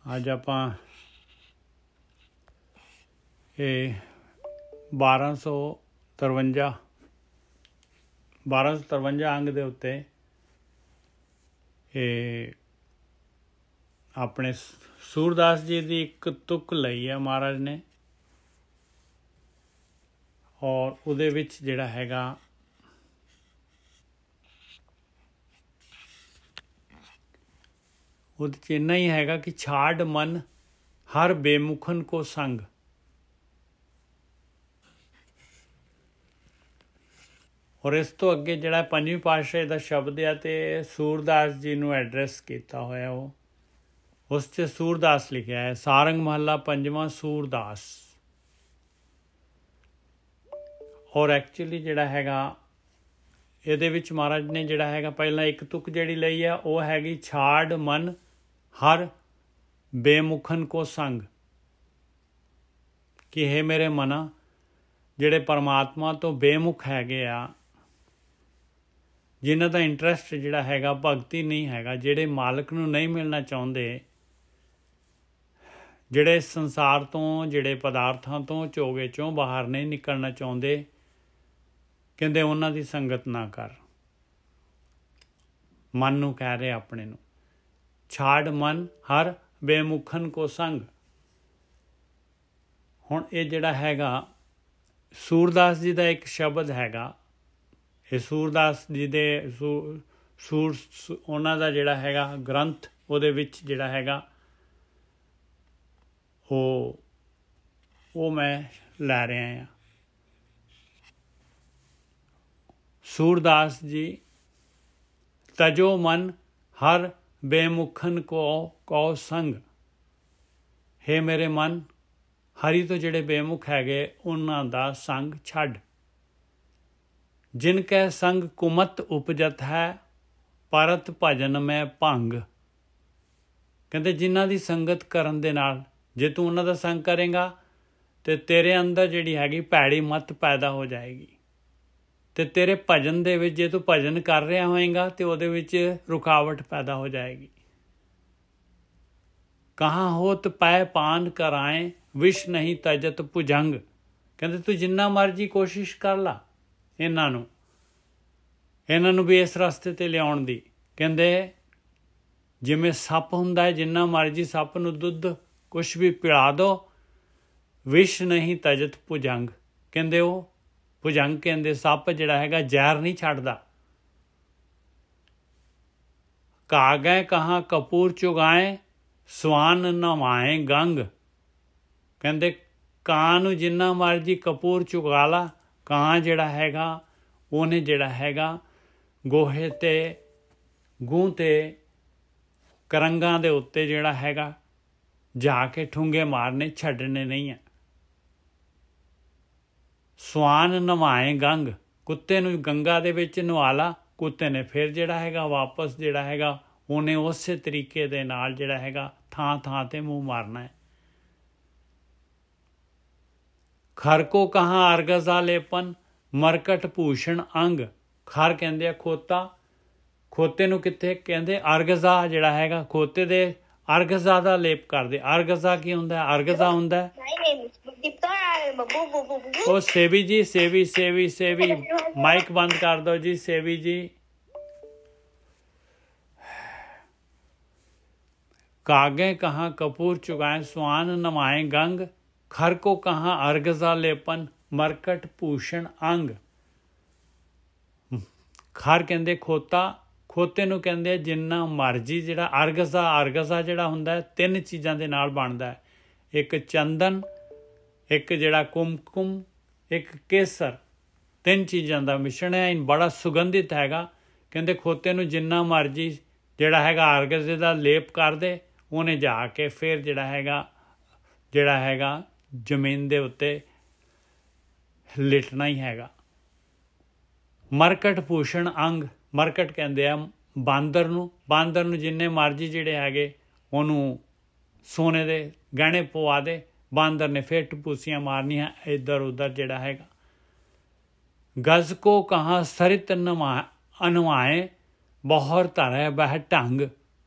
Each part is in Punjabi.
ਅੱਜ ਆਪਾਂ ਇਹ 1253 ਅੰਗ ਦੇ ਉੱਤੇ ਇਹ ਆਪਣੇ ਸੂਰਦਾਸ ਜੀ ਦੀ ਇੱਕ ਤੁਕ ਲਈ ਹੈ ਮਹਾਰਾਜ ਨੇ, ਔਰ ਉਹਦੇ ਵਿੱਚ ਜਿਹੜਾ ਹੈਗਾ ਉਹਦੇ 'ਚ ਇੰਨਾ ਹੀ ਹੈਗਾ ਕਿ ਛਾੜ ਮਨ ਹਰ ਬੇਮੁਖਨ ਕੋ ਸੰਗ। ਔਰ ਇਸ ਤੋਂ ਅੱਗੇ ਜਿਹੜਾ ਪੰਜਵੀਂ ਪਾਤਸ਼ਾਹੀ ਦਾ ਸ਼ਬਦ ਆ ਅਤੇ ਸੂਰਦਾਸ ਜੀ ਨੂੰ ਐਡਰੈਸ ਕੀਤਾ ਹੋਇਆ, ਉਹ ਉਸ 'ਚ ਸੂਰਦਾਸ ਲਿਖਿਆ ਹੈ। ਸਾਰੰਗ ਮਹੱਲਾ ਪੰਜਵਾਂ, ਸੂਰਦਾਸ। ਔਰ ਐਕਚੁਅਲੀ ਜਿਹੜਾ ਹੈਗਾ ਇਹਦੇ ਵਿੱਚ ਮਹਾਰਾਜ ਨੇ ਜਿਹੜਾ ਹੈਗਾ ਪਹਿਲਾਂ ਇੱਕ ਤੁਕ ਜਿਹੜੀ ਲਈ ਆ ਉਹ ਹੈਗੀ ਛਾੜ ਮਨ ਹਰ ਬੇਮੁਖਨ ਕੋ ਸੰਗ, ਕਿ ਇਹ ਮੇਰੇ ਮਨਾ ਜਿਹੜੇ ਪਰਮਾਤਮਾ ਤੋਂ ਬੇਮੁਖ ਹੈਗੇ ਆ, ਜਿਨ੍ਹਾਂ ਦਾ ਇੰਟਰਸਟ ਜਿਹੜਾ ਹੈਗਾ ਭਗਤੀ ਨਹੀਂ ਹੈਗਾ, ਜਿਹੜੇ ਮਾਲਕ ਨੂੰ ਨਹੀਂ ਮਿਲਣਾ ਚਾਹੁੰਦੇ, ਜਿਹੜੇ ਸੰਸਾਰ ਤੋਂ, ਜਿਹੜੇ ਪਦਾਰਥਾਂ ਤੋਂ, ਚੋਗੇ 'ਚੋਂ ਬਾਹਰ ਨਹੀਂ ਨਿਕਲਣਾ ਚਾਹੁੰਦੇ, ਕਹਿੰਦੇ ਉਹਨਾਂ ਦੀ ਸੰਗਤ ਨਾ ਕਰ। ਮਨ ਨੂੰ ਕਹਿ ਰਹੇ ਆਪਣੇ ਨੂੰ, ਛਾੜ ਮਨ ਹਰ ਬੇਮੁਖਨ ਕੋ ਸੰਗ। ਹੁਣ ਇਹ ਜਿਹੜਾ ਹੈਗਾ ਸੂਰਦਾਸ ਜੀ ਦਾ ਇੱਕ ਸ਼ਬਦ ਹੈਗਾ, ਇਹ ਸੂਰਦਾਸ ਜੀ ਦੇ ਉਹਨਾਂ ਦਾ ਜਿਹੜਾ ਹੈਗਾ ਗ੍ਰੰਥ, ਉਹਦੇ ਵਿੱਚ ਜਿਹੜਾ ਹੈਗਾ ਉਹ ਮੈਂ ਲੈ ਰਿਹਾ ਹਾਂ। ਸੂਰਦਾਸ ਜੀ, ਤਜੋ ਮਨ ਹਰ ਬੇਮੁਖਨ ਕੋ ਸੰਗ। ਹੇ ਮੇਰੇ ਮਨ, ਹਰੀ ਤੋਂ ਜਿਹੜੇ ਬੇਮੁਖ ਹੈਗੇ ਉਹਨਾਂ ਦਾ ਸੰਗ ਛੱਡ। ਜਿਨ ਕੈ ਸੰਗ ਕੁਮਤ ਉਪਜਤ ਹੈ, ਪਰਤ ਭਜਨ ਮੈਂ ਭੰਗ। ਕਹਿੰਦੇ ਜਿਨ੍ਹਾਂ ਦੀ ਸੰਗਤ ਕਰਨ ਦੇ ਨਾਲ, ਜੇ ਤੂੰ ਉਹਨਾਂ ਦਾ ਸੰਗ ਕਰੇਗਾ ਤੇ ਤੇਰੇ ਅੰਦਰ ਜਿਹੜੀ ਹੈਗੀ ਭੈੜੀ ਮੱਤ ਪੈਦਾ ਹੋ ਜਾਏਗੀ, ਤੇ ਤੇਰੇ ਭਜਨ ਦੇ ਵਿੱਚ, ਜੇ ਤੂੰ ਭਜਨ ਕਰ ਰਿਹਾ ਹੋਏਗਾ ਤੇ ਉਹਦੇ ਵਿੱਚ ਰੁਕਾਵਟ ਪੈਦਾ ਹੋ ਜਾਏਗੀ। ਕਹਾਂ ਹੋਤ ਪੈ ਪਾਨ ਕਰਾਏ, ਵਿਸ਼ ਨਹੀਂ ਤਜਤ ਭੁਜੰਗ। ਕਹਿੰਦੇ ਤੂੰ ਜਿੰਨਾ ਮਰਜ਼ੀ ਕੋਸ਼ਿਸ਼ ਕਰ ਲਾ ਇਹਨਾਂ ਨੂੰ ਵੀ ਇਸ ਰਸਤੇ 'ਤੇ ਲਿਆਉਣ ਦੀ। ਕਹਿੰਦੇ ਜਿਵੇਂ ਸੱਪ ਹੁੰਦਾ ਹੈ, ਜਿੰਨਾ ਮਰਜ਼ੀ ਸੱਪ ਨੂੰ ਦੁੱਧ ਕੁਛ ਵੀ ਪਿਲਾ ਦਿਓ, ਵਿਸ਼ ਨਹੀਂ ਤਜਤ ਭੁਜੰਗ। ਕਹਿੰਦੇ ਉਹ ਭੁਜੰਗ ਕਹਿੰਦੇ ਸੱਪ ਜਿਹੜਾ ਹੈਗਾ ਜ਼ਹਿਰ ਨਹੀਂ ਛੱਡਦਾ। ਕਾਗੈ ਕਹਾਂ ਕਪੂਰ ਚੁਗਾਏ, ਸਵਾਨ ਨਵਾਏ ਗੰਗ। ਕਹਿੰਦੇ ਕਾਂ ਨੂੰ ਜਿੰਨਾ ਮਰਜ਼ੀ ਕਪੂਰ ਚੁਗਾ ਲਾ, ਕਾਂ ਜਿਹੜਾ ਹੈਗਾ ਉਹਨੇ ਜਿਹੜਾ ਹੈਗਾ ਗੋਹੇ 'ਤੇ, ਗੂੰ 'ਤੇ, ਕਰੰਗਾਂ ਦੇ ਉੱਤੇ ਜਿਹੜਾ ਹੈਗਾ ਜਾ ਕੇ ਠੁੰਗੇ ਮਾਰਨੇ, ਛੱਡਣੇ ਨਹੀਂ ਹੈ। ਸਵਾਨ ਨਵਾਏ ਗੰਗ, ਕੁੱਤੇ ਨੂੰ ਗੰਗਾ ਦੇ ਵਿੱਚ ਨਵਾ ਲਾ, ਕੁੱਤੇ ਨੇ ਫਿਰ ਜਿਹੜਾ ਹੈਗਾ ਵਾਪਸ ਜਿਹੜਾ ਹੈਗਾ ਉਹਨੇ ਉਸੇ ਤਰੀਕੇ ਦੇ ਨਾਲ ਜਿਹੜਾ ਹੈਗਾ ਥਾਂ ਥਾਂ 'ਤੇ ਮੂੰਹ ਮਾਰਨਾ ਹੈ। ਖਰ ਕੋ ਕਹਾਂ ਅਰਗਜ਼ਾ ਲੇਪਨ, ਮਰਕਟ ਭੂਸ਼ਣ ਅੰਗ। ਖਰ ਕਹਿੰਦੇ ਆ ਖੋਤਾ, ਖੋਤੇ ਨੂੰ ਕਿੱਥੇ ਕਹਿੰਦੇ ਅਰਗਜ਼ਾ ਜਿਹੜਾ ਹੈਗਾ ਖੋਤੇ ਦੇ ਅਰਗਜ਼ਾ ਦਾ ਲੇਪ ਕਰਦੇ। ਅਰਗਜ਼ਾ ਕੀ ਹੁੰਦਾ? ਅਰਗਜ਼ਾ ਹੁੰਦਾ ਉਹ ਸੇਵੀ ਜੀ, ਸੇਵੀ ਮਾਈਕ ਬੰਦ ਕਰ ਦਿਓ ਜੀ, ਸੇਵੀ ਜੀ। ਕਾਗੇ ਕਹਾਂ ਕਪੂਰ ਚੁਗਾਏ, ਸਵਾਨ ਨਵਾਏ ਗੰਗ। ਖਰ ਕੋ ਕਹਾਂ ਅਰਗਜ਼ਾ ਲੇਪਨ, ਮਰਕਟ ਭੂਸ਼ਣ ਅੰਗ। ਖਰ ਕਹਿੰਦੇ ਖੋਤਾ, ਖੋਤੇ ਨੂੰ ਕਹਿੰਦੇ ਜਿੰਨਾ ਮਰਜ਼ੀ ਜਿਹੜਾ ਅਰਗਜ਼ਾ ਜਿਹੜਾ ਹੁੰਦਾ ਤਿੰਨ ਚੀਜ਼ਾਂ ਦੇ ਨਾਲ ਬਣਦਾ ਹੈ। ਇੱਕ ਚੰਦਨ, ਇੱਕ ਜਿਹੜਾ ਕੁਮਕੁਮ, ਇੱਕ ਕੇਸਰ। ਤਿੰਨ ਚੀਜ਼ਾਂ ਦਾ ਮਿਸ਼ਰਣ ਹੈ, ਬੜਾ ਸੁਗੰਧਿਤ ਹੈਗਾ। ਕਹਿੰਦੇ ਖੋਤੇ ਨੂੰ ਜਿੰਨਾ ਮਰਜ਼ੀ ਜਿਹੜਾ ਹੈਗਾ ਅਰਗਜ਼ੇ ਦਾ ਲੇਪ ਕਰ ਦੇ, ਉਹਨੇ ਜਾ ਕੇ ਫਿਰ ਜਿਹੜਾ ਹੈਗਾ ਜ਼ਮੀਨ ਦੇ ਉੱਤੇ ਲਿਟਣਾ ਹੀ ਹੈਗਾ। ਮਰਕਟ ਭੂਸ਼ਣ ਅੰਗ, ਮਰਕਟ ਕਹਿੰਦੇ ਆ ਬਾਂਦਰ ਨੂੰ ਜਿੰਨੇ ਮਰਜ਼ੀ ਜਿਹੜੇ ਹੈਗੇ ਉਹਨੂੰ ਸੋਨੇ ਦੇ ਗਹਿਣੇ ਪਵਾ ਦੇ, ਬਾਂਦਰ ਨੇ ਫਿਰ ਟਪੂਸੀਆਂ ਮਾਰਨੀਆਂ ਇੱਧਰ ਉੱਧਰ ਜਿਹੜਾ ਹੈਗਾ। ਗਜ਼ ਕੋ ਕਹਾਂ ਸਰਿਤ ਅਨਵਾਏ, ਬਹੁਰ ਧਰੈ ਬਹਿ ਢੰਗ।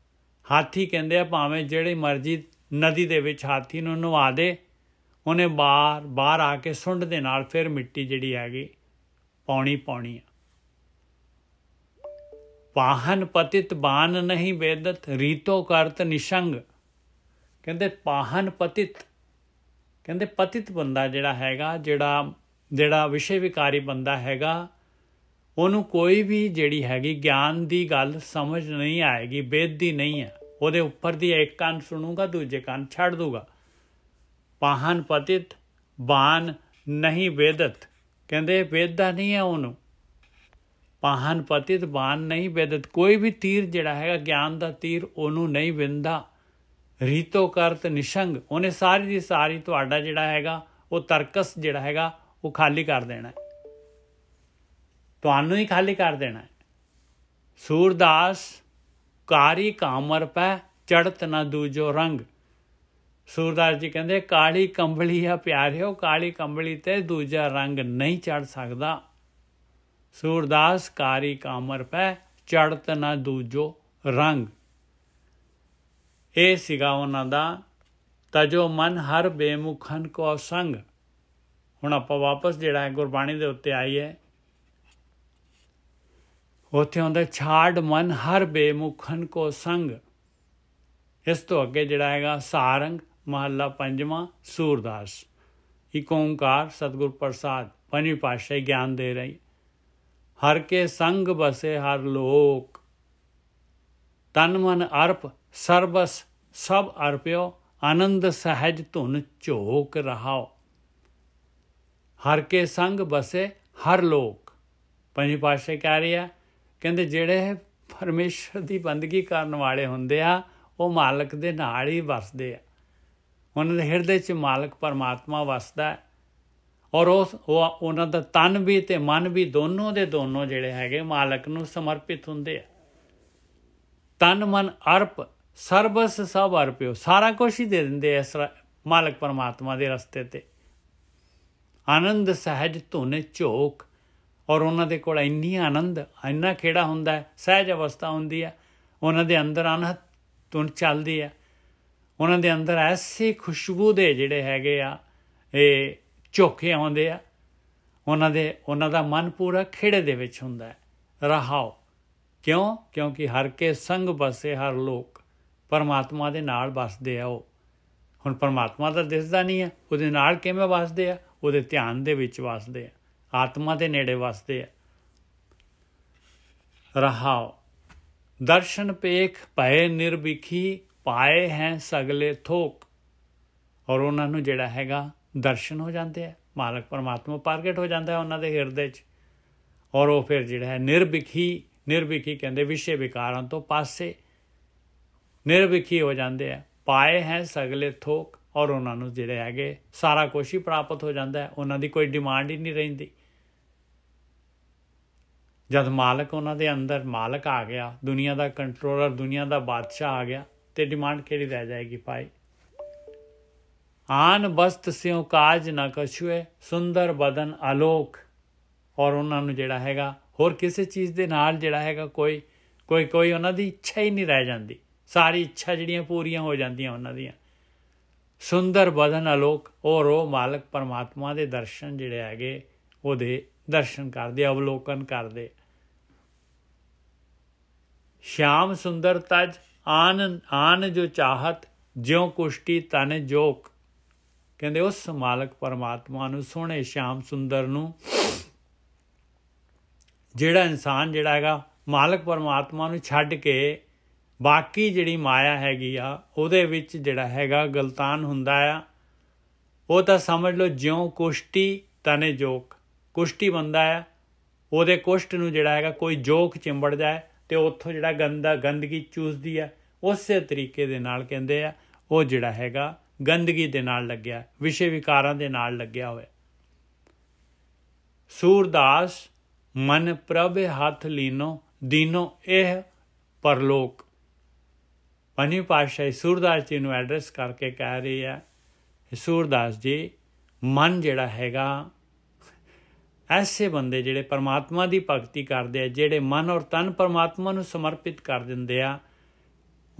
ਹਾਥੀ ਕਹਿੰਦੇ ਆ ਭਾਵੇਂ ਜਿਹੜੀ ਮਰਜ਼ੀ ਨਦੀ ਦੇ ਵਿੱਚ ਹਾਥੀ ਨੂੰ ਨਵਾ ਦੇ, ਉਹਨੇ ਬਾਹਰ ਆ ਕੇ ਸੁੰਡ ਦੇ ਨਾਲ ਫਿਰ ਮਿੱਟੀ ਜਿਹੜੀ ਹੈਗੀ ਪਾਉਣੀ ਆ। ਪਾਹਨ ਪਤਿਤ ਬਾਨ ਨਹੀਂ ਵੇਦਤ, ਰੀਤੋ ਕਰਤ ਨਿਸ਼ੰਗ। ਕਹਿੰਦੇ ਪਾਹਨ ਪਤਿਤ, ਕਹਿੰਦੇ ਪਤਿਤ ਬੰਦਾ ਜਿਹੜਾ ਹੈਗਾ, ਜਿਹੜਾ ਵਿਸ਼ੇ ਵਿਕਾਰੀ ਬੰਦਾ ਹੈਗਾ, ਉਹਨੂੰ ਕੋਈ ਵੀ ਜਿਹੜੀ ਹੈਗੀ ਗਿਆਨ ਦੀ ਗੱਲ ਸਮਝ ਨਹੀਂ ਆਏਗੀ, ਵੇਦਦੀ ਨਹੀਂ ਹੈ। ਉਹਦੇ ਉੱਪਰ ਦੀ ਇੱਕ ਕੰਨ ਸੁਣੂਗਾ, ਦੂਜੇ ਕੰਨ ਛੱਡ ਦੂਗਾ। ਪਾਹਨ ਪਤਿਤ ਬਾਨ ਨਹੀਂ ਵੇਦਤ, ਕਹਿੰਦੇ ਵੇਦਦਾ ਨਹੀਂ ਹੈ ਉਹਨੂੰ। ਪਾਹਨ ਪਤਿਤ ਬਾਨ ਨਹੀਂ ਵੇਦਤ, ਕੋਈ ਵੀ ਤੀਰ ਜਿਹੜਾ ਹੈਗਾ ਗਿਆਨ ਦਾ ਤੀਰ ਉਹਨੂੰ ਨਹੀਂ ਵਿੰਦਾ। ਰੀਤੋ ਕਰਤ ਨਿਸ਼ੰਗ, ਉਹਨੇ ਸਾਰੀ ਦੀ ਸਾਰੀ ਤੁਹਾਡਾ ਜਿਹੜਾ ਹੈਗਾ ਉਹ ਤਰਕਸ ਜਿਹੜਾ ਹੈਗਾ ਉਹ ਖਾਲੀ ਕਰ ਦੇਣਾ, ਤੁਹਾਨੂੰ ਹੀ ਖਾਲੀ ਕਰ ਦੇਣਾ। ਸੂਰਦਾਸ ਕਾਰੀ ਕਾਮਰ ਪੈ, ਚੜ੍ਹਤ ਨਾ ਦੂਜੋ ਰੰਗ। ਸੂਰਦਾਸ ਜੀ ਕਹਿੰਦੇ ਕਾਲੀ ਕੰਬਲੀ ਆ ਪਿਆਰਿਓ, ਕਾਲੀ ਕੰਬਲੀ ਤੇ ਦੂਜਾ ਰੰਗ ਨਹੀਂ ਚੜ੍ਹ ਸਕਦਾ। ਸੂਰਦਾਸ ਕਾਰੀ ਕਾਮਰ ਪੈ, ਚੜ੍ਹਤ ਨਾ ਦੂਜੋ ਰੰਗ। ਇਹ ਸੀਗਾ ਉਹਨਾਂ ਦਾ ਤਜੋ ਮਨ ਹਰ ਬੇਮੁਖਨ ਕੋ ਸੰਗ। ਹੁਣ ਆਪਾਂ ਵਾਪਸ ਜਿਹੜਾ ਹੈ ਗੁਰਬਾਣੀ ਦੇ ਉੱਤੇ ਆਈਏ, ਉੱਥੇ ਆਉਂਦਾ ਛਾੜ ਮਨ ਹਰ ਬੇਮੁਖਨ ਕੋ ਸੰਗ। ਇਸ ਤੋਂ ਅੱਗੇ ਜਿਹੜਾ ਹੈਗਾ ਸਾਰੰਗ ਮਹੱਲਾ ਪੰਜਵਾਂ ਸੂਰਦਾਸ। ਇੱਕ ਓਂਕਾਰ ਸਤਿਗੁਰ ਪ੍ਰਸਾਦ ਪੰਜਵੀਂ ਪਾਤਸ਼ਾਹੀ ਗਿਆਨ ਦੇ ਰਹੀ। ਹਰ ਕੇ ਸੰਗ ਬਸੇ ਹਰ ਲੋਕ, ਤਨ ਮਨ ਅਰਪ ਸਰਬਸ ਸਭ ਅਰਪਿਓ, ਆਨੰਦ ਸਹਿਜ ਧੁਨ ਝੋਕ ਰਹਾਓ। ਹਰ ਕੇ ਸੰਗ ਬਸੇ ਹਰ ਲੋਕ। ਪੰਜਵੀਂ ਪਾਤਸ਼ਾਹੀ ਕਹਿ ਰਹੀ ਆ, ਕਹਿੰਦੇ ਜਿਹੜੇ ਪਰਮੇਸ਼ਰ ਦੀ ਬੰਦਗੀ ਕਰਨ ਵਾਲੇ ਹੁੰਦੇ ਆ ਉਹ ਮਾਲਕ ਦੇ ਨਾਲ ਹੀ ਵਸਦੇ ਆ। ਉਹਨਾਂ ਦੇ ਹਿਰਦੇ 'ਚ ਮਾਲਕ ਪਰਮਾਤਮਾ ਵਸਦਾ, ਔਰ ਉਹਨਾਂ ਦਾ ਤਨ ਵੀ ਅਤੇ ਮਨ ਵੀ ਦੋਨੋਂ ਦੇ ਦੋਨੋਂ ਜਿਹੜੇ ਹੈਗੇ ਮਾਲਕ ਨੂੰ ਸਮਰਪਿਤ ਹੁੰਦੇ ਆ। ਤਨ ਮਨ ਅਰਪ ਸਰਬਸ ਸਭ ਅਰਪਿਓ, ਸਾਰਾ ਕੁਛ ਹੀ ਦੇ ਦਿੰਦੇ ਇਸ ਮਾਲਕ ਪਰਮਾਤਮਾ ਦੇ ਰਸਤੇ 'ਤੇ। ਆਨੰਦ ਸਹਿਜ ਧੁਨ ਝੋਕ, ਔਰ ਉਹਨਾਂ ਦੇ ਕੋਲ ਇੰਨੀ ਆਨੰਦ, ਇੰਨਾ ਖੇੜਾ ਹੁੰਦਾ ਹੈ, ਸਹਿਜ ਅਵਸਥਾ ਹੁੰਦੀ ਹੈ, ਉਹਨਾਂ ਦੇ ਅੰਦਰ ਅਨਹਦ ਧੁਨ ਚੱਲਦੀ ਹੈ, ਉਹਨਾਂ ਦੇ ਅੰਦਰ ਐਸੀ ਖੁਸ਼ਬੂ ਦੇ ਜਿਹੜੇ ਹੈਗੇ ਆ ਇਹ ਝੋਕੇ ਆਉਂਦੇ ਆ, ਉਹਨਾਂ ਦਾ ਮਨ ਪੂਰਾ ਖੇੜੇ ਦੇ ਵਿੱਚ ਹੁੰਦਾ ਹੈ। ਰਹਾਓ ਕਿਉਂ? ਕਿਉਂਕਿ ਹਰ ਕੇ ਸੰਗ ਬਸੇ ਹਰ ਲੋਕ, ਪਰਮਾਤਮਾ ਦੇ ਨਾਲ ਵੱਸਦੇ ਆ ਉਹ। ਹੁਣ ਪਰਮਾਤਮਾ ਤਾਂ ਦਿਸਦਾ ਨਹੀਂ ਆ, ਉਹਦੇ ਨਾਲ ਕਿਵੇਂ ਵੱਸਦੇ ਆ? ਉਹਦੇ ਧਿਆਨ ਦੇ ਵਿੱਚ ਵੱਸਦੇ ਆ, ਆਤਮਾ ਦੇ ਨੇੜੇ ਵੱਸਦੇ ਆ। ਰਹਾਓ ਦਰਸ਼ਨ ਪੇਖ ਭਏ ਨਿਰਭਿਖੀ, ਪਾਏ ਹੈ ਸਗਲੇ ਥੋਕ। ਔਰ ਉਹਨਾਂ ਨੂੰ ਜਿਹੜਾ ਹੈਗਾ ਦਰਸ਼ਨ ਹੋ ਜਾਂਦੇ ਆ, ਮਾਲਕ ਪਰਮਾਤਮਾ ਪ੍ਰਗਟ ਹੋ ਜਾਂਦਾ ਉਹਨਾਂ ਦੇ ਹਿਰਦੇ 'ਚ, ਔਰ ਉਹ ਫਿਰ ਜਿਹੜਾ ਹੈ ਨਿਰਭਿਖੀ ਕਹਿੰਦੇ ਵਿਸ਼ੇ ਵਿਕਾਰਾਂ ਤੋਂ ਪਾਸੇ ਨਿਰਭਿਖੀ ਹੋ ਜਾਂਦੇ ਆ। ਪਾਏ ਹੈ ਸਗਲੇ ਥੋਕ, ਔਰ ਉਹਨਾਂ ਨੂੰ ਜਿਹੜੇ ਹੈਗੇ ਸਾਰਾ ਕੁਛ ਹੀ ਪ੍ਰਾਪਤ ਹੋ ਜਾਂਦਾ, ਉਹਨਾਂ ਦੀ ਕੋਈ ਡਿਮਾਂਡ ਹੀ ਨਹੀਂ ਰਹਿੰਦੀ। ਜਦ ਮਾਲਕ ਉਹਨਾਂ ਦੇ ਅੰਦਰ ਮਾਲਕ ਆ ਗਿਆ, ਦੁਨੀਆ ਦਾ ਕੰਟਰੋਲਰ, ਦੁਨੀਆ ਦਾ ਬਾਦਸ਼ਾਹ ਆ ਗਿਆ, ਤੇ ਡਿਮਾਂਡ ਕਿਹੜੀ ਰਹਿ ਜਾਏਗੀ ਭਾਈ? ਆਨ ਬਸਤ ਸਿਉ ਕਾਜ ਨਾ ਕਛੂਏ, ਸੁੰਦਰ ਬਦਨ ਆਲੋਕ। ਔਰ ਉਹਨਾਂ ਨੂੰ ਜਿਹੜਾ ਹੈਗਾ ਹੋਰ ਕਿਸੇ ਚੀਜ਼ ਦੇ ਨਾਲ ਜਿਹੜਾ ਹੈਗਾ ਕੋਈ ਉਹਨਾਂ ਦੀ ਇੱਛਾ ਹੀ ਨਹੀਂ ਰਹਿ ਜਾਂਦੀ, ਸਾਰੀ ਇੱਛਾ ਜਿਹੜੀਆਂ ਪੂਰੀਆਂ ਹੋ ਜਾਂਦੀਆਂ ਉਹਨਾਂ ਦੀਆਂ। ਸੁੰਦਰ ਬਦਨ ਆਲੋਕ, ਔਰ ਉਹ ਮਾਲਕ ਪਰਮਾਤਮਾ ਦੇ ਦਰਸ਼ਨ ਜਿਹੜੇ ਹੈਗੇ ਉਹਦੇ ਦਰਸ਼ਨ ਕਰਦੇ, ਅਵਲੋਕਨ ਕਰਦੇ। ਸ਼ਿਆਮ ਸੁੰਦਰ ਤਜ ਆਨ ਜੋ ਚਾਹਤ, ਜਿਉ ਕੁਸ਼ਟੀ ਤਨ ਜੋਕ। ਕਹਿੰਦੇ ਉਸ ਮਾਲਕ ਪਰਮਾਤਮਾ ਨੂੰ, ਸੋਹਣੇ ਸ਼ਿਆਮ ਸੁੰਦਰ ਨੂੰ, ਜਿਹੜਾ ਇਨਸਾਨ ਜਿਹੜਾ ਹੈਗਾ ਮਾਲਕ ਪਰਮਾਤਮਾ ਨੂੰ ਛੱਡ ਕੇ ਬਾਕੀ ਜਿਹੜੀ ਮਾਇਆ ਹੈਗੀ ਆ ਉਹਦੇ ਵਿੱਚ ਜਿਹੜਾ ਹੈਗਾ ਗਲਤਾਨ ਹੁੰਦਾ ਆ, ਉਹ ਤਾਂ ਸਮਝ ਲਓ ਜਿਉਂ ਕੁਸ਼ਟੀ ਤਨੇ ਜੋਕ। ਕੁਸ਼ਟੀ ਬੰਦਾ ਆ, ਉਹਦੇ ਕੁਸ਼ਟ ਨੂੰ ਜਿਹੜਾ ਹੈਗਾ ਕੋਈ ਜੋਕ ਚਿੰਬੜ ਜਾਏ ਅਤੇ ਉੱਥੋਂ ਜਿਹੜਾ ਗੰਦਗੀ ਚੂਸਦੀ ਆ, ਉਸੇ ਤਰੀਕੇ ਦੇ ਨਾਲ ਕਹਿੰਦੇ ਆ ਉਹ ਜਿਹੜਾ ਹੈਗਾ ਗੰਦਗੀ ਦੇ ਨਾਲ ਲੱਗਿਆ, ਵਿਸ਼ੇ ਵਿਕਾਰਾਂ ਦੇ ਨਾਲ ਲੱਗਿਆ ਹੋਇਆ। ਸੂਰਦਾਸ ਮਨ ਪ੍ਰਭ ਹੱਥ ਲੀਨੋ, ਦੀਨੋ ਇਹ ਪਰਲੋਕ। ਪੰਜਵੀਂ ਪਾਤਸ਼ਾਹੀ ਸੂਰਦਾਸ ਜੀ ਨੂੰ ਐਡਰੈਸ ਕਰਕੇ ਕਹਿ ਰਹੀ ਹੈ, ਸੂਰਦਾਸ ਜੀ ਮਨ ਜਿਹੜਾ ਹੈਗਾ, ਐਸੇ ਬੰਦੇ ਜਿਹੜੇ ਪਰਮਾਤਮਾ ਦੀ ਭਗਤੀ ਕਰਦੇ ਆ, ਜਿਹੜੇ ਮਨ ਔਰ ਤਨ ਪਰਮਾਤਮਾ ਨੂੰ ਸਮਰਪਿਤ ਕਰ ਦਿੰਦੇ ਆ,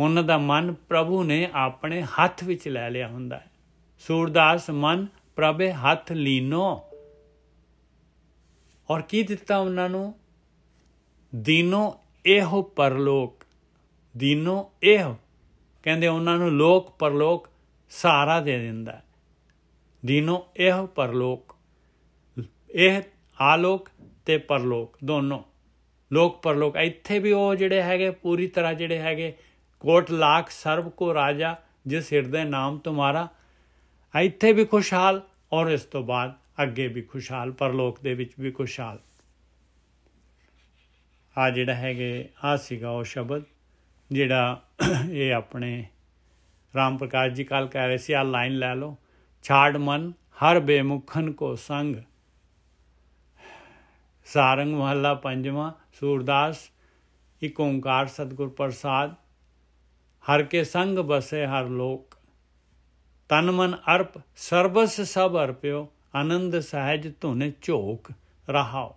ਉਹਨਾਂ ਦਾ ਮਨ ਪ੍ਰਭੂ ਨੇ ਆਪਣੇ ਹੱਥ ਵਿੱਚ ਲੈ ਲਿਆ ਹੁੰਦਾ ਹੈ। ਸੂਰਦਾਸ ਮਨ ਪ੍ਰਭੇ ਹੱਥ ਲੀਨੋ। ਔਰ ਕੀ ਦਿੱਤਾ ਉਹਨਾਂ ਨੂੰ? ਦੀਨੋ ਇਹੋ ਪਰਲੋਕ। ਦੀਨੋ ਇਹੋ ਕਹਿੰਦੇ ਉਹਨਾਂ ਨੂੰ ਲੋਕ ਪਰਲੋਕ ਸਹਾਰਾ ਦੇ ਦਿੰਦਾ ਹੈ। ਦੀਨੋ ਇਹੋ ਪਰਲੋਕ, ਇਹ ਆਲੋਕ ਤੇ ਪਰਲੋਕ ਦੋਨੋਂ, ਲੋਕ ਪਰਲੋਕ। ਇੱਥੇ ਵੀ ਉਹ ਜਿਹੜੇ ਹੈਗੇ ਪੂਰੀ ਤਰ੍ਹਾਂ ਜਿਹੜੇ ਹੈਗੇ ਕੋਟ ਲਾਖ ਸਰਬ ਕੋ ਰਾਜਾ ਜਿਸ ਹਿਰਦੇ ਨਾਮ ਤੁਮਾਰਾ, ਇੱਥੇ ਵੀ ਖੁਸ਼ਹਾਲ ਔਰ ਇਸ ਤੋਂ ਬਾਅਦ ਅੱਗੇ ਵੀ ਖੁਸ਼ਹਾਲ, ਪਰਲੋਕ ਦੇ ਵਿੱਚ ਵੀ ਖੁਸ਼ਹਾਲ। ਆ ਜਿਹੜਾ ਹੈਗੇ ਆ ਸੀਗਾ ਉਹ ਸ਼ਬਦ ਜਿਹੜਾ ਇਹ ਆਪਣੇ ਰਾਮ ਪ੍ਰਕਾਸ਼ ਜੀ ਕੱਲ੍ਹ ਕਹਿ ਰਹੇ ਸੀ। ਆਹ ਲਾਈਨ ਲੈ ਲਓ, ਛਾੜ ਮਨ ਹਰ ਬੇਮੁਖਨ ਕੋ ਸੰਗ। ਸਾਰੰਗ ਮਹੱਲਾ ਪੰਜਵਾਂ। ਸੂਰਦਾਸ ਇੱਕ ਓਂਕਾਰ ਸਤਿਗੁਰ ਪ੍ਰਸਾਦ। ਹਰ ਕੇ ਸੰਗ ਬਸੇ ਹਰ ਲੋਕ। ਤਨ ਮਨ ਅਰਪ ਸਰਬਸ ਸਭ ਅਰਪਿਓ। ਆਨੰਦ ਸਹਿਜ ਧੁਨ ਝੋਕ ਰਹਾਓ।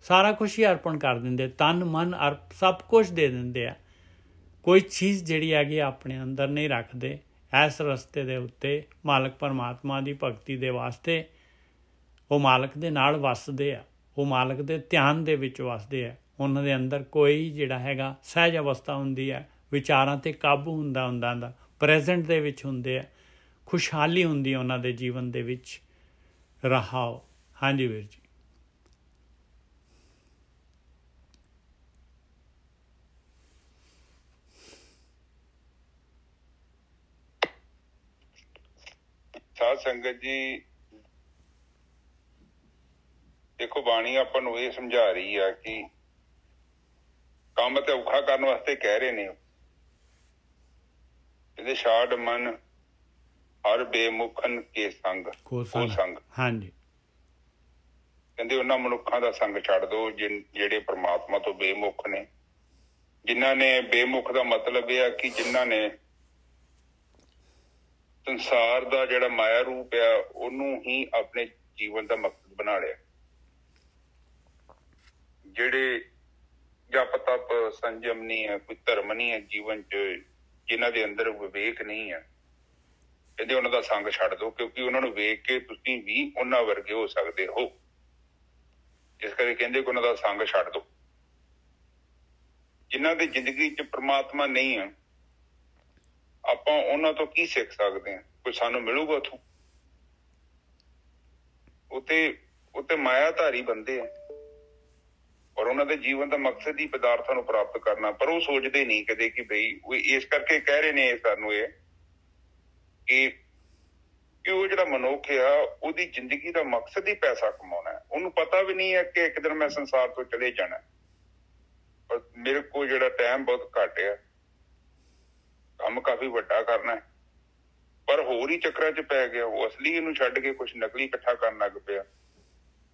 ਸਾਰਾ ਕੁਛ ਹੀ ਅਰਪਣ ਕਰ ਦਿੰਦੇ, ਤਨ ਮਨ ਅਰਪ ਸਭ ਕੁਛ ਦੇ ਦਿੰਦੇ ਆ। ਕੋਈ ਚੀਜ਼ ਜਿਹੜੀ ਹੈਗੀ ਆਪਣੇ ਅੰਦਰ ਨਹੀਂ ਰੱਖਦੇ। ਇਸ ਰਸਤੇ ਦੇ ਉੱਤੇ ਮਾਲਕ ਪਰਮਾਤਮਾ ਦੀ ਭਗਤੀ ਦੇ ਵਾਸਤੇ ਉਹ ਮਾਲਕ ਦੇ ਨਾਲ ਵੱਸਦੇ ਆ, ਉਹ ਮਾਲਕ ਦੇ ਧਿਆਨ ਦੇ ਵਿੱਚ ਵੱਸਦੇ ਆ। ਉਹਨਾਂ ਦੇ ਅੰਦਰ ਕੋਈ ਜਿਹੜਾ ਹੈਗਾ ਸਹਿਜ ਅਵਸਥਾ ਹੁੰਦੀ ਹੈ, ਵਿਚਾਰਾਂ 'ਤੇ ਕਾਬੂ ਹੁੰਦਾ ਦਾ ਪ੍ਰੈਜ਼ੈਂਟ ਦੇ ਵਿੱਚ ਹੁੰਦੇ ਆ, ਖੁਸ਼ਹਾਲੀ ਹੁੰਦੀ ਹੈ ਉਹਨਾਂ ਦੇ ਜੀਵਨ ਦੇ ਵਿੱਚ। ਰਹਾਓ। ਹਾਂਜੀ ਵੀਰ ਜੀ। ਸਾਧ ਸੰਗਤ ਜੀ, ਦੇਖੋ ਬਾਣੀ ਆਪਾਂ ਨੂੰ ਇਹ ਸਮਝਾ ਰਹੀ ਆ ਕਿ ਕੰਮ ਤੇ ਔਖਾ ਕਰਨ ਵਾਸਤੇ ਕਹਿ ਰਹੇ ਨੇ। ਇਹਦੇ ਛਾੜ ਮਨ ਹਰ ਬੇਮੁਖਨ ਕੇ ਸੰਗ ਕੋ ਸੰਗ। ਹਾਂਜੀ, ਕਹਿੰਦੇ ਉਹਨਾਂ ਮਨੁੱਖਾਂ ਦਾ ਸੰਗ ਛੱਡ ਦਿਓ ਜਿਹੜੇ ਪ੍ਰਮਾਤਮਾ ਤੋਂ ਬੇਮੁਖ ਨੇ। ਜਿਨ੍ਹਾਂ ਨੇ, ਬੇਮੁਖ ਦਾ ਮਤਲਬ ਇਹ ਆ ਕਿ ਜਿਨ੍ਹਾਂ ਨੇ ਸੰਸਾਰ ਦਾ ਜਿਹੜਾ ਮਾਇਆ ਰੂਪ ਆ ਉਹਨੂੰ ਹੀ ਆਪਣੇ ਜੀਵਨ ਦਾ ਮਕਸਦ ਬਣਾ ਲਿਆ। ਜਿਹੜੇ ਜਪ ਤਪ ਸੰਜਮ ਨਹੀਂ ਹੈ, ਕੋਈ ਧਰਮ ਨਹੀਂ ਹੈ ਜੀਵਨ 'ਚ, ਜਿਨ੍ਹਾਂ ਦੇ ਅੰਦਰ ਵਿਵੇਕ ਨਹੀਂ ਹੈ, ਕਹਿੰਦੇ ਉਹਨਾਂ ਦਾ ਸੰਗ ਛੱਡ ਦਿਓ, ਕਿਉਂਕਿ ਉਹਨਾਂ ਨੂੰ ਵੇਖ ਕੇ ਤੁਸੀਂ ਵੀ ਉਹਨਾਂ ਵਰਗੇ ਹੋ ਸਕਦੇ ਹੋ। ਇਸ ਕਰਕੇ ਕਹਿੰਦੇ ਕਿ ਉਹਨਾਂ ਦਾ ਸੰਗ ਛੱਡ ਦਿਓ। ਜਿਨ੍ਹਾਂ ਦੀ ਜ਼ਿੰਦਗੀ 'ਚ ਪ੍ਰਮਾਤਮਾ ਨਹੀਂ ਹੈ, ਆਪਾਂ ਉਹਨਾਂ ਤੋਂ ਕੀ ਸਿੱਖ ਸਕਦੇ ਹਾਂ? ਕੋਈ ਸਾਨੂੰ ਮਿਲੂਗਾ ਉੱਥੋਂ? ਉੱਤੇ ਮਾਇਆਧਾਰੀ ਬੰਦੇ ਆ ਔਰ ਉਹਨਾਂ ਦੇ ਜੀਵਨ ਦਾ ਮਕਸਦ ਹੀ ਪਦਾਰਥਾਂ ਨੂੰ ਪ੍ਰਾਪਤ ਕਰਨਾ। ਪਰ ਉਹ ਸੋਚਦੇ ਨਹੀਂ ਕਦੇ ਕਿ ਬਈ ਉਹ ਇਸ ਕਰਕੇ ਕਹਿ ਰਹੇ ਨੇ ਸਾਨੂੰ ਇਹ ਕਿ ਉਹ ਜਿਹੜਾ ਮਨੁੱਖ ਆ ਉਹਦੀ ਜ਼ਿੰਦਗੀ ਦਾ ਮਕਸਦ ਹੀ ਪੈਸਾ ਕਮਾਉਣਾ ਹੈ। ਉਹਨੂੰ ਪਤਾ ਵੀ ਨਹੀਂ ਹੈ ਕਿ ਇੱਕ ਦਿਨ ਮੈਂ ਸੰਸਾਰ ਤੋਂ ਚਲੇ ਜਾਣਾ, ਪਰ ਮੇਰੇ ਕੋਲ ਜਿਹੜਾ ਟਾਈਮ ਬਹੁਤ ਘੱਟ ਆ, ਕੰਮ ਕਾਫੀ ਵੱਡਾ ਕਰਨਾ ਹੈ, ਪਰ ਹੋਰ ਹੀ ਚੱਕਰਾਂ 'ਚ ਪੈ ਗਿਆ। ਉਹ ਅਸਲੀ ਇਹਨੂੰ ਛੱਡ ਕੇ ਕੁਛ ਨਕਲੀ ਇਕੱਠਾ ਕਰਨ ਲੱਗ ਪਿਆ।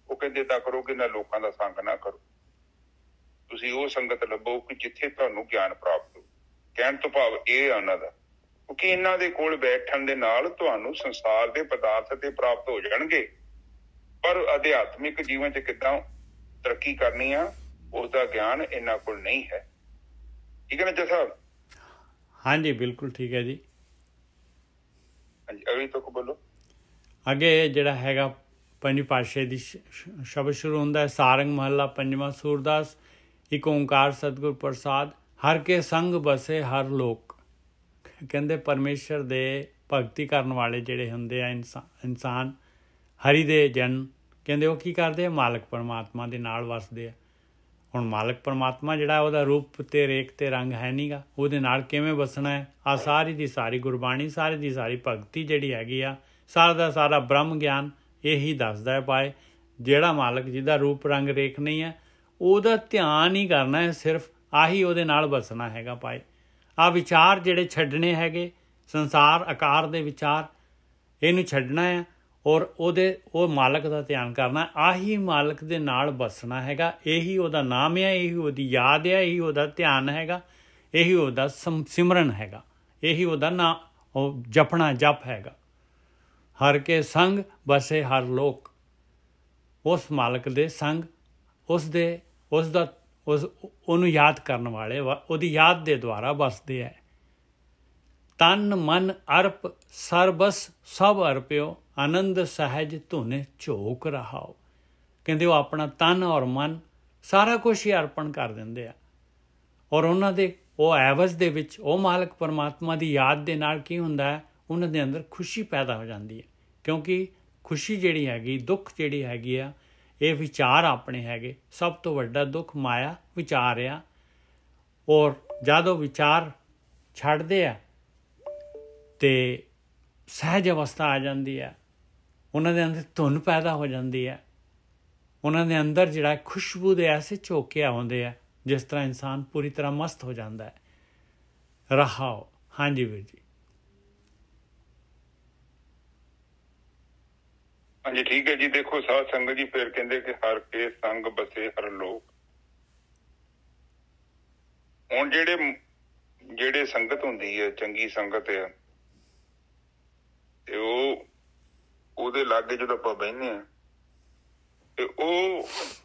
ਉਹ ਕਹਿੰਦੇ ਤਾਂ ਕਰੋ ਕਿ ਨਾ ਲੋਕਾਂ ਦਾ ਸੰਗ ਨਾ ਕਰੋ, ਤੁਸੀਂ ਉਹ ਸੰਗਤ ਲੱਭੋ ਕਿ ਜਿੱਥੇ ਤੁਹਾਨੂੰ ਗਿਆਨ ਪ੍ਰਾਪਤ ਹੋ। ਕਹਿਣ ਤੋਂ ਭਾਵ ਇਹ ਆ ਉਹਨਾਂ ਦਾ, ਕਿਉਂਕਿ ਇਹਨਾਂ ਦੇ ਕੋਲ ਬੈਠਣ ਦੇ ਨਾਲ ਤੁਹਾਨੂੰ ਸੰਸਾਰ ਦੇ ਪਦਾਰਥ ਤੇ ਪ੍ਰਾਪਤ ਹੋ ਜਾਣਗੇ, ਪਰ ਅਧਿਆਤਮਿਕ ਜੀਵਨ 'ਚ ਕਿੱਦਾਂ ਤਰੱਕੀ ਕਰਨੀ ਆ ਉਸਦਾ ਗਿਆਨ ਇਹਨਾਂ ਕੋਲ ਨਹੀਂ ਹੈ। ਠੀਕ ਹੈ ਨਾ ਜੱਜ ਸਾਹਿਬ? ਹਾਂਜੀ ਬਿਲਕੁਲ ਠੀਕ ਹੈ ਜੀ। ਹਾਂਜੀ, ਅਗਲੀ ਤੁਕ ਬੋਲੋ। ਅੱਗੇ ਜਿਹੜਾ ਹੈਗਾ ਪੰਜ ਪਾਤਸ਼ਾਹੀ ਦੀ ਸ਼ਬਦ ਸ਼ੁਰੂ ਹੁੰਦਾ ਹੈ। ਸਾਰੰਗ ਮਹੱਲਾ ਪੰਜਵਾਂ। ਸੂਰਦਾਸ ਇੱਕ ਓਂਕਾਰ ਸਤਿਗੁਰ ਪ੍ਰਸਾਦ। ਹਰ ਕੇ ਸੰਗ ਬਸੇ ਹਰ ਲੋਕ। ਕਹਿੰਦੇ ਪਰਮੇਸ਼ਰ ਦੇ ਭਗਤੀ ਕਰਨ ਵਾਲੇ ਜਿਹੜੇ ਹੁੰਦੇ ਆ ਇਨਸਾਨ, ਹਰੀ ਦੇ ਜਨ, ਕਹਿੰਦੇ ਉਹ ਕੀ ਕਰਦੇ ਆ? ਮਾਲਕ ਪਰਮਾਤਮਾ ਦੇ ਨਾਲ ਵਸਦੇ ਆ। ਹੁਣ ਮਾਲਕ ਪਰਮਾਤਮਾ ਜਿਹੜਾ ਉਹਦਾ ਰੂਪ ਤੇ ਰੇਖ ਤੇ ਰੰਗ ਹੈ ਨੀਗਾ, ਉਹਦੇ ਨਾਲ ਕਿਵੇਂ ਵਸਣਾ ਹੈ? ਆ ਸਾਰੀ ਦੀ ਸਾਰੀ ਗੁਰਬਾਣੀ, ਸਾਰੀ ਦੀ ਸਾਰੀ ਭਗਤੀ ਜਿਹੜੀ ਹੈਗੀ ਆ, ਸਾਰਾ ਦਾ ਸਾਰਾ ਬ੍ਰਹਮ ਗਿਆਨ ਇਹੀ ਦੱਸਦਾ ਹੈ ਪਾਏ। ਜਿਹੜਾ ਮਾਲਕ ਜਿਹਦਾ ਰੂਪ ਰੰਗ ਰੇਖ ਨਹੀਂ ਹੈ, ਉਹਦਾ ਧਿਆਨ ਹੀ ਕਰਨਾ ਹੈ, ਸਿਰਫ ਆਹੀ ਉਹਦੇ ਨਾਲ ਵਸਣਾ ਹੈਗਾ ਪਾਏ। ਆਹ ਵਿਚਾਰ ਜਿਹੜੇ ਛੱਡਣੇ ਹੈਗੇ, ਸੰਸਾਰ ਆਕਾਰ ਦੇ ਵਿਚਾਰ, ਇਹਨੂੰ ਛੱਡਣਾ ਹੈ ਔਰ ਉਹ ਮਾਲਕ ਦਾ ਧਿਆਨ ਕਰਨਾ। ਆਹੀ ਮਾਲਕ ਦੇ ਨਾਲ ਵਸਣਾ ਹੈਗਾ। ਇਹੀ ਉਹਦਾ ਨਾਮ ਹੈ, ਇਹੀ ਉਹਦੀ ਯਾਦ ਹੈ, ਇਹੀ ਉਹਦਾ ਧਿਆਨ ਹੈਗਾ, ਇਹੀ ਉਹਦਾ ਸਿਮਰਨ ਹੈਗਾ, ਇਹੀ ਉਹਦਾ ਨਾਂ ਉਹ ਜਪਣਾ ਜਪ ਹੈਗਾ। ਹਰ ਕੇ ਸੰਗ ਬਸੇ ਹਰ ਲੋਕ। ਉਸ ਮਾਲਕ ਦੇ ਸੰਗ, ਉਹਨੂੰ ਯਾਦ ਕਰਨ ਵਾਲੇ ਉਹਦੀ ਯਾਦ ਦੇ ਦੁਆਰਾ ਵਸਦੇ ਹੈ। ਤਨ ਮਨ ਅਰਪ ਸਰਬਸ ਸਭ ਅਰਪਿਓ ਆਨੰਦ ਸਹਿਜ ਧੁਨ ਝੋਕ ਰਹਾਓ। ਕਹਿੰਦੇ ਉਹ ਆਪਣਾ ਤਨ ਔਰ ਮਨ ਸਾਰਾ ਕੁਛ ਹੀ ਅਰਪਣ ਕਰ ਦਿੰਦੇ ਆ, ਔਰ ਉਹਨਾਂ ਦੇ ਉਹ ਐਵਜ਼ ਦੇ ਵਿੱਚ ਉਹ ਮਾਲਕ ਪਰਮਾਤਮਾ ਦੀ ਯਾਦ ਦੇ ਨਾਲ ਕੀ ਹੁੰਦਾ ਹੈ, ਉਹਨਾਂ ਦੇ ਅੰਦਰ ਖੁਸ਼ੀ ਪੈਦਾ ਹੋ ਜਾਂਦੀ ਹੈ। ਕਿਉਂਕਿ ਖੁਸ਼ੀ ਜਿਹੜੀ ਹੈਗੀ, ਦੁੱਖ ਜਿਹੜੀ ਹੈਗੀ ਆ, ਇਹ ਵਿਚਾਰ ਆਪਣੇ ਹੈਗੇ। ਸਭ ਤੋਂ ਵੱਡਾ ਦੁੱਖ ਮਾਇਆ ਵਿਚਾਰ ਆ, ਔਰ ਜਦ ਉਹ ਵਿਚਾਰ ਛੱਡਦੇ ਆ ਤੇ ਸਹਿਜ ਅਵਸਥਾ ਆ ਜਾਂਦੀ ਹੈ। ਉਹਨਾਂ ਦੇ ਅੰਦਰ ਧੁਨ ਪੈਦਾ ਹੋ ਜਾਂਦੀ ਹੈ। ਉਹਨਾਂ ਦੇ ਅੰਦਰ ਜਿਹੜਾ ਖੁਸ਼ਬੂ ਦੇ ਐਸੇ ਝੋਕੇ ਆਉਂਦੇ ਆ ਜਿਸ ਤਰ੍ਹਾਂ ਇਨਸਾਨ ਪੂਰੀ ਤਰ੍ਹਾਂ ਮਸਤ ਹੋ ਜਾਂਦਾ ਹੈ। ਰਹਾਓ। ਹਾਂਜੀ ਵੀਰ ਜੀ। ਹਾਂਜੀ ਠੀਕ ਹੈ ਜੀ। ਦੇਖੋ ਸਾਧ ਸੰਗਤ ਜੀ, ਫਿਰ ਕਹਿੰਦੇ ਕਿ ਹਰ ਕੇ ਸੰਗ ਬਸੇ ਹਰ ਲੋਕ। ਹੁਣ ਜਿਹੜੇ ਸੰਗਤ ਹੁੰਦੀ ਹੈ, ਚੰਗੀ ਸੰਗਤ ਹੈ, ਤੇ ਉਹਦੇ ਲਾਗੇ ਜਦੋਂ ਆਪਾਂ ਬਹਿੰਦੇ ਹਾਂ ਤੇ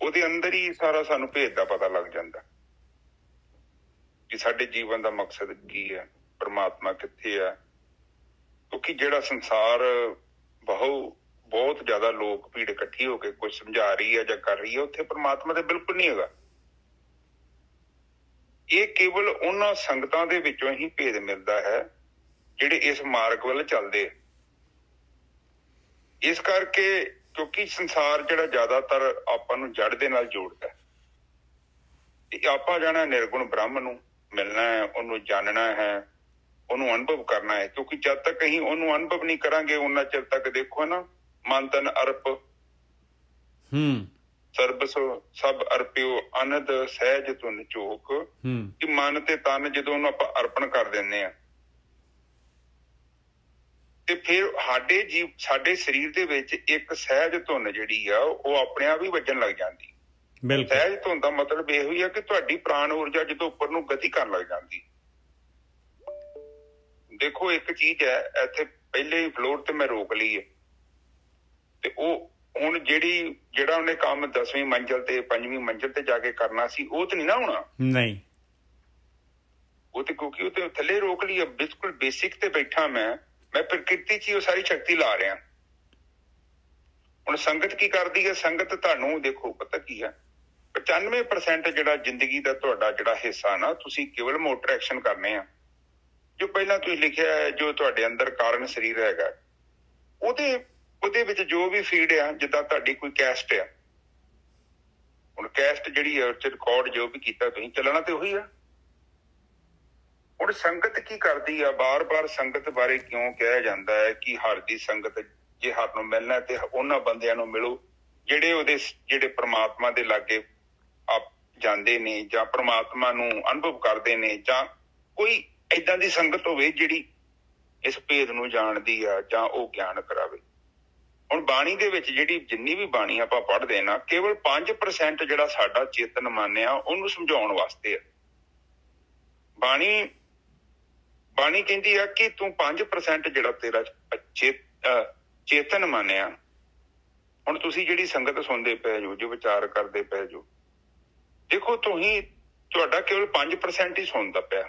ਉਹਦੇ ਅੰਦਰ ਹੀ ਸਾਰਾ ਸਾਨੂੰ ਭੇਦ ਦਾ ਪਤਾ ਲੱਗ ਜਾਂਦਾ ਕਿ ਸਾਡੇ ਜੀਵਨ ਦਾ ਮਕਸਦ ਕੀ ਹੈ, ਪਰਮਾਤਮਾ ਕਿੱਥੇ ਹੈ। ਕਿਉਂਕਿ ਜਿਹੜਾ ਸੰਸਾਰ ਬਹੁਤ ਜ਼ਿਆਦਾ ਲੋਕ ਭੀੜ ਇਕੱਠੀ ਹੋ ਕੇ ਕੁਝ ਸਮਝਾ ਰਹੀ ਹੈ ਜਾਂ ਕਰ ਰਹੀ ਹੈ, ਉੱਥੇ ਪਰਮਾਤਮਾ ਤੇ ਬਿਲਕੁਲ ਨਹੀਂ ਹੈਗਾ। ਇਹ ਕੇਵਲ ਉਹਨਾਂ ਸੰਗਤਾਂ ਦੇ ਵਿੱਚੋਂ ਹੀ ਭੇਦ ਮਿਲਦਾ ਹੈ ਜਿਹੜੇ ਇਸ ਮਾਰਗ ਵੱਲ ਚੱਲਦੇ। ਇਸ ਕਰਕੇ ਕਿਉਂਕਿ ਸੰਸਾਰ ਜਿਹੜਾ ਜ਼ਿਆਦਾਤਰ ਆਪਾਂ ਨੂੰ ਜੜ ਦੇ ਨਾਲ ਜੋੜਦਾ, ਤੇ ਆਪਾਂ ਜਾਣਾ ਨਿਰਗੁਣ ਬ੍ਰਹਮ ਨੂੰ ਮਿਲਣਾ ਹੈ, ਉਹਨੂੰ ਜਾਣਨਾ ਹੈ, ਉਹਨੂੰ ਅਨੁਭਵ ਕਰਨਾ ਹੈ। ਕਿਉਂਕਿ ਜਦ ਤੱਕ ਅਸੀਂ ਉਹਨੂੰ ਅਨੁਭਵ ਨਹੀਂ ਕਰਾਂਗੇ, ਉਹਨਾਂ ਚਿਰ ਤੱਕ ਦੇਖੋ ਨਾ, ਮਨ ਤਨ ਅਰਪ ਸਰਬਸ ਸਭ ਅਰਪਿਓ ਅਨੰਦ ਸਹਿਜ ਧੁਨ ਝੋਕ। ਕਿ ਮਨ ਤੇ ਤਨ ਜਦੋਂ ਉਹਨੂੰ ਆਪਾਂ ਅਰਪਣ ਕਰ ਦਿੰਦੇ ਆ, ਤੇ ਫਿਰ ਸਾਡੇ ਸਰੀਰ ਦੇ ਵਿੱਚ ਇੱਕ ਸਹਿਜ ਧੁਨ ਜਿਹੜੀ ਆ ਉਹ ਆਪਣੇ ਆਪ ਹੀ ਵੱਜਣ ਲੱਗ ਜਾਂਦੀ। ਸਹਿਜ ਧੁਨ ਦਾ ਮਤਲਬ ਇਹੋ ਹੀ ਆ ਕਿ ਤੁਹਾਡੀ ਪ੍ਰਾਣ ਊਰਜਾ ਜਦੋਂ ਉੱਪਰ ਨੂੰ ਗਤੀ ਕਰਨ ਲੱਗ ਜਾਂਦੀ। ਦੇਖੋ ਇੱਕ ਚੀਜ਼ ਹੈ, ਇੱਥੇ ਪਹਿਲੇ ਹੀ ਫਲੋਰ ਤੇ ਮੈਂ ਰੋਕ ਲਈ ਹੈ, ਤੇ ਉਹ ਹੁਣ ਜਿਹੜਾ ਉਹਨੇ ਕੰਮ 10ਵੀਂ ਮੰਜ਼ਿਲ ਤੇ 5ਵੀਂ ਮੰਜ਼ਿਲ ਤੇ ਜਾ ਕੇ ਕਰਨਾ ਸੀ, ਉਹ ਤੇ ਨਹੀਂ ਨਾ ਹੋਣਾ। ਨਹੀਂ, ਉਹ ਤੇ ਕਿਉਂਕਿ ਉਹ ਤੇ ਥੱਲੇ ਰੋਕ ਲਈ। ਬਿਲਕੁਲ ਬੇਸਿਕ ਤੇ ਬੈਠਾ ਮੈਂ ਪ੍ਰਕਿਰਤੀ ਚ ਹੀ ਉਹ ਸਾਰੀ ਸ਼ਕਤੀ ਲਾ ਰਿਹਾ। ਹੁਣ ਸੰਗਤ ਕੀ ਕਰਦੀ ਹੈ? ਸੰਗਤ ਤੁਹਾਨੂੰ ਦੇਖੋ ਪਤਾ ਕੀ ਹੈ, 95% ਜਿਹੜਾ ਜ਼ਿੰਦਗੀ ਦਾ ਤੁਹਾਡਾ ਜਿਹੜਾ ਹਿੱਸਾ ਨਾ, ਤੁਸੀਂ ਕੇਵਲ ਮੋਟਰ ਐਕਸ਼ਨ ਕਰਨੇ ਆ। ਜੋ ਪਹਿਲਾਂ ਤੁਸੀਂ ਲਿਖਿਆ ਹੈ, ਜੋ ਤੁਹਾਡੇ ਅੰਦਰ ਕਾਰਨ ਸਰੀਰ ਹੈਗਾ, ਉਹਦੇ ਵਿੱਚ ਜੋ ਵੀ ਫੀਡ ਆ, ਜਿੱਦਾਂ ਤੁਹਾਡੀ ਕੋਈ ਕੈਸਟ ਆ, ਹੁਣ ਕੈਸਟ ਜਿਹੜੀ ਹੈ ਰਿਕਾਰਡ ਜੋ ਵੀ ਕੀਤਾ ਤੁਸੀਂ, ਚੱਲਣਾ ਤੇ ਉਹੀ ਆ। ਹੁਣ ਸੰਗਤ ਕੀ ਕਰਦੀ ਆ? ਬਾਰ-ਬਾਰ ਸੰਗਤ ਬਾਰੇ ਕਿਉਂ ਕਿਹਾ ਜਾਂਦਾ ਹੈ ਕਿ ਹਰ ਦੀ ਸੰਗਤ, ਜੇ ਹਰ ਨੂੰ ਮਿਲਣਾ ਤੇ ਉਹਨਾਂ ਬੰਦਿਆਂ ਨੂੰ ਮਿਲੋ ਜਿਹੜੇ ਪ੍ਰਮਾਤਮਾ ਦੇ ਲਾਗੇ ਆਪ ਜਾਂਦੇ ਨੇ, ਜਾਂ ਪ੍ਰਮਾਤਮਾ ਨੂੰ ਅਨੁਭਵ ਕਰਦੇ ਨੇ, ਜਾਂ ਕੋਈ ਏਦਾਂ ਦੀ ਸੰਗਤ ਹੋਵੇ ਜਿਹੜੀ ਇਸ ਭੇਦ ਨੂੰ ਜਾਣਦੀ ਆ ਜਾਂ ਉਹ ਗਿਆਨ ਕਰਾਵੇ। ਹੁਣ ਬਾਣੀ ਦੇ ਵਿੱਚ ਜਿੰਨੀ ਵੀ ਬਾਣੀ ਆਪਾਂ ਪੜ੍ਹਦੇ ਨਾ, ਕੇਵਲ 5% ਜਿਹੜਾ ਸਾਡਾ ਚੇਤਨ ਮਨ ਆ ਉਹਨੂੰ ਸਮਝਾਉਣ ਵਾਸਤੇ ਆ। ਬਾਣੀ ਕਹਿੰਦੀ ਆ ਕਿ ਤੂੰ 5% ਜਿਹੜਾ ਤੇਰਾ ਚੇਤਨ ਮਨ ਆ। ਹੁਣ ਤੁਸੀਂ ਜਿਹੜੀ ਸੰਗਤ ਸੁਣਦੇ ਪਏ ਜੋ, ਜੋ ਵਿਚਾਰ ਕਰਦੇ ਪਏ ਜੋ, ਦੇਖੋ ਤੁਹਾਡਾ ਕੇਵਲ 5% ਹੀ ਸੁਣਦਾ ਪਿਆ।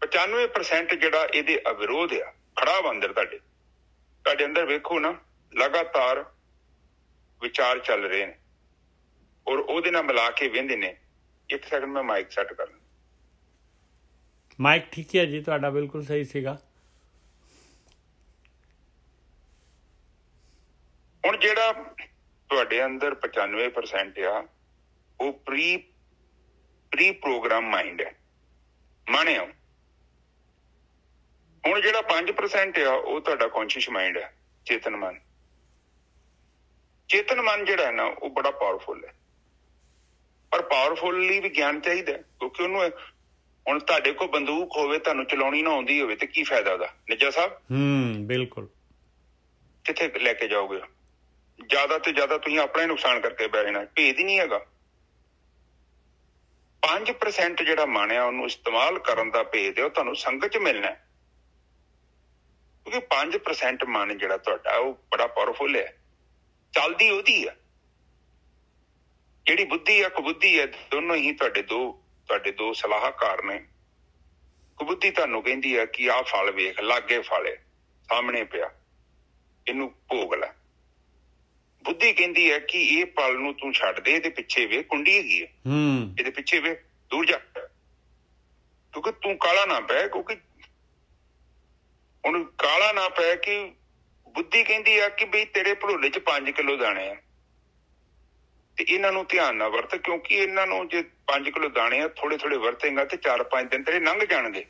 95% ਜਿਹੜਾ ਇਹਦੇ ਅਵਿਰੋਧ ਆ, ਖੜਾ ਵਾ ਅੰਦਰ ਤੁਹਾਡੇ ਅੰਦਰ। ਵੇਖੋ ਨਾ, ਲਗਾਤਾਰ ਵਿਚਾਰ ਚੱਲ ਰਹੇ ਨੇ, ਔਰ ਉਹਦੇ ਨਾਲ ਮਿਲਾ ਕੇ ਵਹਿੰਦੇ ਨੇ। ਇੱਕ ਸੈਕਿੰਡ ਮੈਂ ਮਾਈਕ ਸੈੱਟ ਕਰ ਲਾਂ। ਮਾਈਕ ਠੀਕ ਹੈ ਜੀ, ਤੁਹਾਡਾ ਬਿਲਕੁਲ ਸਹੀ ਸੀਗਾ। ਹੁਣ ਜਿਹੜਾ ਤੁਹਾਡੇ ਅੰਦਰ 95% ਆ, ਉਹ ਪ੍ਰੀ ਪ੍ਰੋਗਰਾਮ ਮਾਈਂਡ ਹੈ, ਮਾਣਿਆ। ਹੁਣ ਜਿਹੜਾ 5% ਆ, ਉਹ ਤੁਹਾਡਾ ਕੌਨਸ਼ੀਅਸ ਮਾਈਂਡ ਹੈ, ਚੇਤਨ ਮਨ। ਚੇਤਨ ਮਨ ਜਿਹੜਾ ਹੈ ਨਾ, ਉਹ ਬੜਾ ਪਾਵਰਫੁਲ ਹੈ, ਪਰ ਪਾਵਰਫੁਲ ਲਈ ਵੀ ਗਿਆਨ ਚਾਹੀਦਾ। ਕਿਉਂਕਿ ਉਹਨੂੰ ਹੁਣ ਤੁਹਾਡੇ ਕੋਲ ਬੰਦੂਕ ਹੋਵੇ, ਤੁਹਾਨੂੰ ਚਲਾਉਣੀ ਨਾ ਆਉਂਦੀ ਹੋਵੇ, ਤੇ ਕੀ ਫਾਇਦਾ ਉਹਦਾ? ਨਿੱਜਾ ਸਾਹਿਬ, ਬਿਲਕੁਲ। ਕਿੱਥੇ ਲੈ ਕੇ ਜਾਓਗੇ? ਜ਼ਿਆਦਾ ਤੋਂ ਜ਼ਿਆਦਾ ਤੁਸੀਂ ਆਪਣਾ ਹੀ ਨੁਕਸਾਨ ਕਰਕੇ ਬਹਿ ਜਾਣਾ। ਭੇਦ ਹੀ ਨਹੀਂ ਹੈਗਾ। 5% ਜਿਹੜਾ ਮਨ ਆ, ਉਹਨੂੰ ਇਸਤੇਮਾਲ ਕਰਨ ਦਾ ਭੇਦ ਹੈ, ਉਹ ਤੁਹਾਨੂੰ ਸੰਗਤ ਚ ਮਿਲਣਾ। ਕਿਉਂਕਿ 5% ਮਨ ਜਿਹੜਾ ਤੁਹਾਡਾ, ਉਹ ਬੜਾ ਪਾਵਰਫੁਲ ਹੈ, ਚੱਲਦੀ ਉਹਦੀ ਆ। ਜਿਹੜੀ ਬੁੱਧੀ ਆ, ਕੁਬੁੱਧੀ ਹੈ, ਦੋਨੋਂ ਹੀ ਤੁਹਾਡੇ ਦੋ ਸਲਾਹਕਾਰ ਨੇ। ਕੁਬੁੱਧੀ ਤੁਹਾਨੂੰ ਕਹਿੰਦੀ ਆ ਕਿ ਆਹ ਫਲ ਵੇਖ, ਲਾਗੇ ਫਲ ਹੈ, ਸਾਹਮਣੇ ਪਿਆ, ਇਹਨੂੰ ਭੋਗ ਲੈ। ਬੁੱਧੀ ਕਹਿੰਦੀ ਹੈ ਕਿ ਇਹ ਫਲ ਨੂੰ ਤੂੰ ਛੱਡ ਦੇ, ਇਹਦੇ ਪਿੱਛੇ ਵੇ ਕੁੰਡੀ ਹੈਗੀ ਹੈ, ਇਹਦੇ ਪਿੱਛੇ ਵੇ, ਦੂਰ ਜਾ, ਕਿਉਂਕਿ ਤੂੰ ਕਾਲਾ ਨਾ ਪੈ। ਕਿਉਂਕਿ ਹੁਣ ਕਾਲਾ ਨਾ ਪੈ ਕਿ ਬੁੱਧੀ ਕਹਿੰਦੀ ਆ ਕਿ ਬਈ ਤੇਰੇ ਭੜੋਲੇ 'ਚ 5 ਕਿਲੋ ਦਾਣੇ ਆ ਤੇ ਇਹਨਾਂ ਨੂੰ ਧਿਆਨ ਨਾਲ ਵਰਤ, ਕਿਉਂਕਿ ਇਹਨਾਂ ਨੂੰ ਜੇ 5 ਕਿਲੋ ਦਾਣੇ ਆ ਥੋੜੇ ਥੋੜੇ ਵਰਤੇਗਾ ਤੇ 4-5 ਦਿਨ ਤੇਰੇ ਲੰਘ ਜਾਣਗੇ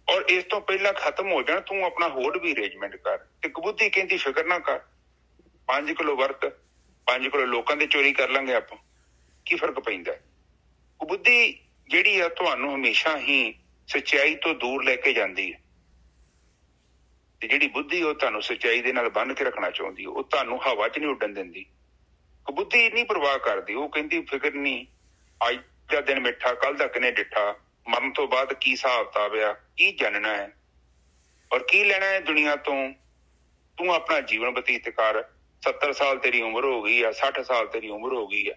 ਔਰ ਇਸ ਤੋਂ ਪਹਿਲਾਂ ਖਤਮ ਹੋ ਜਾਣ। ਤੂੰ ਆਪਣਾ ਹੋਰ ਵੀ ਅਰੇਂਜਮੈਂਟ ਕਰ। ਤੇ ਕਬੁੱਧੀ ਕਹਿੰਦੀ ਫਿਕਰ ਨਾ ਕਰ, 5 ਕਿਲੋ ਵਰਤ, 5 ਕਿਲੋ ਲੋਕਾਂ ਦੇ ਚੋਰੀ ਕਰ ਲਾਂਗੇ ਆਪਾਂ, ਕੀ ਫਰਕ ਪੈਂਦਾ। ਕਬੁੱਧੀ ਜਿਹੜੀ ਆ ਤੁਹਾਨੂੰ ਹਮੇਸ਼ਾ ਹੀ ਸੱਚਾਈ ਤੋਂ ਦੂਰ ਲੈ ਕੇ ਜਾਂਦੀ ਹੈ ਤੇ ਜਿਹੜੀ ਬੁੱਧੀ ਉਹ ਤੁਹਾਨੂੰ ਸੱਚਾਈ ਦੇ ਨਾਲ ਬੰਨ੍ਹ ਕੇ ਰੱਖਣਾ ਚਾਹੁੰਦੀ, ਉਹ ਤੁਹਾਨੂੰ ਹਵਾ 'ਚ ਨਹੀਂ ਉੱਡਣ ਦਿੰਦੀ। ਕਬੁੱਧੀ ਨਹੀਂ ਪਰਵਾਹ ਕਰਦੀ, ਉਹ ਕਹਿੰਦੀ ਫਿਕਰ ਨਹੀਂ, ਅੱਜ ਦਾ ਦਿਨ ਮਿੱਠਾ, ਕੱਲ ਦਾ ਕਿਨੇ ਡਿੱਠਾ, ਮਰਨ ਤੋਂ ਬਾਅਦ ਕੀ ਹਿਸਾਬ ਕਿਤਾਬ ਆ, ਕੀ ਜਾਣਨਾ ਹੈ ਔਰ ਕੀ ਲੈਣਾ ਹੈ ਦੁਨੀਆ ਤੋਂ। ਤੂੰ ਆਪਣਾ ਜੀਵਨ ਬਤੀਤ ਕਰ। 70 ਸਾਲ ਤੇਰੀ ਉਮਰ ਹੋ ਗਈ ਆ, 60 ਸਾਲ ਤੇਰੀ ਉਮਰ ਹੋ ਗਈ ਆ,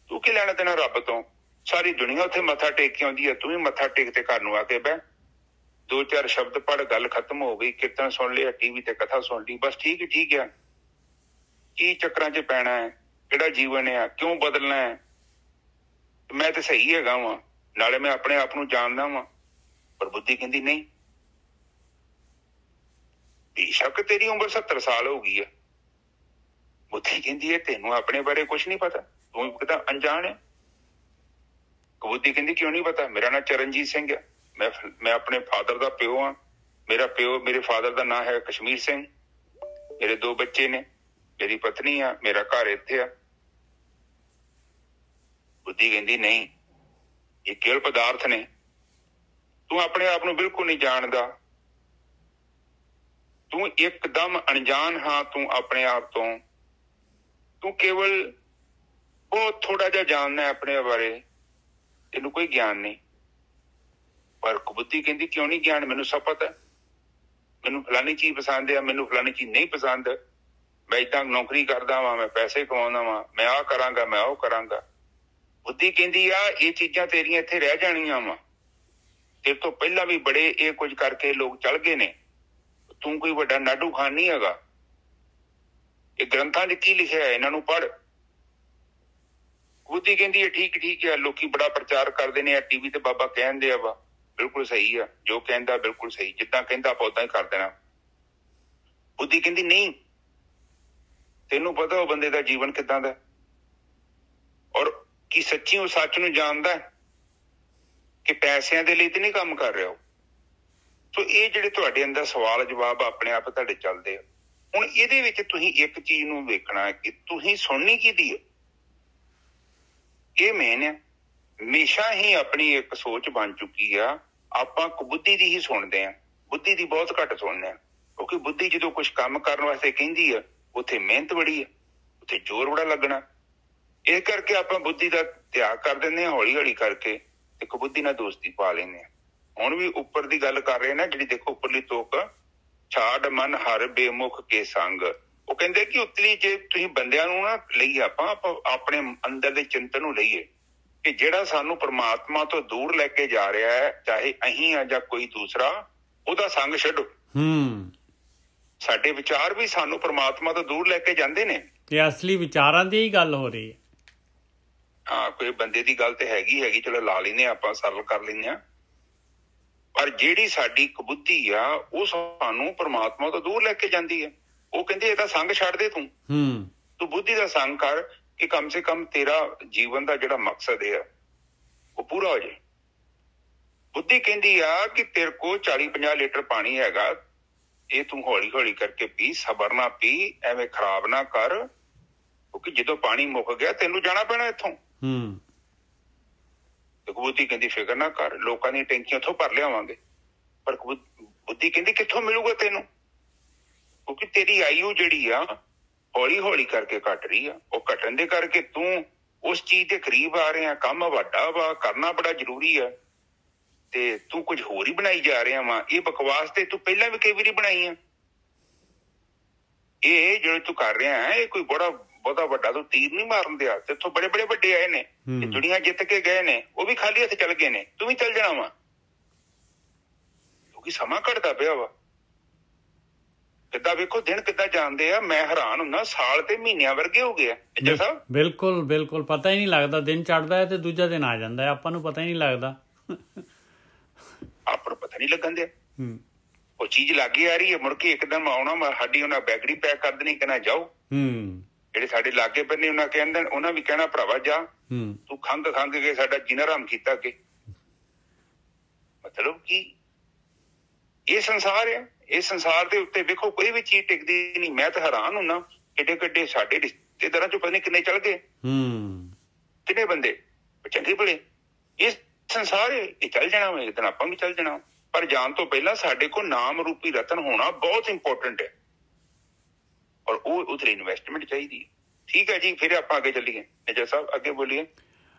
ਤੂੰ ਕੀ ਲੈਣਾ ਦੇਣਾ ਰੱਬ ਤੋਂ। ਸਾਰੀ ਦੁਨੀਆ ਉੱਥੇ ਮੱਥਾ ਟੇਕ ਕੇ ਆਉਂਦੀ ਹੈ, ਤੂੰ ਵੀ ਮੱਥਾ ਟੇਕ ਤੇ ਘਰ ਨੂੰ ਆ ਕੇ ਬਹਿ, 2-4 ਸ਼ਬਦ ਪੜ੍ਹ, ਗੱਲ ਖਤਮ ਹੋ ਗਈ। ਕੀਰਤਨ ਸੁਣ ਲਿਆ, ਟੀਵੀ ਤੇ ਕਥਾ ਸੁਣ ਲਈ, ਬਸ ਠੀਕ ਆ। ਕੀ ਚੱਕਰਾਂ 'ਚ ਪੈਣਾ ਹੈ, ਕਿਹੜਾ ਜੀਵਨ ਆ, ਕਿਉਂ ਬਦਲਣਾ ਹੈ, ਮੈਂ ਤੇ ਸਹੀ ਹੈਗਾ ਵਾਂ, ਨਾਲੇ ਮੈਂ ਆਪਣੇ ਆਪ ਨੂੰ ਜਾਣਦਾ ਵਾਂ। ਪਰ ਬੁੱਧੀ ਕਹਿੰਦੀ ਨਹੀਂ, ਬੇਸ਼ੱਕ ਤੇਰੀ ਉਮਰ 70 ਸਾਲ ਹੋ ਗਈ ਆ। ਬੁੱਧੀ ਕਹਿੰਦੀ ਹੈ ਤੈਨੂੰ ਆਪਣੇ ਬਾਰੇ ਕੁਛ ਨਹੀਂ ਪਤਾ, ਤੂੰ ਕਿਦਾਂ ਅਣਜਾਣ ਹੈ। ਕਬੁੱਧੀ ਕਹਿੰਦੀ ਕਿਉਂ ਨਹੀਂ ਪਤਾ, ਮੇਰਾ ਨਾਂ ਚਰਨਜੀਤ ਸਿੰਘ ਆ, ਮੈਂ ਆਪਣੇ ਫਾਦਰ ਦਾ ਪਿਓ ਆ, ਮੇਰੇ ਫਾਦਰ ਦਾ ਨਾਂ ਹੈ ਕਸ਼ਮੀਰ ਸਿੰਘ, ਮੇਰੇ 2 ਬੱਚੇ ਨੇ, ਮੇਰੀ ਪਤਨੀ ਆ, ਮੇਰਾ ਘਰ ਇੱਥੇ ਆ। ਬੁੱਧੀ ਕਹਿੰਦੀ ਨਹੀਂ, ਇਹ ਕੇਵਲ ਪਦਾਰਥ ਨੇ, ਤੂੰ ਆਪਣੇ ਆਪ ਨੂੰ ਬਿਲਕੁਲ ਨਹੀਂ ਜਾਣਦਾ, ਤੂੰ ਇੱਕਦਮ ਅਣਜਾਣ ਹਾਂ ਤੂੰ ਆਪਣੇ ਆਪ ਤੋਂ, ਤੂੰ ਕੇਵਲ ਬਹੁਤ ਥੋੜਾ ਜਿਹਾ ਜਾਣਦਾ ਆਪਣੇ ਬਾਰੇ, ਤੈਨੂੰ ਕੋਈ ਗਿਆਨ ਨਹੀਂ। ਪਰ ਕਬੁੱਧੀ ਕਹਿੰਦੀ ਕਿਉਂ ਨਹੀਂ ਗਿਆਨ, ਮੈਨੂੰ ਸਭ ਪਤਾ, ਮੈਨੂੰ ਫਲਾਨੀ ਚੀਜ਼ ਪਸੰਦ ਆ, ਮੈਨੂੰ ਫਲਾਨੀ ਚੀਜ਼ ਨਹੀਂ ਪਸੰਦ, ਮੈਂ ਏਦਾਂ ਨੌਕਰੀ ਕਰਦਾ ਵਾਂ, ਮੈਂ ਪੈਸੇ ਕਮਾਉਂਦਾ ਵਾਂ, ਮੈਂ ਆਹ ਕਰਾਂਗਾ, ਮੈਂ ਉਹ ਕਰਾਂਗਾ। ਬੁੱਧੀ ਕਹਿੰਦੀ ਆ ਇਹ ਚੀਜ਼ਾਂ ਤੇਰੀਆਂ ਇੱਥੇ ਰਹਿ ਜਾਣੀਆਂ ਵਾ, ਤੇਰੇ ਤੋਂ ਪਹਿਲਾਂ ਵੀ ਬੜੇ ਇਹ ਕੁਝ ਕਰਕੇ ਲੋਕ ਚੱਲ ਗਏ ਨੇ, ਤੂੰ ਕੋਈ ਵੱਡਾ ਨਾਡੂ ਖਾਨ ਨਹੀਂ ਹੈਗਾ। ਇਹ ਗ੍ਰੰਥਾਂ 'ਚ ਕੀ ਲਿਖਿਆ ਹੈ, ਇਹਨਾਂ ਨੂੰ ਪੜ੍ਹ। ਬੁੱਧੀ ਕਹਿੰਦੀ ਹੈ ਠੀਕ ਹੈ, ਲੋਕੀ ਬੜਾ ਪ੍ਰਚਾਰ ਕਰਦੇ ਨੇ, ਟੀਵੀ ਤੇ ਬਾਬਾ ਕਹਿੰਦੇ ਆ ਵਾ, ਬਿਲਕੁਲ ਸਹੀ ਆ, ਜੋ ਕਹਿੰਦਾ ਬਿਲਕੁਲ ਸਹੀ, ਜਿੱਦਾਂ ਕਹਿੰਦਾ ਆਪਾਂ ਓਦਾਂ ਹੀ ਕਰ ਦੇਣਾ। ਬੁੱਧੀ ਕਹਿੰਦੀ ਨਹੀਂ, ਤੈਨੂੰ ਪਤਾ ਉਹ ਬੰਦੇ ਦਾ ਜੀਵਨ ਕਿੱਦਾਂ ਦਾ ਔਰ ਕੀ ਸੱਚੀ ਉਹ ਸੱਚ ਨੂੰ ਜਾਣਦਾ ਕਿ ਪੈਸਿਆਂ ਦੇ ਲਈ ਤੇ ਨਹੀਂ ਕੰਮ ਕਰ ਰਿਹਾ ਉਹ। ਸੋ ਇਹ ਜਿਹੜੇ ਤੁਹਾਡੇ ਅੰਦਰ ਸਵਾਲ ਜਵਾਬ ਆਪਣੇ ਆਪ ਤੁਹਾਡੇ ਚੱਲਦੇ ਆ। ਹੁਣ ਇਹਦੇ ਵਿੱਚ ਤੁਸੀਂ ਇੱਕ ਚੀਜ਼ ਨੂੰ ਵੇਖਣਾ ਕਿ ਤੁਸੀਂ ਸੁਣਨੀ ਕਿਹਦੀ ਹੈ, ਇਹ ਮੇਨ ਹੈ। ਹਮੇਸ਼ਾ ਹੀ ਆਪਣੀ ਇੱਕ ਸੋਚ ਬਣ ਚੁੱਕੀ ਆ, ਆਪਾਂ ਬੁੱਧੀ ਦੀ ਹੀ ਸੁਣਦੇ ਆ, ਬੁੱਧੀ ਦੀ ਬਹੁਤ ਘੱਟ ਸੁਣਦੇ ਆ, ਕਿਉਂਕਿ ਬੁੱਧੀ ਜਦੋਂ ਕੁਛ ਕੰਮ ਕਰਨ ਵਾਸਤੇ ਕਹਿੰਦੀ ਆ ਉੱਥੇ ਮਿਹਨਤ ਬੜੀ ਆ, ਉੱਥੇ ਜ਼ੋਰ ਬੜਾ ਲੱਗਣਾ। ਇਸ ਕਰਕੇ ਆਪਾਂ ਬੁੱਧੀ ਦਾ ਤਿਆਗ ਕਰ ਦਿੰਦੇ ਹਾਂ ਹੌਲੀ ਹੌਲੀ ਕਰਕੇ ਤੇ ਕਬੁੱਧੀ ਨਾਲ ਦੋਸਤੀ ਪਾ ਲੈਂਦੇ ਹਾਂ। ਹੁਣ ਵੀ ਉੱਪਰ ਦੀ ਗੱਲ ਕਰ ਰਹੇ ਨਾ, ਜਿਹੜੀ ਦੇਖੋ ਉੱਪਰਲੀ ਤੋਕ, ਛਾੜ ਮਨ ਹਰ ਬੇਮੁਖ ਕੇ ਸੰਗ। ਉਹ ਕਹਿੰਦੇ ਕਿ ਉਤਲੀ ਜੇ ਤੁਸੀਂ ਬੰਦਿਆਂ ਨੂੰ ਨਾ ਲਈਏ, ਆਪਾਂ ਆਪਣੇ ਅੰਦਰ ਦੇ ਚਿੰਤਨ ਨੂੰ ਲਈਏ ਕਿ ਜਿਹੜਾ ਸਾਨੂੰ ਪ੍ਰਮਾਤਮਾ ਤੋਂ ਦੂਰ ਲੈ ਕੇ ਜਾ ਰਿਹਾ ਹੈ, ਚਾਹੇ ਅਸੀਂ ਆ ਜਾਂ ਕੋਈ ਦੂਸਰਾ, ਉਹਦਾ ਸੰਗ ਛੱਡੋ। ਸਾਡੇ ਵਿਚਾਰ ਵੀ ਸਾਨੂੰ ਪ੍ਰਮਾਤਮਾ ਤੋਂ ਦੂਰ ਲੈ ਕੇ ਜਾਂਦੇ ਨੇ। ਤੇ ਅਸਲੀ ਵਿਚਾਰਾਂ ਦੀ ਹੀ ਗੱਲ ਹੋ ਰਹੀ ਹੈ। ਹਾਂ, ਕੋਈ ਬੰਦੇ ਦੀ ਗੱਲ ਤੇ ਹੈਗੀ, ਚਲੋ ਲਾ ਲੈਂਦੇ ਹਾਂ, ਆਪਾਂ ਸਰਲ ਕਰ ਲੈਂਦੇ ਹਾਂ। ਪਰ ਜਿਹੜੀ ਸਾਡੀ ਕਬੁੱਧੀ ਆ ਉਹ ਸਾਨੂੰ ਪ੍ਰਮਾਤਮਾ ਤੋਂ ਦੂਰ ਲੈ ਕੇ ਜਾਂਦੀ ਹੈ। ਉਹ ਕਹਿੰਦੇ ਇਹਦਾ ਸੰਗ ਛੱਡ ਦੇ, ਤੂੰ ਬੁੱਧੀ ਦਾ ਸੰਗ ਕਰ ਕਿ ਕਮ ਸੇ ਕਮ ਤੇਰਾ ਜੀਵਨ ਦਾ ਜਿਹੜਾ ਮਕਸਦ ਹੈ ਉਹ ਪੂਰਾ ਹੋ ਜਾਏ। ਬੁੱਧੀ ਕਹਿੰਦੀ ਆ ਕਿ ਤੇਰੇ ਕੋਲ 40-50 ਲੀਟਰ ਪਾਣੀ ਹੈਗਾ, ਇਹ ਤੂੰ ਹੌਲੀ ਹੌਲੀ ਕਰਕੇ ਪੀ, ਸਬਰ ਨਾ ਪੀ, ਐਵੇਂ ਖਰਾਬ ਨਾ ਕਰ, ਕਿਉਂਕਿ ਜਦੋਂ ਪਾਣੀ ਮੁੱਕ ਗਿਆ ਤੈਨੂੰ ਜਾਣਾ ਪੈਣਾ ਇੱਥੋਂ। ਬੁੱਧੀ ਕਹਿੰਦੀ ਫਿਕਰ ਨਾ ਕਰ, ਲੋਕਾਂ ਦੀਆਂ ਟੈਂਕੀਆਂ ਉੱਥੋਂ ਭਰ ਲਿਆਵਾਂਗੇ। ਪਰ ਬੁੱਧੀ ਕਹਿੰਦੀ ਕਿੱਥੋਂ ਮਿਲੂਗਾ ਤੈਨੂੰ, ਕਿਉਂਕਿ ਤੇਰੀ ਆਯੂ ਜਿਹੜੀ ਆ ਹੌਲੀ ਹੌਲੀ ਕਰਕੇ ਘਟ ਰਹੀ ਆ। ਉਹ ਘਟਣ ਦੇ ਕਰਕੇ ਤੂੰ ਉਸ ਚੀਜ਼ ਦੇ ਕਰੀਬ ਆ ਰਿਹਾ, ਕੰਮ ਵੱਡਾ ਵਾ, ਕਰਨਾ ਬੜਾ ਜ਼ਰੂਰੀ ਆ, ਤੇ ਤੂੰ ਕੁਝ ਹੋਰ ਹੀ ਬਣਾਈ ਜਾ ਰਿਹਾ ਵਾ। ਇਹ ਬਕਵਾਸ ਤੇ ਤੂੰ ਪਹਿਲਾਂ ਵੀ ਕਈ ਵਾਰੀ ਬਣਾਈ ਆ। ਇਹ ਜਿਹੜੇ ਤੂੰ ਕਰ ਰਿਹਾ ਹੈ, ਇਹ ਕੋਈ ਬਹੁਤਾ ਵੱਡਾ ਤੂੰ ਤੀਰ ਨਹੀਂ ਮਾਰਨ ਦਿਆ, ਤੇਥੋਂ ਬੜੇ ਵੱਡੇ ਆਏ ਨੇ, ਦੁਨੀਆ ਜਿੱਤ ਕੇ ਗਏ ਨੇ, ਉਹ ਵੀ ਖਾਲੀ ਹੱਥ ਚੱਲ ਗਏ ਨੇ, ਤੂੰ ਵੀ ਚੱਲ ਜਾਣਾ ਵਾ। ਕਿਉਂਕਿ ਸਮਾਂ ਘਟਦਾ ਪਿਆ ਵਾ। ਕਿੱਦਾਂ ਵੇਖੋ ਦਿਨ ਕਿੱਦਾਂ ਜਾਂਦੇ ਆ, ਮੈਂ ਹੈਰਾਨ ਹੁੰਦਾ, ਸਾਲ ਤੇ ਮਹੀਨਿਆਂ ਵਰਗੇ ਹੋ ਗਏ ਆ ਨਿੱਜਰ ਸਾਹਿਬ। ਬਿਲਕੁਲ ਬਿਲਕੁਲ, ਪਤਾ ਹੀ ਨਹੀਂ ਲੱਗਦਾ, ਦਿਨ ਚੜ੍ਹਦਾ ਹੈ ਤੇ ਦੂਜਾ ਦਿਨ ਆ ਜਾਂਦਾ ਹੈ, ਆਪਾਂ ਨੂੰ ਪਤਾ ਹੀ ਨਹੀਂ ਲੱਗਦਾ। ਆਪਾਂ ਨੂੰ ਪਤਾ ਨਹੀਂ ਲੱਗਣ ਦਿਆ। ਉਹ ਚੀਜ਼ ਲਾਗੇ ਆ ਰਹੀ ਹੈ, ਮੁੜ ਕੇ ਇੱਕਦਮ ਆਉਣਾ, ਸਾਡੀ ਉਹਨਾਂ ਬੈਗੜੀ ਪੈਕ ਕਰ ਦੇਣੀ, ਕਹਿਣਾ ਜਾਓ। ਜਿਹੜੇ ਸਾਡੇ ਲਾਗੇ ਬੰਨੇ ਉਹਨਾਂ ਕਹਿੰਦੇ, ਉਹਨਾਂ ਵੀ ਕਹਿਣਾ ਭਰਾਵਾ ਜਾ, ਤੂੰ ਖੰਘ ਕੇ ਸਾਡਾ ਜੀਣਾ ਹਰਾਮ ਕੀਤਾ ਅੱਗੇ। ਮਤਲਬ ਕਿ ਇਹ ਸੰਸਾਰ ਆ। ਇਸ ਸੰਸਾਰ ਦੇ ਉੱਤੇ ਵੇਖੋ ਕੋਈ ਵੀ ਚੀਜ਼ ਟਿਕਦੀ ਨਹੀਂ। ਮੈਂ ਤਾਂ ਹੈਰਾਨ ਹੁੰਦਾ, ਕਿੱਡੇ ਸਾਡੇ ਰਿਸ਼ਤੇਦਾਰਾਂ ਚੋਂ ਪਤਾ ਨਹੀਂ ਕਿੰਨੇ ਚਲ ਗਏ, ਕਿੰਨੇ ਬੰਦੇ ਚੰਗੇ ਭਲੇ। ਇਹ ਸੰਸਾਰ ਇਹ ਚੱਲ ਜਾਣਾ ਵਾ, ਇੱਕ ਦਿਨ ਆਪਾਂ ਵੀ ਚੱਲ ਜਾਣਾ। ਪਰ ਜਾਣ ਤੋਂ ਪਹਿਲਾਂ ਸਾਡੇ ਕੋਲ ਨਾਮ ਰੂਪੀ ਰਤਨ ਹੋਣਾ ਬਹੁਤ ਇੰਪੋਰਟੈਂਟ ਹੈ, ਔਰ ਉਹ ਉਧਰ ਇਨਵੈਸਟਮੈਂਟ ਚਾਹੀਦੀ ਹੈ। ਠੀਕ ਹੈ ਜੀ, ਫਿਰ ਆਪਾਂ ਅੱਗੇ ਚੱਲੀਏ। ਨਿੱਜਰ ਸਾਹਿਬ ਅੱਗੇ ਬੋਲੀਏ।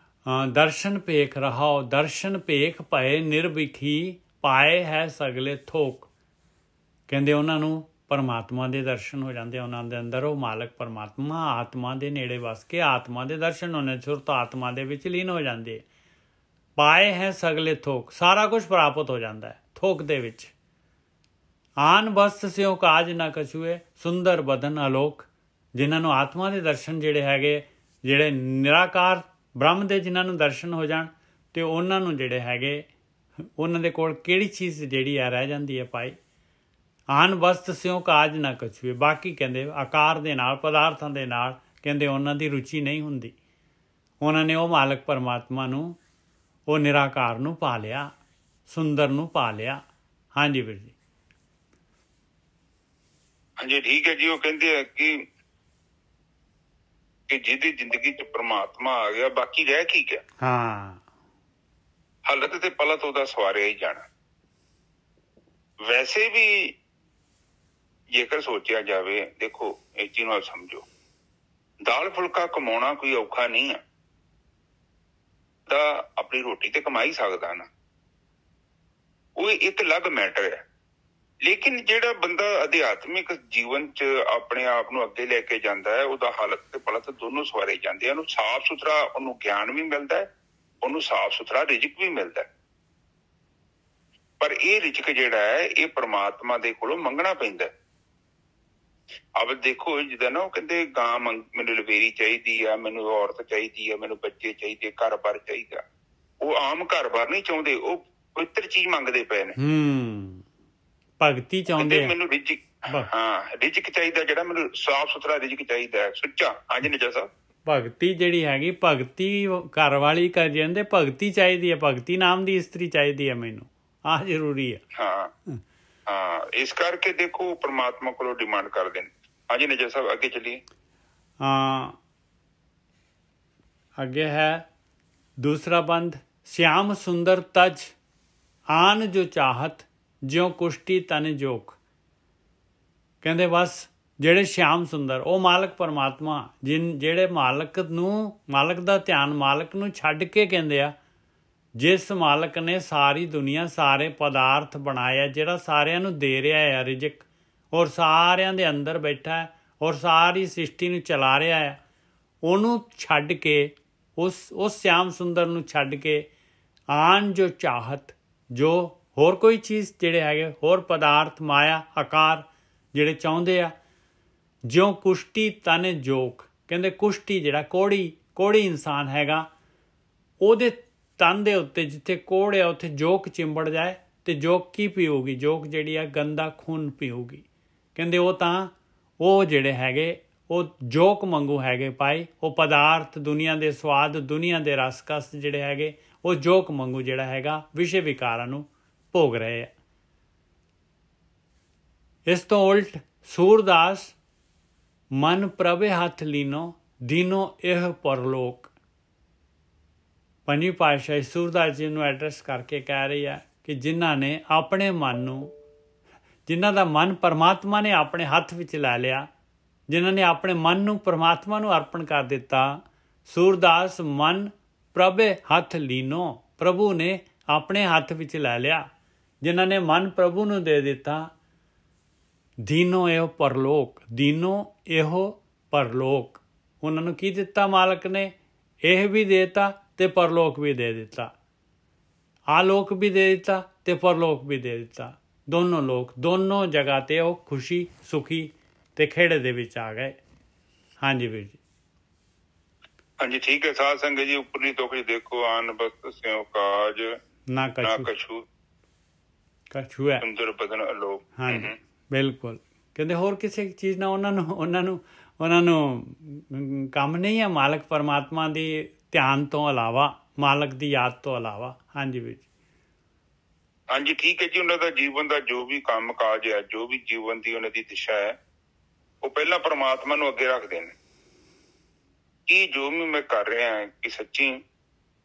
ਦਰਸ਼ਨ ਭੇਖ ਰਹਾਓ, ਦਰਸ਼ਨ ਭੇਖ ਭਏ ਨਿਰਭਿਖੀ, ਪਾਏ ਹੈ ਸਗਲੇ ਥੋਕ। ਕਹਿੰਦੇ ਉਹਨਾਂ ਨੂੰ ਪਰਮਾਤਮਾ ਦੇ ਦਰਸ਼ਨ ਹੋ ਜਾਂਦੇ, ਉਹਨਾਂ ਦੇ ਅੰਦਰ ਉਹ ਮਾਲਕ ਪਰਮਾਤਮਾ ਆਤਮਾ ਦੇ ਨੇੜੇ ਵਸ ਕੇ ਆਤਮਾ ਦੇ ਦਰਸ਼ਨ ਹੋਣੇ, ਸੁਰਤ ਆਤਮਾ ਦੇ ਵਿੱਚ ਲੀਨ ਹੋ ਜਾਂਦੇ। ਪਾਏ ਹੈ ਸਗਲੇ ਥੋਕ, ਸਾਰਾ ਕੁਝ ਪ੍ਰਾਪਤ ਹੋ ਜਾਂਦਾ ਹੈ ਥੋਕ ਦੇ ਵਿੱਚ। ਆਨ ਬਸਤ ਸਿਓ ਕਾਜ ਨਾ ਕਛੂਏ, ਸੁੰਦਰ ਬਦਨ ਅਲੋਕ। ਜਿਨ੍ਹਾਂ ਨੂੰ ਆਤਮਾ ਦੇ ਦਰਸ਼ਨ ਜਿਹੜੇ ਹੈਗੇ, ਜਿਹੜੇ ਨਿਰਾਕਾਰ ਬ੍ਰਹਮ ਦੇ ਜਿਨ੍ਹਾਂ ਨੂੰ ਦਰਸ਼ਨ ਹੋ ਜਾਣ, ਤੇ ਉਹਨਾਂ ਨੂੰ ਜਿਹੜੇ ਹੈਗੇ, ਉਹਨਾਂ ਦੇ ਕੋਲ ਕਿਹੜੀ ਚੀਜ਼ ਜਿਹੜੀ ਆ ਰਹਿ ਜਾਂਦੀ ਹੈ ਭਾਈ। ਆਨ ਬਸਤ ਸਿਓ ਕਾਜ ਨਾ ਕਛੂਏ। ਬਾਕੀ ਕਹਿੰਦੇ ਆਕਾਰ ਦੇ ਨਾਲ, ਪਦਾਰਥਾਂ ਦੇ ਨਾਲ ਕਹਿੰਦੇ ਉਹਨਾਂ ਦੀ ਰੁਚੀ ਨਹੀਂ ਹੁੰਦੀ। ਉਹਨਾਂ ਨੇ ਉਹ ਮਾਲਕ ਪਰਮਾਤਮਾ ਨੂੰ, ਉਹ ਨਿਰਾਕਾਰ ਨੂੰ ਪਾ ਲਿਆ, ਸੁੰਦਰ ਨੂੰ ਪਾ ਲਿਆ। ਹਾਂਜੀ ਵੀਰ ਜੀ। ਹਾਂਜੀ ਠੀਕ ਹੈ ਜੀ। ਉਹ ਕਹਿੰਦੇ ਆ ਕਿ ਜਿਹਦੀ ਜ਼ਿੰਦਗੀ ਚ ਪ੍ਰਮਾਤਮਾ ਆ ਗਿਆ, ਬਾਕੀ ਰਹਿ ਕੀ ਗਿਆ। ਹਾਲਤ ਤੇ ਪਲਤ ਉਹਦਾ ਸਵਾਰਿਆ ਹੀ ਜਾਣਾ। ਵੈਸੇ ਵੀ ਜੇਕਰ ਸੋਚਿਆ ਜਾਵੇ, ਦੇਖੋ ਇਹ ਚੀਜ਼ ਨੂੰ ਸਮਝੋ, ਦਾਲ ਫੁਲਕਾ ਕਮਾਉਣਾ ਕੋਈ ਔਖਾ ਨਹੀਂ ਆ। ਤਾਂ ਆਪਣੀ ਰੋਟੀ ਤੇ ਕਮਾ ਹੀ ਸਕਦਾ ਨਾ, ਉਹ ਇੱਕ ਅਲੱਗ ਮੈਟਰ ਹੈ। ਲੇਕਿਨ ਜਿਹੜਾ ਬੰਦਾ ਅਧਿਆਤਮਿਕ ਜੀਵਨ ਚ ਆਪਣੇ ਆਪ ਨੂੰ ਅੱਗੇ ਲੈ ਕੇ ਜਾਂਦਾ ਹੈ, ਉਹਦਾ ਹਾਲਤ ਤੇ ਪਲਤ ਦੋਨੋਂ ਸਵਾਰੇ ਜਾਂਦੇ ਆ। ਉਹਨੂੰ ਸਾਫ਼ ਸੁਥਰਾ, ਉਹਨੂੰ ਗਿਆਨ ਵੀ ਮਿਲਦਾ ਹੈ, ਉਹਨੂੰ ਸਾਫ਼ ਸੁਥਰਾ ਰਿਜ਼ਕ ਵੀ ਮਿਲਦਾ ਹੈ। ਪਰ ਇਹ ਰਿਜ਼ਕ ਜਿਹੜਾ ਹੈ, ਇਹ ਪਰਮਾਤਮਾ ਦੇ ਕੋਲੋਂ ਮੰਗਣਾ ਪੈਂਦਾ। ਅਬ ਦੇਖੋ ਜਿੱਦਾਂ ਨਾ ਉਹ ਕਹਿੰਦੇ, ਗਾਂ ਮੈਨੂੰ ਲਵੇਰੀ ਚਾਹੀਦੀ ਆ, ਮੈਨੂੰ ਔਰਤ ਚਾਹੀਦੀ ਆ, ਮੈਨੂੰ ਬੱਚੇ ਚਾਹੀਦੇ, ਘਰ ਬਾਰ ਚਾਹੀਦਾ। ਉਹ ਆਮ ਘਰ ਬਾਰ ਨਹੀਂ ਚਾਹੁੰਦੇ, ਉਹ ਪਵਿੱਤਰ ਚੀਜ਼ ਮੰਗਦੇ ਪਏ ਨੇ। ਭਗਤੀ ਚਾਹੁੰਦੇ, ਮੈਨੂੰ ਰਿਜ਼ਕ, ਰਿਜ਼ਕ ਚਾਹੀਦਾ, ਜਿਹੜਾ ਮੈਨੂੰ ਸਾਫ਼ ਸੁਥਰਾ ਰਿਜ਼ਕ ਚਾਹੀਦਾ ਹੈ, ਸੁੱਚਾ। ਹਾਂਜੀ ਨਿੱਜਰ ਸਾਹਿਬ। ਭਗਤੀ ਜਿਹੜੀ ਹੈਗੀ, ਭਗਤੀ ਘਰ ਵਾਲੀ ਕਰ ਜਾਂਦੇ, ਭਗਤੀ ਚਾਹੀਦੀ ਹੈ, ਭਗਤੀ ਨਾਮ ਦੀ ਇਸਤਰੀ ਚਾਹੀਦੀ ਹੈ ਮੈਨੂੰ, ਆਹ ਜ਼ਰੂਰੀ ਹੈ। ਇਸ ਕਰਕੇ ਦੇਖੋ ਪਰਮਾਤਮਾ ਕੋਲੋਂ ਡਿਮਾਂਡ ਕਰਦੇ ਨੇ। ਹਾਂਜੀ ਨਿੱਜਰ ਸਾਹਿਬ ਅੱਗੇ ਚੱਲੀਏ। ਅੱਗੇ ਹੈ ਦੂਸਰਾ ਬੰਦ। श्याम सुंदर तज आन जो चाहत ज्यों कुश्ती तन जोक। ਕਹਿੰਦੇ ਬਸ ਜਿਹੜੇ ਸ਼ਿਆਮ ਸੁੰਦਰ, ਉਹ ਮਾਲਕ ਪਰਮਾਤਮਾ, ਜਿਹੜੇ ਮਾਲਕ ਦਾ ਧਿਆਨ, ਮਾਲਕ ਨੂੰ ਛੱਡ ਕੇ ਕਹਿੰਦੇ ਆ, ਜਿਸ ਮਾਲਕ ਨੇ ਸਾਰੀ ਦੁਨੀਆ, ਸਾਰੇ ਪਦਾਰਥ ਬਣਾਇਆ, ਜਿਹੜਾ ਸਾਰਿਆਂ ਨੂੰ ਦੇ ਰਿਹਾ ਹੈ ਰਿਜ਼ਕ, ਔਰ ਸਾਰਿਆਂ ਦੇ ਅੰਦਰ ਬੈਠਾ ਹੈ, ਔਰ ਸਾਰੀ ਸ੍ਰਿਸ਼ਟੀ ਨੂੰ ਚਲਾ ਰਿਹਾ ਹੈ, ਉਹਨੂੰ ਛੱਡ ਕੇ, ਉਸ ਸ਼ਿਆਮ ਸੁੰਦਰ ਨੂੰ ਛੱਡ ਕੇ, ਆਨ ਜੋ ਚਾਹਤ, ਜੋ ਹੋਰ ਕੋਈ ਚੀਜ਼ ਜਿਹੜੇ ਹੈਗੇ, ਹੋਰ ਪਦਾਰਥ, ਮਾਇਆ, ਆਕਾਰ ਜਿਹੜੇ ਚਾਹੁੰਦੇ ਆ, ਜਿਉਂ ਕੁਸ਼ਤੀ ਤਨ ਜੋਕ। ਕਹਿੰਦੇ ਕੁਸ਼ਤੀ ਜਿਹੜਾ ਕੋੜੀ ਇਨਸਾਨ ਹੈਗਾ, ਉਹਦੇ ਤਨ ਦੇ ਉੱਤੇ ਜਿੱਥੇ ਕੋੜ ਆ, ਉੱਥੇ ਜੋਕ ਚਿੰਬੜ ਜਾਏ ਤੇ ਜੋਕ ਕੀ ਪੀਊਗੀ? ਜੋਕ ਜਿਹੜੀ ਆ ਗੰਦਾ ਖੂਨ ਪੀਊਗੀ। ਕਹਿੰਦੇ ਉਹ ਜਿਹੜੇ ਹੈਗੇ, ਉਹ ਜੋਕ ਵਾਂਗੂ ਹੈਗੇ ਭਾਈ। ਉਹ ਪਦਾਰਥ, ਦੁਨੀਆ ਦੇ ਸਵਾਦ, ਦੁਨੀਆ ਦੇ ਰਸ-ਕਸ ਜਿਹੜੇ ਹੈਗੇ, ਉਹ ਜੋਕ ਵਾਂਗੂ ਜਿਹੜਾ ਹੈਗਾ ਵਿਸ਼ੇ ਵਿਕਾਰਾਂ ਨੂੰ ਭੋਗ ਰਹੇ ਆ। ਇਸ ਤੋਂ ਉਲਟ ਸੂਰਦਾਸ ਮਨ ਪ੍ਰਭੇ ਹੱਥ ਲੀਨੋ, ਦੀਨੋ ਇਹ ਪਰਲੋਕ। ਪੰਜਵੀਂ ਪਾਤਸ਼ਾਹੀ ਸੂਰਦਾਸ ਜੀ ਨੂੰ ਐਡਰੈਸ ਕਰਕੇ ਕਹਿ ਰਹੀ ਹੈ ਕਿ ਜਿਨ੍ਹਾਂ ਨੇ ਆਪਣੇ ਮਨ ਨੂੰ, ਜਿਨ੍ਹਾਂ ਦਾ ਮਨ ਪਰਮਾਤਮਾ ਨੇ ਆਪਣੇ ਹੱਥ ਵਿੱਚ ਲੈ ਲਿਆ, ਜਿਨ੍ਹਾਂ ਨੇ ਆਪਣੇ ਮਨ ਨੂੰ ਪਰਮਾਤਮਾ ਨੂੰ ਅਰਪਣ ਕਰ ਦਿੱਤਾ, ਸੂਰਦਾਸ ਮਨ ਪ੍ਰਭੇ ਹੱਥ ਲੀਨੋ, ਪ੍ਰਭੂ ਨੇ ਆਪਣੇ ਹੱਥ ਵਿੱਚ ਲੈ ਲਿਆ। ਜਿਨ੍ਹਾਂ ਨੇ ਮਨ ਪ੍ਰਭੂ ਨੂੰ ਦੇ ਦਿੱਤਾ, ਦੀਨੋ ਇਹੋ ਪਰਲੋਕ, ਦੀਨੋ ਇਹੋ ਪਰਲੋਕ। ਉਹਨਾਂ ਨੂੰ ਕੀ ਦਿੱਤਾ ਮਾਲਕ ਨੇ? ਇਹ ਵੀ ਦੇ ਦਿੱਤਾ ਤੇ ਪਰਲੋਕ ਵੀ ਦੇ ਦਿੱਤਾ, ਆਲੋਕ ਵੀ ਦੇ ਦਿੱਤਾ ਤੇ ਪਰਲੋਕ ਵੀ ਦੇ ਦਿੱਤਾ। ਦੋਨੋਂ ਲੋਕ ਦੋਨੋਂ ਜਗ੍ਹਾ 'ਤੇ ਉਹ ਖੁਸ਼ੀ ਸੁਖੀ ਅਤੇ ਖੇੜੇ ਦੇ ਵਿੱਚ ਆ ਗਏ। ਹਾਂਜੀ ਵੀਰ ਜੀ। ਹਾਂਜੀ ਠੀਕ ਹੈ। ਸਾਧ ਸੰਗਤ ਜੀ, ਉੱਪਰਲੀ ਤੁਕ ਦੇਖੋ, ਆਨ ਬਸਤ ਸਿਉ ਕਾਜ ਨਾ ਕਛੂ ਹੈ ਸੁੰਦਰ ਬਦਨ ਅਲੋਪ। ਹਾਂਜੀ ਬਿਲਕੁਲ। ਕਹਿੰਦੇ ਹੋਰ ਕਿਸੇ ਚੀਜ਼ ਨਾਲ ਉਹਨਾਂ ਨੂੰ ਕੰਮ ਨਹੀਂ ਹੈ ਮਾਲਕ ਪਰਮਾਤਮਾ ਦੀ ਧਿਆਨ ਤੋਂ ਇਲਾਵਾ, ਮਾਲਕ ਦੀ ਯਾਦ ਤੋਂ ਇਲਾਵਾ। ਹਾਂਜੀ ਵੀਰ ਜੀ। ਹਾਂਜੀ ਠੀਕ ਹੈ ਜੀ। ਉਹਨਾਂ ਦਾ ਜੀਵਨ ਦਾ ਜੋ ਵੀ ਕੰਮ ਕਾਜ ਹੈ, ਜੋ ਵੀ ਜੀਵਨ ਦੀ ਉਹਨਾਂ ਦੀ ਦਿਸ਼ਾ ਹੈ, ਉਹ ਪਹਿਲਾਂ ਪਰਮਾਤਮਾ ਨੂੰ ਅੱਗੇ ਰੱਖਦੇ ਨੇ ਕਿ ਜੋ ਵੀ ਮੈਂ ਕਰ ਰਿਹਾ ਕਿ ਸੱਚੀ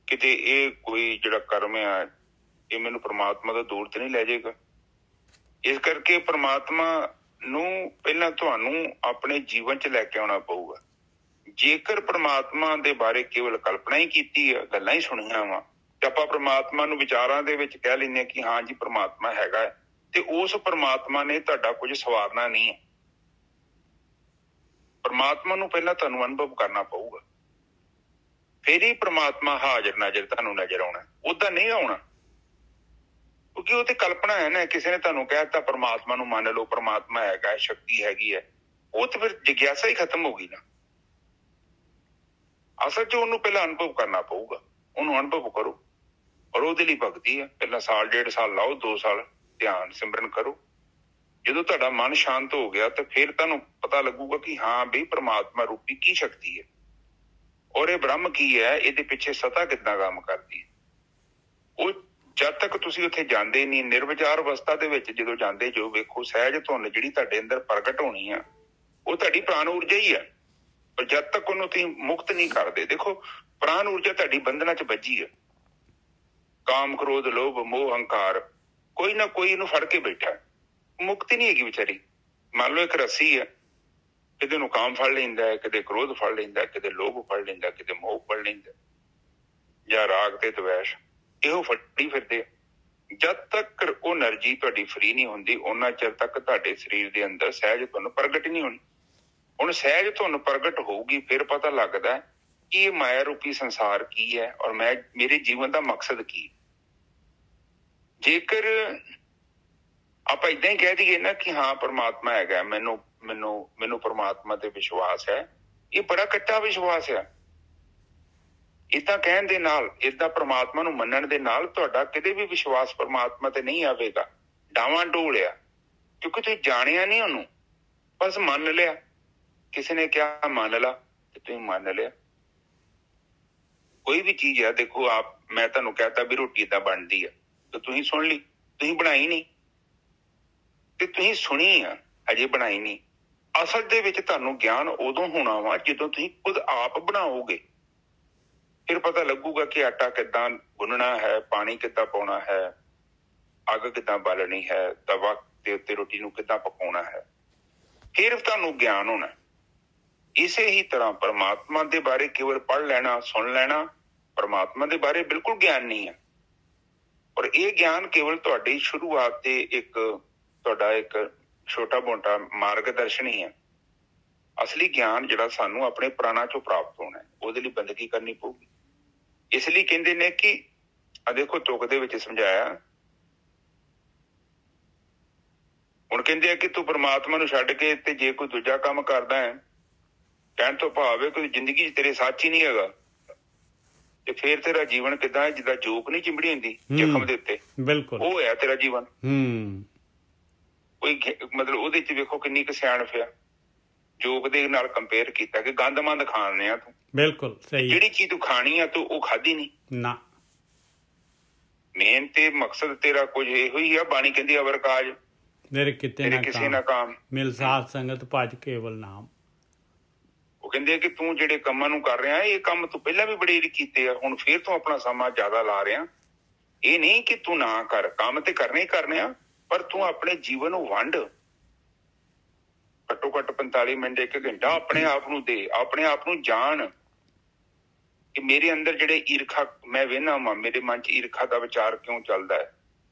ਕਿਤੇ ਇਹ ਕੋਈ ਜਿਹੜਾ ਕਰਮ ਆ ਇਹ ਮੈਨੂੰ ਪਰਮਾਤਮਾ ਤੋਂ ਦੂਰ ਤੇ ਨਹੀਂ ਲੈ ਜਾਏਗਾ। ਇਸ ਕਰਕੇ ਪਰਮਾਤਮਾ ਨੂੰ ਪਹਿਲਾਂ ਤੁਹਾਨੂੰ ਆਪਣੇ ਜੀਵਨ 'ਚ ਲੈ ਕੇ ਆਉਣਾ ਪਊਗਾ। ਜੇਕਰ ਪਰਮਾਤਮਾ ਦੇ ਬਾਰੇ ਕੇਵਲ ਕਲਪਨਾ ਹੀ ਕੀਤੀ ਆ, ਗੱਲਾਂ ਹੀ ਸੁਣੀਆਂ ਵਾ, ਤੇ ਆਪਾਂ ਪਰਮਾਤਮਾ ਨੂੰ ਵਿਚਾਰਾਂ ਦੇ ਵਿੱਚ ਕਹਿ ਲੈਂਦੇ ਹਾਂ ਕਿ ਹਾਂ ਜੀ ਪਰਮਾਤਮਾ ਹੈਗਾ, ਤੇ ਉਸ ਪਰਮਾਤਮਾ ਨੇ ਤੁਹਾਡਾ ਕੁਝ ਸਵਾਰਨਾ ਨਹੀਂ ਹੈ। ਪਰਮਾਤਮਾ ਨੂੰ ਪਹਿਲਾਂ ਤੁਹਾਨੂੰ ਅਨੁਭਵ ਕਰਨਾ ਪਊਗਾ, ਫਿਰ ਹੀ ਪਰਮਾਤਮਾ ਹਾਜ਼ਰ ਨਾਜ਼ਰ ਤੁਹਾਨੂੰ ਨਜ਼ਰ ਆਉਣਾ। ਓਦਾਂ ਨਹੀਂ ਆਉਣਾ, ਕਿਉਂਕਿ ਉਹ ਤੇ ਕਲਪਨਾ ਹੈ ਨਾ। ਕਿਸੇ ਨੇ ਤੁਹਾਨੂੰ ਕਹਿ ਦਿੱਤਾ ਪਰਮਾਤਮਾ ਨੂੰ ਮੰਨ ਲਓ, ਪਰਮਾਤਮਾ ਹੈਗਾ, ਸ਼ਕਤੀ ਹੈਗੀ ਹੈ, ਉਹ ਤੇ ਫਿਰ ਜਿਗਿਆਸਾ ਹੀ ਖਤਮ ਹੋ ਗਈ ਨਾ। ਅਸਲ 'ਚ ਉਹਨੂੰ ਪਹਿਲਾਂ ਅਨੁਭਵ ਕਰਨਾ ਪਊਗਾ। ਉਹਨੂੰ ਅਨੁਭਵ ਕਰੋ ਔਰ ਉਹਦੇ ਲਈ ਭਗਤੀ ਹੈ। ਪਹਿਲਾਂ ਸਾਲ 1.5 ਸਾਲ ਲਾਓ, 2 ਸਾਲ ਧਿਆਨ ਸਿਮਰਨ ਕਰੋ। ਜਦੋਂ ਤੁਹਾਡਾ ਮਨ ਸ਼ਾਂਤ ਹੋ ਗਿਆ ਤਾਂ ਫਿਰ ਤੁਹਾਨੂੰ ਪਤਾ ਲੱਗੂਗਾ ਕਿ ਹਾਂ ਬਈ ਪਰਮਾਤਮਾ ਰੂਪੀ ਕੀ ਸ਼ਕਤੀ ਹੈ ਔਰ ਇਹ ਬ੍ਰਹਮ ਕੀ ਹੈ, ਇਹਦੇ ਪਿੱਛੇ ਸਤਾ ਕਿੱਦਾਂ ਕੰਮ ਕਰਦੀ ਹੈ। ਉਹ ਜਦ ਤੱਕ ਤੁਸੀਂ ਉੱਥੇ ਜਾਂਦੇ ਨਹੀਂ, ਨਿਰਵਿਚਾਰ ਅਵਸਥਾ ਦੇ ਵਿੱਚ ਜਦੋਂ ਜਾਂਦੇ ਜੋ, ਵੇਖੋ ਸਹਿਜ ਧੁਨ ਜਿਹੜੀ ਤੁਹਾਡੇ ਅੰਦਰ ਪ੍ਰਗਟ ਹੋਣੀ ਆ, ਉਹ ਤੁਹਾਡੀ ਪ੍ਰਾਣ ਊਰਜਾ ਹੀ ਹੈ। ਪਰ ਜਦ ਤੱਕ ਉਹਨੂੰ ਤੁਸੀਂ ਮੁਕਤ ਨਹੀਂ ਕਰਦੇ, ਦੇਖੋ ਪ੍ਰਾਣ ਊਰਜਾ ਤੁਹਾਡੀ ਬੰਧਨਾਂ 'ਚ ਵੱਜੀ ਹੈ। ਕਾਮ ਕ੍ਰੋਧ ਲੋਭ ਮੋਹ ਹੰਕਾਰ, ਕੋਈ ਨਾ ਕੋਈ ਇਹਨੂੰ ਫੜ ਕੇ ਬੈਠਾ, ਮੁਕਤੀ ਨਹੀਂ ਹੈਗੀ ਵਿਚਾਰੀ। ਮੰਨ ਲਓ ਇੱਕ ਰੱਸੀ ਹੈ, ਕਿਤੇ ਨੂੰ ਕਾਮ ਫੜ ਲੈਂਦਾ ਹੈ, ਕਿਤੇ ਕ੍ਰੋਧ ਫੜ ਲੈਂਦਾ, ਕਿਤੇ ਲੋਭ ਫੜ ਲੈਂਦਾ, ਕਿਤੇ ਮੋਹ ਫੜ ਲੈਂਦਾ, ਜਾਂ ਰਾਗ ਤੇ ਦਵੈਸ਼, ਇਹੋ ਫੜੀ ਫਿਰਦੇ। ਜਦ ਤੱਕ ਉਹ એનર્ਜੀ ਤੁਹਾਡੀ ਫਰੀ ਨਹੀਂ ਹੁੰਦੀ, ਉਹਨਾਂ ਚਿਰ ਤੱਕ ਤੁਹਾਡੇ ਸਰੀਰ ਦੇ ਅੰਦਰ ਸਹਿਜ ਧੁਨ ਪ੍ਰਗਟ ਨਹੀਂ ਹੋਣੀ। ਹੁਣ ਸਹਿਜ ਧੁਨ ਪ੍ਰਗਟ ਹੋਊਗੀ, ਫਿਰ ਪਤਾ ਲੱਗਦਾ ਕਿ ਇਹ ਮਾਇਆ ਰੂਪੀ ਸੰਸਾਰ ਕੀ ਹੈ ਔਰ ਮੇਰੇ ਜੀਵਨ ਦਾ ਮਕਸਦ ਕੀ। ਜੇਕਰ ਆਪਾਂ ਏਦਾਂ ਹੀ ਕਹਿ ਦਈਏ ਨਾ ਕਿ ਹਾਂ ਪਰਮਾਤਮਾ ਹੈਗਾ, ਮੈਨੂੰ ਪਰਮਾਤਮਾ ਤੇ ਵਿਸ਼ਵਾਸ ਹੈ, ਇਹ ਬੜਾ ਕੱਚਾ ਵਿਸ਼ਵਾਸ ਆ। ਏਦਾਂ ਕਹਿਣ ਦੇ ਨਾਲ, ਏਦਾਂ ਪਰਮਾਤਮਾ ਨੂੰ ਮੰਨਣ ਦੇ ਨਾਲ ਤੁਹਾਡਾ ਕਿਤੇ ਵੀ ਵਿਸ਼ਵਾਸ ਪਰਮਾਤਮਾ ਤੇ ਨਹੀਂ ਆਵੇਗਾ, ਡਾਵਾਂ ਡੋਲ ਆ। ਕਿਉਂਕਿ ਤੁਸੀਂ ਜਾਣਿਆ ਨਹੀਂ ਉਹਨੂੰ, ਬਸ ਮੰਨ ਲਿਆ। ਕਿਸੇ ਨੇ ਕਿਹਾ ਮੰਨ ਲਾ ਤੇ ਤੁਸੀਂ ਮੰਨ ਲਿਆ। ਕੋਈ ਵੀ ਚੀਜ਼ ਹੈ, ਦੇਖੋ ਮੈਂ ਤੁਹਾਨੂੰ ਕਹਿਤਾ ਵੀ ਰੋਟੀ ਏਦਾਂ ਬਣਦੀ ਆ, ਤੇ ਤੁਸੀਂ ਸੁਣ ਲਈ, ਤੁਸੀਂ ਬਣਾਈ ਨਹੀਂ, ਤੇ ਤੁਸੀਂ ਸੁਣੀ ਆ, ਅਜੇ ਬਣਾਈ ਨਹੀਂ। ਅਸਲ ਦੇ ਵਿੱਚ ਤੁਹਾਨੂੰ ਗਿਆਨ ਉਦੋਂ ਹੋਣਾ ਵਾ ਜਦੋਂ ਤੁਸੀਂ ਖੁਦ ਆਪ ਬਣਾਓਗੇ। ਫਿਰ ਪਤਾ ਲੱਗੂਗਾ ਕਿ ਆਟਾ ਕਿੱਦਾਂ ਗੁੰਨਣਾ ਹੈ, ਪਾਣੀ ਕਿੱਦਾਂ ਪਾਉਣਾ ਹੈ, ਅੱਗ ਕਿੱਦਾਂ ਬਾਲਣੀ ਹੈ, ਤਵਾ ਦੇ ਉੱਤੇ ਰੋਟੀ ਨੂੰ ਕਿੱਦਾਂ ਪਕਾਉਣਾ ਹੈ। ਫਿਰ ਤੁਹਾਨੂੰ ਗਿਆਨ ਹੋਣਾ। ਇਸੇ ਹੀ ਤਰ੍ਹਾਂ ਪਰਮਾਤਮਾ ਦੇ ਬਾਰੇ ਕੇਵਲ ਪੜ੍ਹ ਲੈਣਾ, ਸੁਣ ਲੈਣਾ, ਪਰਮਾਤਮਾ ਦੇ ਬਾਰੇ ਬਿਲਕੁਲ ਗਿਆਨ ਨਹੀਂ ਹੈ। ਔਰ ਇਹ ਗਿਆਨ ਕੇਵਲ ਤੁਹਾਡੀ ਸ਼ੁਰੂਆਤ ਤੇ ਤੁਹਾਡਾ ਇੱਕ ਛੋਟਾ ਮੋਟਾ ਮਾਰਗਦਰਸ਼ਨ ਹੀ ਹੈ। ਅਸਲੀ ਗਿਆਨ ਜਿਹੜਾ ਸਾਨੂੰ ਆਪਣੇ ਪ੍ਰਾਣਾਂ ਚੋਂ ਪ੍ਰਾਪਤ ਹੋਣਾ, ਉਹਦੇ ਲਈ ਬੰਦਗੀ ਕਰਨੀ ਪਊਗੀ। ਇਸ ਲਈ ਕਹਿੰਦੇ ਨੇ ਕਿ ਦੇਖੋ ਤੁਕ ਦੇ ਵਿੱਚ ਸਮਝਾਇਆ, ਹੁਣ ਕਹਿੰਦੇ ਆ ਕਿ ਤੂੰ ਪਰਮਾਤਮਾ ਨੂੰ ਛੱਡ ਕੇ ਤੇ ਜੇ ਕੋਈ ਦੂਜਾ ਕੰਮ ਕਰਦਾ ਹੈ, ਕਹਿਣ ਤੋਂ ਭਾਵ ਹੈ ਕੋਈ ਜ਼ਿੰਦਗੀ 'ਚ ਤੇਰੇ ਸੱਚ ਹੀ ਨਹੀਂ ਹੈਗਾ, ਤੇ ਫੇਰ ਤੇਰਾ ਜੀਵਨ ਕਿੱਦਾਂ, ਜਿੱਦਾਂ ਜੋਕ ਨਹੀਂ ਚਿੰਬੜੀ ਹੁੰਦੀ ਜ਼ਖਮ ਦੇ ਉੱਤੇ, ਬਿਲਕੁਲ ਉਹ ਹੈ ਤੇਰਾ ਜੀਵਨ। ਕੋਈ ਮਤਲਬ ਉਹਦੇ 'ਚ ਵੇਖੋ ਕਿੰਨੀ ਕੁ ਸਿਆਣਪ ਆ। ਜੋਕ ਦੇ ਨਾਲ ਕੰਪੇਅਰ ਕੀਤਾ ਕਿ ਗੰਦਮੰਦ ਖਾਣੇ ਆ ਤੂੰ, ਬਿਲਕੁਲ ਸਹੀ। ਜਿਹੜੀ ਚੀਜ਼ ਤੂੰ ਖਾਣੀ ਆ ਤੂੰ ਉਹ ਖਾਧੀ ਨਹੀਂ ਨਾ। ਮੇਨ ਤੇ ਮਕਸਦ ਤੇਰਾ ਕੁਝ ਇਹੋ ਹੀ ਆ। ਬਾਣੀ ਕਹਿੰਦੀ ਅਵਰ ਕਾਜ ਮੇਰੇ ਕਿਸੇ ਨਾ ਕਾਮ, ਮਿਲ ਸਾਧ ਸੰਗਤ ਭਜ ਕੇਵਲ ਨਾਮ। ਉਹ ਕਹਿੰਦੇ ਕਿ ਤੂੰ ਜਿਹੜੇ ਕੰਮਾਂ ਨੂੰ ਕਰ ਰਿਹਾ, ਇਹ ਕੰਮ ਤੂੰ ਪਹਿਲਾਂ ਵੀ ਬੜੇ ਕੀਤੇ ਆ, ਹੁਣ ਫੇਰ ਤੂੰ ਆਪਣਾ ਸਮਾਂ ਜ਼ਿਆਦਾ ਲਾ ਰਿਹਾ। ਇਹ ਨਹੀਂ ਕਿ ਤੂੰ ਨਾ ਕਰ, ਕੰਮ ਤੇ ਕਰਨੇ ਹੀ ਕਰਨੇ ਆ, ਪਰ ਤੂੰ ਆਪਣੇ ਜੀਵਨ ਨੂੰ ਵੰਡ। ਘੱਟੋ ਘੱਟ 45 ਮਿੰਟ 1 ਘੰਟਾ ਆਪਣੇ ਆਪ ਨੂੰ ਦੇ, ਆਪਣੇ ਆਪ ਨੂੰ ਜਾਣ ਕਿ ਮੇਰੇ ਅੰਦਰ ਜਿਹੜੇ ਈਰਖਾ ਮੈਂ ਵੇਖਣਾ ਵਾ, ਮੇਰੇ ਮਨ 'ਚ ਈਰਖਾ ਦਾ ਵਿਚਾਰ ਕਿਉਂ ਚੱਲਦਾ ਹੈ,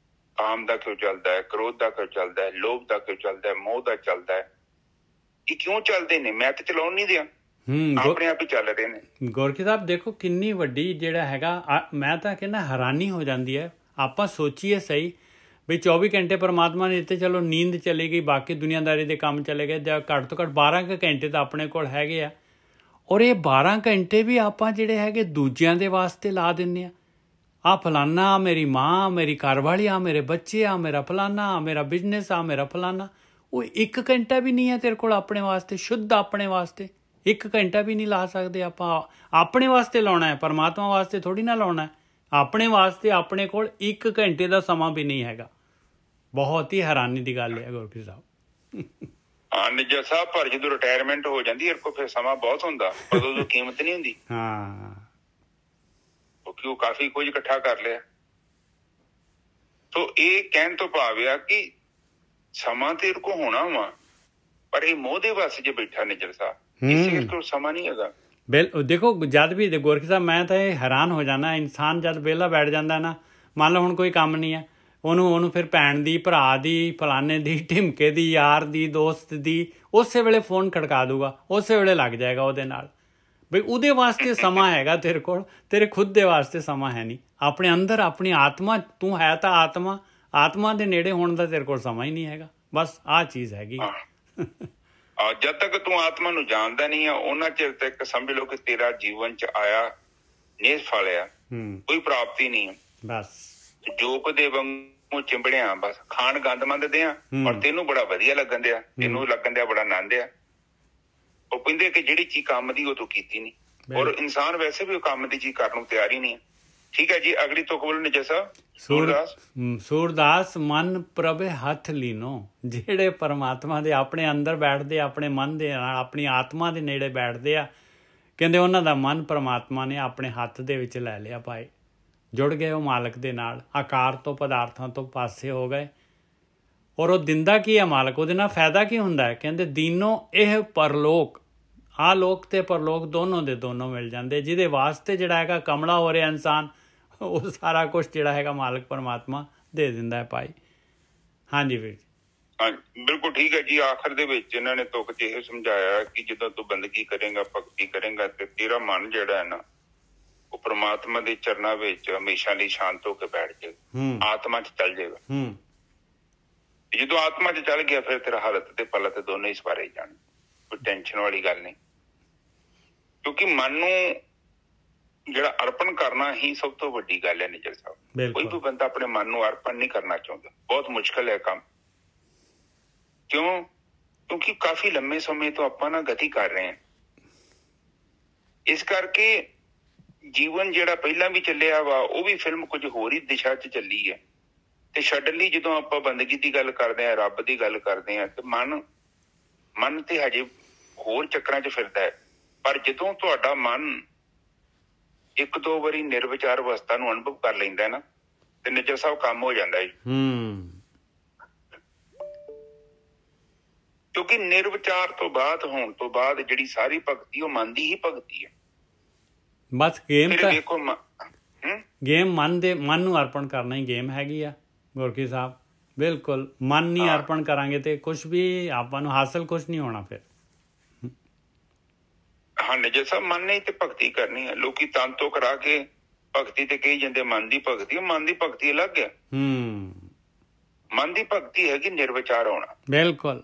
ਕਾਮ ਦਾ ਕਿਉਂ ਚੱਲਦਾ ਹੈ, ਕ੍ਰੋਧ ਦਾ ਕਿਉਂ ਚੱਲਦਾ ਹੈ, ਲੋਭ ਦਾ ਕਿਉਂ ਚੱਲਦਾ ਹੈ, ਮੋਹ ਦਾ ਚੱਲਦਾ ਹੈ। ਇਹ ਕਿਉਂ ਚੱਲਦੇ ਨੇ? ਮੈਂ ਤੇ ਚਲਾਉਣ ਨਹੀਂ ਦਿਆਂ, ਆਪਣੇ ਆਪ ਹੀ ਚੱਲ ਰਹੇ ਨੇ। ਗੋਰਖੀ ਸਾਹਿਬ ਦੇਖੋ ਕਿੰਨੀ ਵੱਡੀ ਜਿਹੜਾ ਹੈਗਾ, ਮੈਂ ਤਾਂ ਕਹਿੰਦਾ ਹੈਰਾਨੀ ਹੋ ਜਾਂਦੀ ਹੈ। ਆਪਾਂ ਸੋਚੀਏ ਸਹੀ ਵੀ 24 ਘੰਟੇ ਪਰਮਾਤਮਾ ਨੇ ਦਿੱਤੇ, ਚਲੋ ਨੀਂਦ ਚਲੀ ਗਈ, ਬਾਕੀ ਦੁਨੀਆਦਾਰੀ ਦੇ ਕੰਮ ਚਲੇ ਗਏ, ਜਾਂ ਘੱਟ ਤੋਂ ਘੱਟ 12 ਕੁ ਘੰਟੇ ਤਾਂ ਆਪਣੇ ਕੋਲ ਹੈਗੇ ਆ। ਔਰ ਇਹ 12 ਘੰਟੇ ਵੀ ਆਪਾਂ ਜਿਹੜੇ ਹੈਗੇ ਦੂਜਿਆਂ ਦੇ ਵਾਸਤੇ ਲਾ ਦਿੰਦੇ ਆ ਫਲਾਨਾ, ਮੇਰੀ ਮਾਂ, ਮੇਰੀ ਘਰਵਾਲੀ, ਆ ਮੇਰੇ ਬੱਚੇ, ਆ ਮੇਰਾ ਫਲਾਨਾ, ਆ ਮੇਰਾ ਬਿਜ਼ਨਸ, ਆ ਮੇਰਾ ਫਲਾਨਾ। ਉਹ 1 ਘੰਟਾ ਵੀ ਨਹੀਂ ਹੈ ਤੇਰੇ ਕੋਲ ਆਪਣੇ ਵਾਸਤੇ, ਸ਼ੁੱਧ ਆਪਣੇ ਵਾਸਤੇ 1 ਘੰਟਾ ਵੀ ਨਹੀਂ ਲਾ ਸਕਦੇ ਆਪਾਂ। ਆਪਣੇ ਵਾਸਤੇ ਲਾਉਣਾ ਹੈ, ਪਰਮਾਤਮਾ ਵਾਸਤੇ ਥੋੜ੍ਹੀ ਨਾ ਲਾਉਣਾ। ਆਪਣੇ ਵਾਸਤੇ ਆਪਣੇ ਕੋਲ 1 ਘੰਟੇ ਦਾ ਸਮਾਂ ਵੀ ਨਹੀਂ ਹੈਗਾ। ਬਹੁਤ ਹੀ ਹੈਰਾਨੀ ਦੀ ਗੱਲ ਹੈ ਗੁਰਪ੍ਰੀਤ ਸਾਹਿਬ। ਹਾਂ ਨਿੱਜਾ ਸਾਹਿਬ, ਪਰ ਜਦੋਂ ਰਿਟਾਇਰਮੈਂਟ ਹੋ ਜਾਂਦੀ ਯਾਰ, ਫਿਰ ਸਮਾਂ ਬਹੁਤ ਹੁੰਦਾ, ਉਦੋਂ ਕੀਮਤ ਨਹੀਂ ਹੁੰਦੀ। ਹਾਂ, ਕਿਉਂਕਿ ਉਹ ਕਾਫੀ ਕੁਝ ਇਕੱਠਾ ਕਰ ਲਿਆ। ਸੋ ਇਹ ਕਹਿਣ ਤੋਂ ਭਾਵ ਆ ਕਿ ਸਮਾਂ ਤੇਰੇ ਕੋਲ ਹੋਣਾ ਵਾ, ਪਰ ਇਹ ਮੋਹ ਦੇ ਵੱਸ 'ਚ ਬੈਠਾ ਨਿੱਜਰ ਸਾਹਿਬ, ਇਸੇ ਕੋਲ ਸਮਾਂ ਨਹੀਂ ਹੈਗਾ। ਦੇਖੋ ਜਦ ਵੀ ਗੁਰਕੀ ਸਾਹਿਬ, ਮੈਂ ਤਾਂ ਇਹ ਹੈਰਾਨ ਹੋ ਜਾਣਾ, ਇਨਸਾਨ ਜਦ ਵਿਹਲਾ ਬੈਠ ਜਾਂਦਾ ਨਾ, ਮੰਨ ਲਓ ਹੁਣ ਕੋਈ ਕੰਮ ਨਹੀਂ ਹੈ, ਉਹਨੂੰ ਫਿਰ ਭੈਣ ਦੀ, ਭਰਾ ਦੀ, ਫਲਾਣੇ ਦੀ, ਢਿਮਕੇ ਦੀ, ਯਾਰ ਦੀ, ਦੋਸਤ ਦੀ, ਉਸੇ ਵੇਲੇ ਫੋਨ ਖੜਕਾ ਦੂਗਾ, ਉਸੇ ਵੇਲੇ ਲੱਗ ਜਾਏਗਾ ਉਹਦੇ ਨਾਲ। ਬਈ ਉਹਦੇ ਵਾਸਤੇ ਸਮਾਂ ਹੈਗਾ ਤੇਰੇ ਕੋਲ, ਤੇਰੇ ਖੁਦ ਦੇ ਵਾਸਤੇ ਸਮਾਂ ਹੈ ਨਹੀਂ। ਆਪਣੇ ਅੰਦਰ ਆਪਣੀ ਆਤਮਾ, ਤੂੰ ਹੈ ਤਾਂ ਆਤਮਾ ਦੇ ਨੇੜੇ ਹੋਣ ਦਾ ਤੇਰੇ ਕੋਲ ਸਮਾਂ ਹੀ ਨਹੀਂ ਹੈਗਾ। ਬਸ ਆਹ ਚੀਜ਼ ਹੈਗੀ। ਜਦ ਤੱਕ ਤੂੰ ਆਤਮਾ ਨੂੰ ਜਾਣਦਾ ਨਹੀਂ ਆ, ਉਹਨਾਂ ਚਿਰ ਤੱਕ ਸਮਝ ਲਓ ਕਿ ਤੇਰਾ ਜੀਵਨ 'ਚ ਆਇਆ ਨੇਸ ਫਲਿਆ, ਕੋਈ ਪ੍ਰਾਪਤੀ ਨਹੀਂ ਹੈ। ਬਸ ਜੋਕ ਦੇ ਵਾਂਗੂ ਚਿੰਬੜਿਆ, ਬਸ ਖਾਣ ਗੰਦਮੰਦ ਦੇ ਆ, ਔਰ ਤੈਨੂੰ ਬੜਾ ਵਧੀਆ ਲੱਗਣ ਦਿਆ, ਤੈਨੂੰ ਲੱਗਣ ਦਿਆ ਬੜਾ ਆਨੰਦ ਆ। ਉਹ ਕਹਿੰਦੇ ਕਿ ਜਿਹੜੀ ਚੀਜ਼ ਕੰਮ ਦੀ ਉਹ ਤੂੰ ਕੀਤੀ ਨਹੀਂ, ਔਰ ਇਨਸਾਨ ਵੈਸੇ ਵੀ ਉਹ ਕੰਮ ਦੀ ਚੀਜ਼ ਕਰਨ ਨੂੰ ਤਿਆਰ ਹੀ ਨਹੀਂ ਹੈ। ਠੀਕ ਹੈ ਜੀ, ਅਗਲੀ ਤੁਕ ਬੋਲੋ ਨਿੱਜਾ ਸਾਹਿਬ। ਸੂਰਦਾਸ ਮਨ ਪ੍ਰਭੇ ਹੱਥ ਲੀਨੋ, ਜਿਹੜੇ ਪਰਮਾਤਮਾ ਦੇ ਆਪਣੇ ਅੰਦਰ ਬੈਠਦੇ, ਆਪਣੇ ਮਨ ਦੇ ਨਾਲ, ਆਪਣੀ ਆਤਮਾ ਦੇ ਨੇੜੇ ਬੈਠਦੇ ਆ, ਕਹਿੰਦੇ ਉਹਨਾਂ ਦਾ ਮਨ ਪਰਮਾਤਮਾ ਨੇ ਆਪਣੇ ਹੱਥ ਦੇ ਵਿੱਚ ਲੈ ਲਿਆ ਭਾਈ। ਜੁੜ ਗਏ ਉਹ ਮਾਲਕ ਦੇ ਨਾਲ, ਆਕਾਰ ਤੋਂ, ਪਦਾਰਥਾਂ ਤੋਂ ਪਾਸੇ ਹੋ ਗਏ। ਔਰ ਉਹ ਦਿੰਦਾ ਕੀ ਹੈ ਮਾਲਕ, ਉਹਦੇ ਨਾਲ ਫਾਇਦਾ ਕੀ ਹੁੰਦਾ ਹੈ? ਕਹਿੰਦੇ ਦੀਨੋ ਇਹ ਪਰਲੋਕ, ਆਹ ਲੋਕ ਤੇ ਪਰਲੋਕ ਦੋਨੋਂ ਦੇ ਦੋਨੋਂ ਮਿਲ ਜਾਂਦੇ। ਜਿਹਦੇ ਵਾਸਤੇ ਜਿਹੜਾ ਹੈਗਾ ਕਮਲਾ ਹੋ ਰਿਹਾ ਇਨਸਾਨ, ਉਹ ਸਾਰਾ ਕੁਛ ਜਿਹੜਾ ਹੈਗਾ ਮਾਲਕ ਪਰਮਾਤਮਾ ਦੇ ਦਿੰਦਾ ਹੈ ਭਾਈ। ਹਾਂਜੀ ਵੀਰ ਜੀ। ਹਾਂਜੀ ਬਿਲਕੁਲ ਠੀਕ ਹੈ ਜੀ। ਆਖਰ ਦੇ ਵਿੱਚ ਇਹਨਾਂ ਨੇ ਤੁਕ 'ਚ ਇਹ ਸਮਝਾਇਆ ਕਿ ਜਦੋਂ ਤੂੰ ਬੰਦਗੀ ਕਰੇਗਾ, ਭਗਤੀ ਕਰੇਗਾ, ਤੇ ਤੇਰਾ ਮਨ ਜਿਹੜਾ ਹੈ ਨਾ, ਉਹ ਪਰਮਾਤਮਾ ਦੇ ਚਰਨਾਂ ਵਿੱਚ ਹਮੇਸ਼ਾ ਲਈ ਸ਼ਾਂਤ ਹੋ ਕੇ ਬੈਠ ਜਾਏਗਾ, ਆਤਮਾ 'ਚ ਚੱਲ ਜਾਏਗਾ। ਜਦੋਂ ਆਤਮਾ 'ਚ ਚੱਲ ਗਿਆ, ਫਿਰ ਤੇਰਾ ਹਾਲਤ ਤੇ ਪਲਤ ਦੋਨੇ ਹੀ ਸਵਾਰੇ ਜਾਣ, ਕੋਈ ਟੈਨਸ਼ਨ ਵਾਲੀ ਗੱਲ ਨਹੀਂ। ਕਿਉਂਕਿ ਮਨ ਨੂੰ ਜਿਹੜਾ ਅਰਪਣ ਕਰਨਾ ਹੀ ਸਭ ਤੋਂ ਵੱਡੀ ਗੱਲ ਹੈ ਨਿੱਜਰ ਸਾਹਿਬ। ਕੋਈ ਵੀ ਬੰਦਾ ਆਪਣੇ ਮਨ ਨੂੰ ਅਰਪਣ ਨਹੀਂ ਕਰਨਾ ਚਾਹੁੰਦਾ, ਬਹੁਤ ਮੁਸ਼ਕਿਲ ਹੈ ਕੰਮ। ਕਿਉਂ? ਕਿਉਂਕਿ ਕਾਫੀ ਲੰਮੇ ਸਮੇਂ ਤੋਂ ਆਪਾਂ ਨਾ ਗਤੀ ਕਰ ਰਹੇ ਹਾਂ। ਇਸ ਕਰਕੇ ਜੀਵਨ ਜਿਹੜਾ ਪਹਿਲਾਂ ਵੀ ਚੱਲਿਆ ਵਾ, ਉਹ ਵੀ ਫਿਲਮ ਕੁਝ ਹੋਰ ਹੀ ਦਿਸ਼ਾ 'ਚ ਚੱਲੀ ਹੈ। ਤੇ ਸਡਨਲੀ ਜਦੋਂ ਆਪਾਂ ਬੰਦਗੀ ਦੀ ਗੱਲ ਕਰਦੇ ਹਾਂ, ਰੱਬ ਦੀ ਗੱਲ ਕਰਦੇ ਹਾਂ, ਤੇ ਮਨ ਤੇ ਹਜੇ ਹੋਰ ਚੱਕਰਾਂ 'ਚ ਫਿਰਦਾ ਹੈ। ਪਰ ਜਦੋਂ ਤੁਹਾਡਾ ਮਨ 1-2 ਵਾਰੀ ਨਿਰਵਿਚਾਰ ਅਵਸਥਾ ਨੂੰ ਅਨੁਭਵ ਕਰ ਲੈਂਦਾ ਨਾ, ਤੇ ਨਿੱਜਰ ਸਾਹਿਬ ਕੰਮ ਹੋ ਜਾਂਦਾ ਹੈ। ਕਿਉਂਕਿ ਨਿਰਵਿਚਾਰ ਤੋਂ ਬਾਅਦ, ਹੋਣ ਤੋਂ ਬਾਅਦ ਜਿਹੜੀ ਸਾਰੀ ਭਗਤੀ ਉਹ ਮਨ ਦੀ ਹੀ ਭਗਤੀ ਹੈ। ਬਸ ਗੇਮ ਮਨ ਨੂੰ ਅਰਪਣ ਕਰਨਾ ਹੀ ਗੇਮ ਹੈਗੀ ਆ ਗੁਰਕੀ ਸਾਹਿਬ। ਬਿਲਕੁਲ, ਮਨ ਨਹੀਂ ਅਰਪਣ ਕਰਾਂਗੇ ਤੇ ਕੁਛ ਵੀ ਆਪਾਂ ਨੂੰ ਹਾਸਲ ਕੁਛ ਨਹੀਂ ਹੋਣਾ ਫਿਰ। ਹਾਂ ਨਿੱਜਰ ਸਾਹਿਬ, ਮਨ ਨੇ ਤੇ ਭਗਤੀ ਕਰਨੀ ਹੈ। ਲੋਕੀ ਤਨ ਤੋਂ ਕਰਾ ਕੇ ਭਗਤੀ ਤੇ ਕਹੀ ਜਾਂਦੇ ਮਨ ਦੀ ਭਗਤੀ। ਮਨ ਦੀ ਭਗਤੀ ਅਲੱਗ ਹੈ। ਮਨ ਦੀ ਭਗਤੀ ਹੈਗੀ ਨਿਰਵਿਚਾਰ ਹੋਣਾ। ਬਿਲਕੁਲ।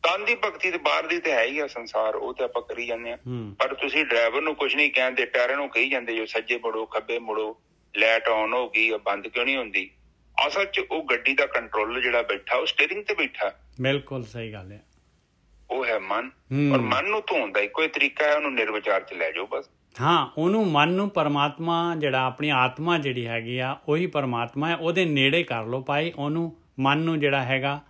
ਤਨ ਦੀ ਭਗਤੀ ਤੇ ਬਾਹਰ ਦੀ ਤੇ ਹੈ ਹੀ ਆ ਸੰਸਾਰ, ਉਹ ਤੇ ਆਪਾਂ ਕਰੀ ਜਾਂਦੇ ਹਾਂ। ਪਰ ਤੁਸੀਂ ਡਰਾਈਵਰ ਨੂੰ ਕੁਛ ਨਹੀਂ ਕਹਿੰਦੇ, ਟਾਇਰਾਂ ਨੂੰ ਕਹੀ ਜਾਂਦੇ ਜੋ ਸੱਜੇ ਮੁੜੋ, ਖੱਬੇ ਮੁੜੋ, ਲਾਈਟ ਆਨ ਹੋ ਗਈ, ਬੰਦ ਕਿਉਂ ਨਹੀਂ ਹੁੰਦੀ? ਅਸਲ 'ਚ ਉਹ ਗੱਡੀ ਦਾ ਕੰਟਰੋਲਰ ਜਿਹੜਾ ਬੈਠਾ, ਉਹ ਸਟੀਅਰਿੰਗ ਤੇ ਬੈਠਾ। ਬਿਲਕੁਲ ਸਹੀ ਗੱਲ ਹੈ। ਉਹ ਹੈ ਮਨ। ਔਰ ਮਨ ਨੂੰ ਧੋਣ ਦਾ ਇੱਕੋ ਹੀ ਤਰੀਕਾ ਹੈ, ਉਹਨੂੰ ਨਿਰਵਿਚਾਰ 'ਚ ਲੈ ਜਾਓ ਬਸ। ਹਾਂ, ਉਹਨੂੰ ਮਨ ਨੂੰ ਪਰਮਾਤਮਾ ਜਿਹੜਾ ਆਪਣੀ ਆਤਮਾ ਜਿਹੜੀ ਹੈਗੀ ਆ, ਉਹੀ ਪਰਮਾਤਮਾ ਹੈ, ਉਹਦੇ ਨੇੜੇ ਕਰ ਲਓ ਭਾਈ ਉਹਨੂੰ। ਮਨ ਨੂੰ ਜਿਹੜਾ ਹੈਗਾ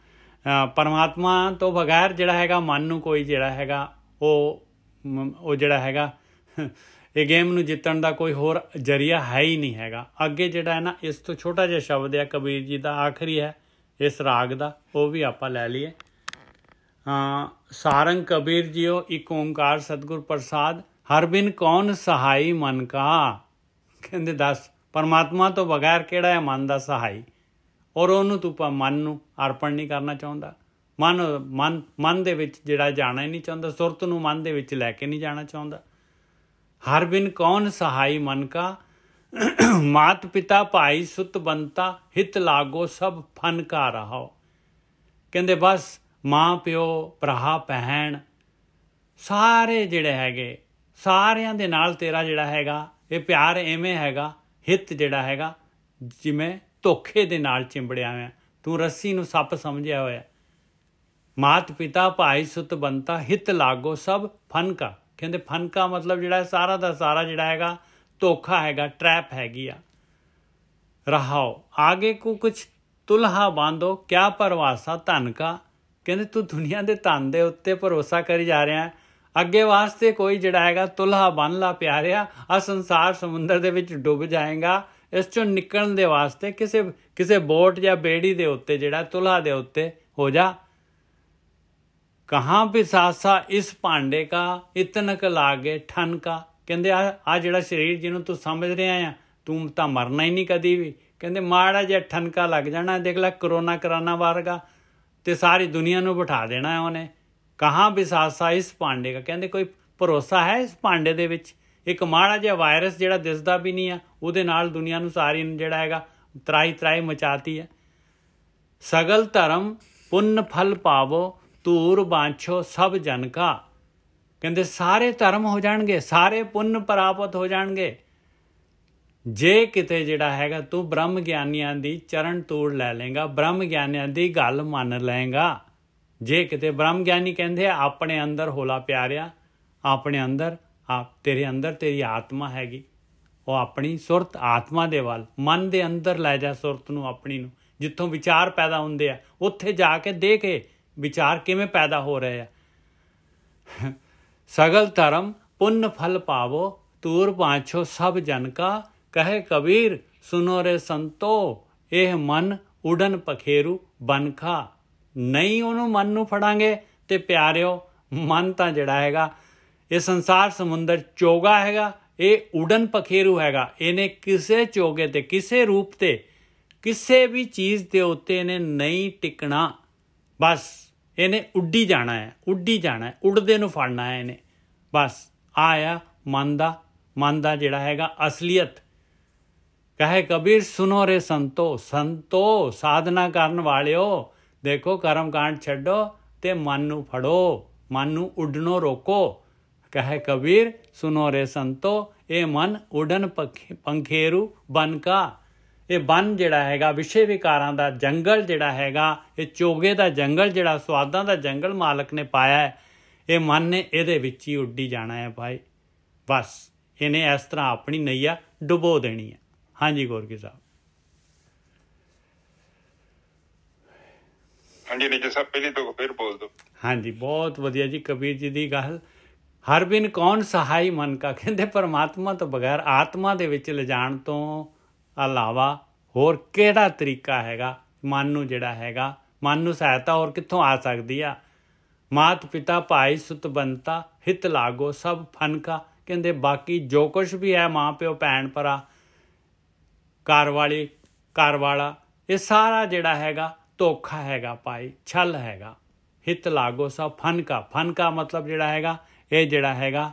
ਪਰਮਾਤਮਾ ਤੋਂ ਬਗੈਰ ਜਿਹੜਾ ਹੈਗਾ ਮਨ ਨੂੰ ਕੋਈ ਜਿਹੜਾ ਹੈਗਾ ਉਹ ਜਿਹੜਾ ਹੈਗਾ ਇਹ ਗੇਮ ਨੂੰ ਜਿੱਤਣ ਦਾ ਕੋਈ ਹੋਰ ਜ਼ਰੀਆ ਹੈ ਹੀ ਨਹੀਂ ਹੈਗਾ। ਅੱਗੇ ਜਿਹੜਾ ਹੈ ਨਾ, ਇਸ ਤੋਂ ਛੋਟਾ ਜਿਹਾ ਸ਼ਬਦ ਹੈ ਕਬੀਰ ਜੀ ਦਾ, ਆਖਰੀ ਹੈ ਇਸ ਰਾਗ ਦਾ, ਉਹ ਵੀ ਆਪਾਂ ਲੈ ਲਈਏ। ਸਾਰੰਗ ਕਬੀਰ ਜੀਓ ਇੱਕ ਓਂਕਾਰ ਸਤਿਗੁਰ ਪ੍ਰਸਾਦ, ਹਰ ਬਿਨ ਕੌਣ ਸਹਾਈ ਮਨ ਕਾ। ਕਹਿੰਦੇ ਦੱਸ ਪਰਮਾਤਮਾ ਤੋਂ ਬਗੈਰ ਕਿਹੜਾ ਹੈ ਮਨ ਦਾ ਸਹਾਈ? ਔਰ ਉਹਨੂੰ ਤੂੰ ਮਨ ਨੂੰ ਅਰਪਣ ਨਹੀਂ ਕਰਨਾ ਚਾਹੁੰਦਾ। ਮਨ ਦੇ ਵਿੱਚ ਜਿਹੜਾ ਜਾਣਾ ਹੀ ਨਹੀਂ ਚਾਹੁੰਦਾ, ਸੁਰਤ ਨੂੰ ਮਨ ਦੇ ਵਿੱਚ ਲੈ ਕੇ ਨਹੀਂ ਜਾਣਾ ਚਾਹੁੰਦਾ। ਹਰ ਬਿਨ ਕੌਣ ਸਹਾਈ ਮਨ ਕਾ, ਮਾਤ ਪਿਤਾ ਭਾਈ ਸੁਤ ਬੰਤਾ ਹਿਤ ਲਾਗੋ ਸਭ ਫਨ ਕਾ ਰਹਾਓ। ਕਹਿੰਦੇ ਬਸ ਮਾਂ ਪਿਓ ਭਰਾ ਭੈਣ ਸਾਰੇ ਜਿਹੜੇ ਹੈਗੇ ਸਾਰਿਆਂ ਦੇ ਨਾਲ ਤੇਰਾ ਜਿਹੜਾ ਹੈਗਾ ਇਹ ਪਿਆਰ ਐਵੇਂ ਹੈਗਾ, ਹਿੱਤ ਜਿਹੜਾ ਹੈਗਾ ਜਿਵੇਂ ਧੋਖੇ ਦੇ ਨਾਲ ਚਿੰਬੜਿਆ ਹੋਇਆ, ਤੂੰ ਰੱਸੀ ਨੂੰ ਸੱਪ ਸਮਝਿਆ ਹੋਇਆ। ਮਾਤ ਪਿਤਾ ਭਾਈ ਸੁਤ ਬੰਤਾ ਹਿੱਤ ਲਾਗੋ ਸਭ ਫਨਕਾ। ਕਹਿੰਦੇ ਫਨਕਾ ਮਤਲਬ ਜਿਹੜਾ ਸਾਰਾ ਦਾ ਸਾਰਾ ਜਿਹੜਾ ਹੈਗਾ ਧੋਖਾ ਹੈਗਾ, ਟਰੈਪ ਹੈਗੀ ਆ। ਰਹਾਓ ਆਗੇ ਕੋ ਕੁਛ ਤੁਲਹਾ ਬਾਂਧੋ ਕਿਆ ਪਰਵਾਸਾ ਧਨ ਕਾ। ਕਹਿੰਦੇ ਤੂੰ ਦੁਨੀਆ ਦੇ ਧਨ ਦੇ ਉੱਤੇ ਭਰੋਸਾ ਕਰੀ ਜਾ ਰਿਹਾ, ਅੱਗੇ ਵਾਸਤੇ ਕੋਈ ਜਿਹੜਾ ਹੈਗਾ ਤੁਲਹਾ ਬੰਨ ਲਾ ਪਿਆਰਿਆ, ਆ ਸੰਸਾਰ ਸਮੁੰਦਰ ਦੇ ਵਿੱਚ ਡੁੱਬ ਜਾਏਗਾ। ਇਸ ਚੋਂ ਨਿਕਲਣ ਦੇ ਵਾਸਤੇ ਕਿਸੇ ਬੋਟ ਜਾਂ ਬੇੜੀ ਦੇ ਉੱਤੇ ਜਿਹੜਾ ਤੁਲਹਾ ਦੇ ਉੱਤੇ ਹੋ ਜਾ। ਕਹਾਂ ਪਿਸਾਸਾ ਇਸ ਭਾਂਡੇ ਕਾ ਇਤਨਕ ਲਾਗੇ ਠਨ ਕਾ। ਕਹਿੰਦੇ ਆ ਜਿਹੜਾ ਸਰੀਰ ਜਿਹਨੂੰ ਤੂੰ ਸਮਝ ਰਿਹਾ ਆ, ਤੂੰ ਤਾਂ ਮਰਨਾ ਹੀ ਨਹੀਂ ਕਦੀ ਵੀ। ਕਹਿੰਦੇ ਮਾੜਾ ਜਿਹਾ ਠਨਕਾ ਲੱਗ ਜਾਣਾ, ਦੇਖ ਲੈ ਕਰੋਨਾ ਵਰਗਾ, ਤੇ ਸਾਰੀ ਦੁਨੀਆ ਨੂੰ ਬਿਠਾ ਦੇਣਾ ਉਹਨੇ। ਕਹਾਂ ਬਿਸਾਸਾ ਇਸ ਭਾਂਡੇ ਕਾ। ਕਹਿੰਦੇ ਕੋਈ ਭਰੋਸਾ ਹੈ ਇਸ ਭਾਂਡੇ ਦੇ ਵਿੱਚ? ਇੱਕ ਮਾੜਾ ਜਿਹਾ ਵਾਇਰਸ ਜਿਹੜਾ ਦਿਸਦਾ ਵੀ ਨਹੀਂ ਆ, ਉਹਦੇ ਨਾਲ ਦੁਨੀਆ ਨੂੰ ਸਾਰੀ ਜਿਹੜਾ ਹੈਗਾ ਤਰਾਈ ਮਚਾਤੀ ਹੈ। ਸਗਲ ਧਰਮ ਪੁੰਨ ਫਲ ਪਾਵੋ ਧੂਰ ਬਾਂਛੋ ਸਭ ਜਨ ਕਾ। ਕਹਿੰਦੇ ਸਾਰੇ ਧਰਮ ਹੋ ਜਾਣਗੇ, ਸਾਰੇ ਪੁੰਨ ਪ੍ਰਾਪਤ ਹੋ ਜਾਣਗੇ ਜੇ ਕਿਤੇ ਜਿਹੜਾ ਹੈਗਾ ਤੂੰ ਬ੍ਰਹਮ ਗਿਆਨੀਆਂ ਦੀ ਚਰਨ ਤੋੜ ਲੈ ਲੇਗਾ, ਬ੍ਰਹਮ ਗਿਆਨੀਆਂ ਦੀ ਗੱਲ ਮੰਨ ਲਏਗਾ। ਜੇ ਕਿਤੇ ਬ੍ਰਹਮ ਗਿਆਨੀ ਕਹਿੰਦੇ ਆਪਣੇ ਅੰਦਰ ਹੋਲਾ ਪਿਆਰਿਆ, ਆਪਣੇ ਅੰਦਰ ਤੇਰੇ ਅੰਦਰ ਤੇਰੀ ਆਤਮਾ ਹੈਗੀ, ਉਹ ਆਪਣੀ ਸੁਰਤ ਆਤਮਾ ਦੇ ਵੱਲ ਮਨ ਦੇ ਅੰਦਰ ਲੈ ਜਾ ਸੁਰਤ ਨੂੰ ਆਪਣੀ ਨੂੰ। ਜਿੱਥੋਂ ਵਿਚਾਰ ਪੈਦਾ ਹੁੰਦੇ ਆ ਉੱਥੇ ਜਾ ਕੇ ਦੇਖ ਵਿਚਾਰ ਕਿਵੇਂ ਪੈਦਾ ਹੋ ਰਹੇ ਆ। ਸਗਲ ਧਰਮ ਪੁੰਨ ਫਲ ਪਾਵੋ ਤੂਰ ਬਾਂਛੋ ਸਭ ਜਨ ਕਾ। ਕਹੇ ਕਬੀਰ ਸੁਨੋ ਰੇ ਸੰਤੋ ਇਹ ਮਨ ਉਡਨ ਪਖੇਰੂ ਬਨ ਖਾ। ਨਹੀਂ ਉਹਨੂੰ ਮਨ ਨੂੰ ਫੜਾਂਗੇ ਤੇ ਪਿਆਰਿਓ ਮਨ ਤਾਂ ਜਿਹੜਾ ਹੈਗਾ ਇਹ ਸੰਸਾਰ ਸਮੁੰਦਰ ਚੋਗਾ ਹੈਗਾ, ਇਹ ਉਡਨ ਪਖੇਰੂ ਹੈਗਾ। ਇਹਨੇ ਕਿਸੇ ਚੋਗੇ ਤੇ ਕਿਸੇ ਰੂਪ ਤੇ ਕਿਸੇ ਵੀ ਚੀਜ਼ ਦੇ ਉੱਤੇ ਇਹਨੇ ਨਹੀਂ ਟਿਕਣਾ। ਬਸ ਇਹਨੇ ਉੱਡੀ ਜਾਣਾ ਹੈ, ਉੱਡਦੇ ਨੂੰ ਫੜਨਾ ਹੈ ਇਹਨੇ। ਬਸ ਆਇਆ ਮਨ ਦਾ ਜਿਹੜਾ ਹੈਗਾ ਅਸਲੀਅਤ। ਕਹੇ ਕਬੀਰ ਸੁਨੋ ਰੇ ਸੰਤੋ ਸਾਧਨਾ ਕਰਨ ਵਾਲਿਓ, ਦੇਖੋ ਕਰਮ ਕਾਂਡ ਛੱਡੋ ਤੇ ਮਨ ਨੂੰ ਫੜੋ, ਮਨ ਨੂੰ ਉੱਡਣੋਂ ਰੋਕੋ। ਕਹੇ ਕਬੀਰ ਸੁਨੋ ਰੇ ਸੰਤੋ ਇਹ ਮਨ ਉਡਨ ਪੰਖੇਰੂ ਬਨ ਕਾ। ਇਹ ਬਨ ਜਿਹੜਾ ਹੈਗਾ ਵਿਸ਼ੇ ਵਿਕਾਰਾਂ ਦਾ ਜੰਗਲ ਜਿਹੜਾ ਹੈਗਾ, ਇਹ ਚੋਗੇ ਦਾ ਜੰਗਲ ਜਿਹੜਾ ਸਵਾਦਾਂ ਦਾ ਜੰਗਲ ਮਾਲਕ ਨੇ ਪਾਇਆ ਹੈ, ਇਹ ਮਨ ਨੇ ਇਹਦੇ ਵਿੱਚ ਹੀ ਉੱਡੀ ਜਾਣਾ ਹੈ ਭਾਈ। ਬਸ ਇਹਨੇ ਇਸ ਤਰ੍ਹਾਂ ਆਪਣੀ ਨਈਆ ਡੁਬੋ ਦੇਣੀ ਹੈ। ਹਾਂਜੀ ਗੋਰਕੀ ਸਾਹਿਬ। ਹਾਂਜੀ ਨੀਚੇ ਸਾਹਿਬ ਪਹਿਲੀ ਤੋਂ ਫਿਰ ਬੋਲ ਦਿਓ। ਹਾਂਜੀ ਬਹੁਤ ਵਧੀਆ ਜੀ ਕਬੀਰ ਜੀ ਦੀ ਗੱਲ। ਹਰ ਬਿਨ ਕੌਣ ਸਹਾਈ ਮਨ ਕਾ। ਕਹਿੰਦੇ ਪਰਮਾਤਮਾ ਤੋਂ ਬਗੈਰ ਆਤਮਾ ਦੇ ਵਿੱਚ ਲਿਜਾਣ ਤੋਂ ਇਲਾਵਾ ਹੋਰ ਕਿਹੜਾ ਤਰੀਕਾ ਹੈਗਾ ਮਨ ਨੂੰ ਜਿਹੜਾ ਹੈਗਾ, ਮਨ ਨੂੰ ਸਹਾਇਤਾ ਹੋਰ ਕਿੱਥੋਂ ਆ ਸਕਦੀ ਆ। ਮਾਤ ਪਿਤਾ ਭਾਈ ਸੁਤ ਬੰਤਾ ਹਿਤ ਲਾਗੋ ਸਭ ਫਨ ਕਾ। ਕਹਿੰਦੇ ਬਾਕੀ ਜੋ ਕੁਛ ਵੀ ਹੈ ਮਾਂ ਪਿਓ ਭੈਣ ਭਰਾ ਘਰ ਵਾਲਾ ਇਹ ਸਾਰਾ ਜਿਹੜਾ ਹੈਗਾ ਧੋਖਾ ਹੈਗਾ ਭਾਈ, ਛਲ ਹੈਗਾ। ਹਿਤ ਲਾਗੋ ਸਭ ਫਨ ਕਾ ਮਤਲਬ ਜਿਹੜਾ ਹੈਗਾ ਇਹ ਜਿਹੜਾ ਹੈਗਾ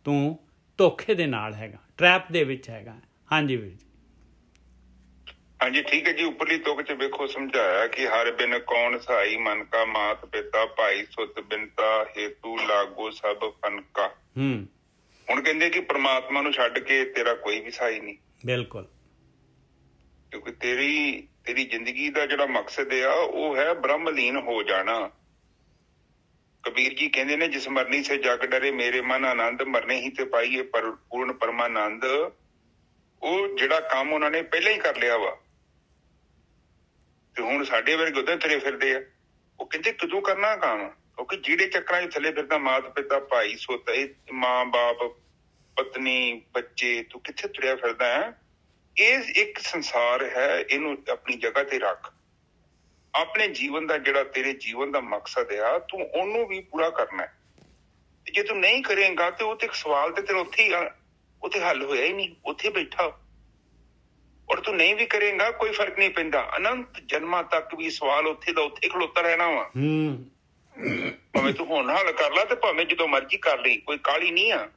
ਤੂੰ ਧੋਖੇ ਦੇ ਨਾਲ ਹੈਗਾ, ਟਰੈਪ ਦੇ ਵਿੱਚ ਹੈਗਾ। ਹਾਂਜੀ ਵੀਰ ਜੀ। ਹਾਂਜੀ ਠੀਕ ਹੈ ਜੀ। ਉੱਪਰਲੀ ਤੁਕ ਚ ਵੇਖੋ ਸਮਝਾਇਆ ਕਿ ਹਰ ਬਿਨ ਕੌਣ ਸਹਾਈ ਮਨ ਕਾ, ਮਾਤ ਪਿਤਾ ਭਾਈ ਸੁਤ ਬਿਨਤਾ ਹੇਤੂ ਲਾਗੋ ਸਭ ਫਨਕਾ। ਹੁਣ ਕਹਿੰਦੇ ਕਿ ਪ੍ਰਮਾਤਮਾ ਨੂੰ ਛੱਡ ਕੇ ਤੇਰਾ ਕੋਈ ਵੀ ਸਹਾਈ ਨਹੀਂ। ਬਿਲਕੁਲ, ਕਿਉਂਕਿ ਤੇਰੀ ਜ਼ਿੰਦਗੀ ਦਾ ਜਿਹੜਾ ਮਕਸਦ ਆ ਉਹ ਹੈ ਬ੍ਰਹਮਲੀਨ ਹੋ ਜਾਣਾ। ਕਬੀਰ ਜੀ ਕਹਿੰਦੇ ਨੇ ਜਿਸ ਮਰਨੀ ਸੇ ਜਗ ਡਰੇ ਮੇਰੇ ਮਨ ਆਨੰਦ, ਮਰਨੇ ਹੀ ਤੇ ਪਾਈਏ ਪੂਰਨ ਪਰਮਾਨੰਦ। ਉਹ ਜਿਹੜਾ ਕੰਮ ਉਹਨਾਂ ਨੇ ਪਹਿਲਾਂ ਹੀ ਕਰ ਲਿਆ ਵਾ ਤੇ ਹੁਣ ਸਾਡੇ ਵਰਗੇ ਉਦਾਂ ਤੁਰੇ ਫਿਰਦੇ ਆ। ਉਹ ਕਹਿੰਦੇ ਕਦੋਂ ਕਰਨਾ ਕੰਮ, ਕਿਉਂਕਿ ਜਿਹੜੇ ਚੱਕਰਾਂ 'ਚ ਥੱਲੇ ਫਿਰਦਾ ਮਾਤਾ ਪਿਤਾ ਭਾਈ ਸੁੱਤ, ਮਾਂ ਬਾਪ ਪਤਨੀ ਬੱਚੇ, ਤੂੰ ਕਿੱਥੇ ਤੁਰਿਆ ਫਿਰਦਾ ਹੈ? ਇਹ ਇੱਕ ਸੰਸਾਰ ਹੈ, ਇਹਨੂੰ ਆਪਣੀ ਜਗ੍ਹਾ ਤੇ ਰੱਖ। ਆਪਣੇ ਜੀਵਨ ਦਾ ਜਿਹੜਾ ਤੇਰੇ ਜੀਵਨ ਦਾ ਮਕਸਦ ਆ ਤੂੰ ਉਹਨੂੰ ਵੀ ਪੂਰਾ ਕਰਨਾ ਹੈ। ਤੇ ਜੇ ਤੂੰ ਨਹੀਂ ਕਰੇਂਗਾ ਤੇ ਉਹ ਤੇ ਇੱਕ ਸਵਾਲ ਤੇ ਤੇਰਾ ਉੱਥੇ ਹੱਲ ਹੋਇਆ ਹੀ ਨਹੀਂ, ਉੱਥੇ ਬੈਠਾ। ਔਰ ਤੂੰ ਨਹੀਂ ਵੀ ਕਰੇਂਗਾ ਕੋਈ ਫਰਕ ਨਹੀਂ ਪੈਂਦਾ, ਅਨੰਤ ਜਨਮਾਂ ਤੱਕ ਵੀ ਸਵਾਲ ਉੱਥੇ ਦਾ ਉੱਥੇ ਖਲੋਤਾ ਰਹਿਣਾ ਵਾ। ਭਾਵੇਂ ਤੂੰ ਹੁਣ ਹੱਲ ਕਰ ਲਾ ਤੇ ਭਾਵੇਂ ਜਦੋਂ ਮਰਜ਼ੀ ਕਰ ਲਈ, ਕੋਈ ਕਾਹਲੀ ਨਹੀਂ ਆ।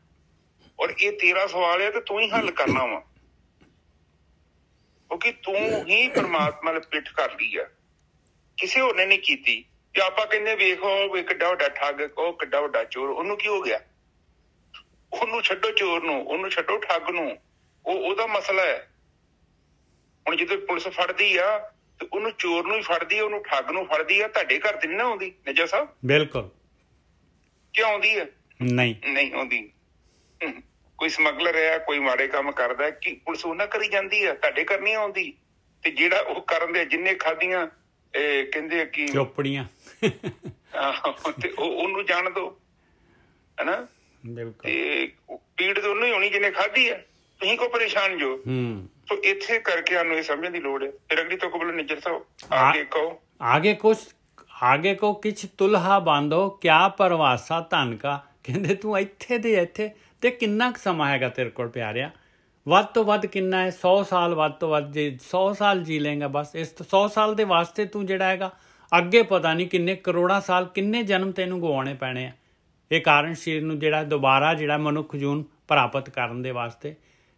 ਔਰ ਇਹ ਤੇਰਾ ਸਵਾਲ ਹੈ ਤੇ ਤੂੰ ਹੀ ਹੱਲ ਕਰਨਾ ਵਾ। ਕਿਉਂਕਿ ਤੂੰ ਹੀ ਪਰਮਾਤਮਾ ਨਾਲ ਪਿੱਠ ਕਰ ਲਈ ਆ, ਕਿਸੇ ਹੋਰ ਨੇ ਨਹੀਂ ਕੀਤੀ। ਤੇ ਆਪਾਂ ਕਹਿੰਦੇ ਵੇਖੋ ਵੀ ਕਿੱਡਾ ਵੱਡਾ ਠੱਗ, ਉਹ ਕਿੱਡਾ ਵੱਡਾ ਚੋਰ, ਉਹਨੂੰ ਕੀ ਹੋ ਗਿਆ? ਉਹਨੂੰ ਛੱਡੋ ਚੋਰ ਨੂੰ, ਉਹਨੂੰ ਛੱਡੋ ਠੱਗ ਨੂੰ, ਉਹਦਾ ਮਸਲਾ ਹੈ। ਹੁਣ ਜਦੋਂ ਪੁਲਿਸ ਫੜਦੀ ਆ ਤੇ ਉਹਨੂੰ ਚੋਰ ਨੂੰ ਹੀ ਫੜਦੀ ਆ, ਉਹਨੂੰ ਠੱਗ ਨੂੰ ਫੜਦੀ ਆ, ਤੁਹਾਡੇ ਘਰ ਤੇ ਨਹੀਂ ਨਾ ਆਉਂਦੀ ਨਿੱਜਾ ਸਾਹਿਬ? ਬਿਲਕੁਲ। ਕਿਉਂ ਆਉਂਦੀ ਹੈ? ਨਹੀਂ ਆਉਂਦੀ। ਕੋਈ ਸਮਗਲਰ ਹੈ, ਕੋਈ ਮਾੜੇ ਕੰਮ ਕਰਦਾ, ਕਿ ਪੁਲਿਸ ਉਹਨਾਂ ਕਰੀ ਜਾਂਦੀ ਆ, ਤੁਹਾਡੇ ਘਰ ਨਹੀਂ ਆਉਂਦੀ। ਤੇ ਜਿਹੜਾ ਉਹ ਕਰਨ ਦੇ ਜਿੰਨੇ ਖਾਧੀਆਂ ਕਹਿੰਦੇ ਆ ਕਿ ਚੋਪੜੀਆਂ, ਤੇ ਉਹਨੂੰ ਜਾਣ ਦੋ, ਹਨਾ? ਤੇ ਪੀੜ ਤੇ ਉਹਨੂੰ ਹੀ ਹੋਣੀ ਜਿਹਨੇ ਖਾਧੀ ਹੈ, ਤੁਸੀਂ ਕੋ ਪਰੇਸ਼ਾਨ ਜੋ। तो इत्थे करके ਸਾਨੂੰ ਇਹ ਸਮਝਣ ਦੀ ਲੋੜ ਹੈ। ਫਿਰ ਅਗਲੀ ਤੋਂ ਕੋਲ ਨਿੱਜਰ ਸਾਹਿਬ ਆਗੇ ਕਹੋ आगे को किछ तुलहा बांधो क्या परवासा धन का। ਕਹਿੰਦੇ ਤੂੰ ਇੱਥੇ ਦੇ ਇੱਥੇ ਤੇ ਕਿੰਨਾ ਕੁ ਸਮਾਂ ਹੈਗਾ ਤੇਰੇ ਕੋਲ ਪਿਆਰਿਆ? ਵੱਧ ਤੋਂ ਵੱਧ ਕਿੰਨਾ ਹੈ? 100 ਸਾਲ ਵੱਧ ਤੋਂ ਵੱਧ। ਜੇ 100 ਸਾਲ ਜੀ ਲੇਗਾ ਬਸ। ਇਸ 100 ਸਾਲ ਦੇ ਵਾਸਤੇ ਤੂੰ ਜਿਹੜਾ ਹੈਗਾ ਅੱਗੇ ਪਤਾ ਨਹੀਂ ਕਿੰਨੇ ਕਰੋੜਾਂ ਸਾਲ, ਕਿੰਨੇ ਜਨਮ ਤੈਨੂੰ ਗਵਾਉਣੇ ਪੈਣੇ ਆ ਇਹ ਕਾਰਨ ਸਰੀਰ ਨੂੰ ਜਿਹੜਾ ਦੁਬਾਰਾ ਜਿਹੜਾ ਮਨੁੱਖ ਜੂਨ ਪ੍ਰਾਪਤ ਕਰਨ ਦੇ ਵਾਸਤੇ।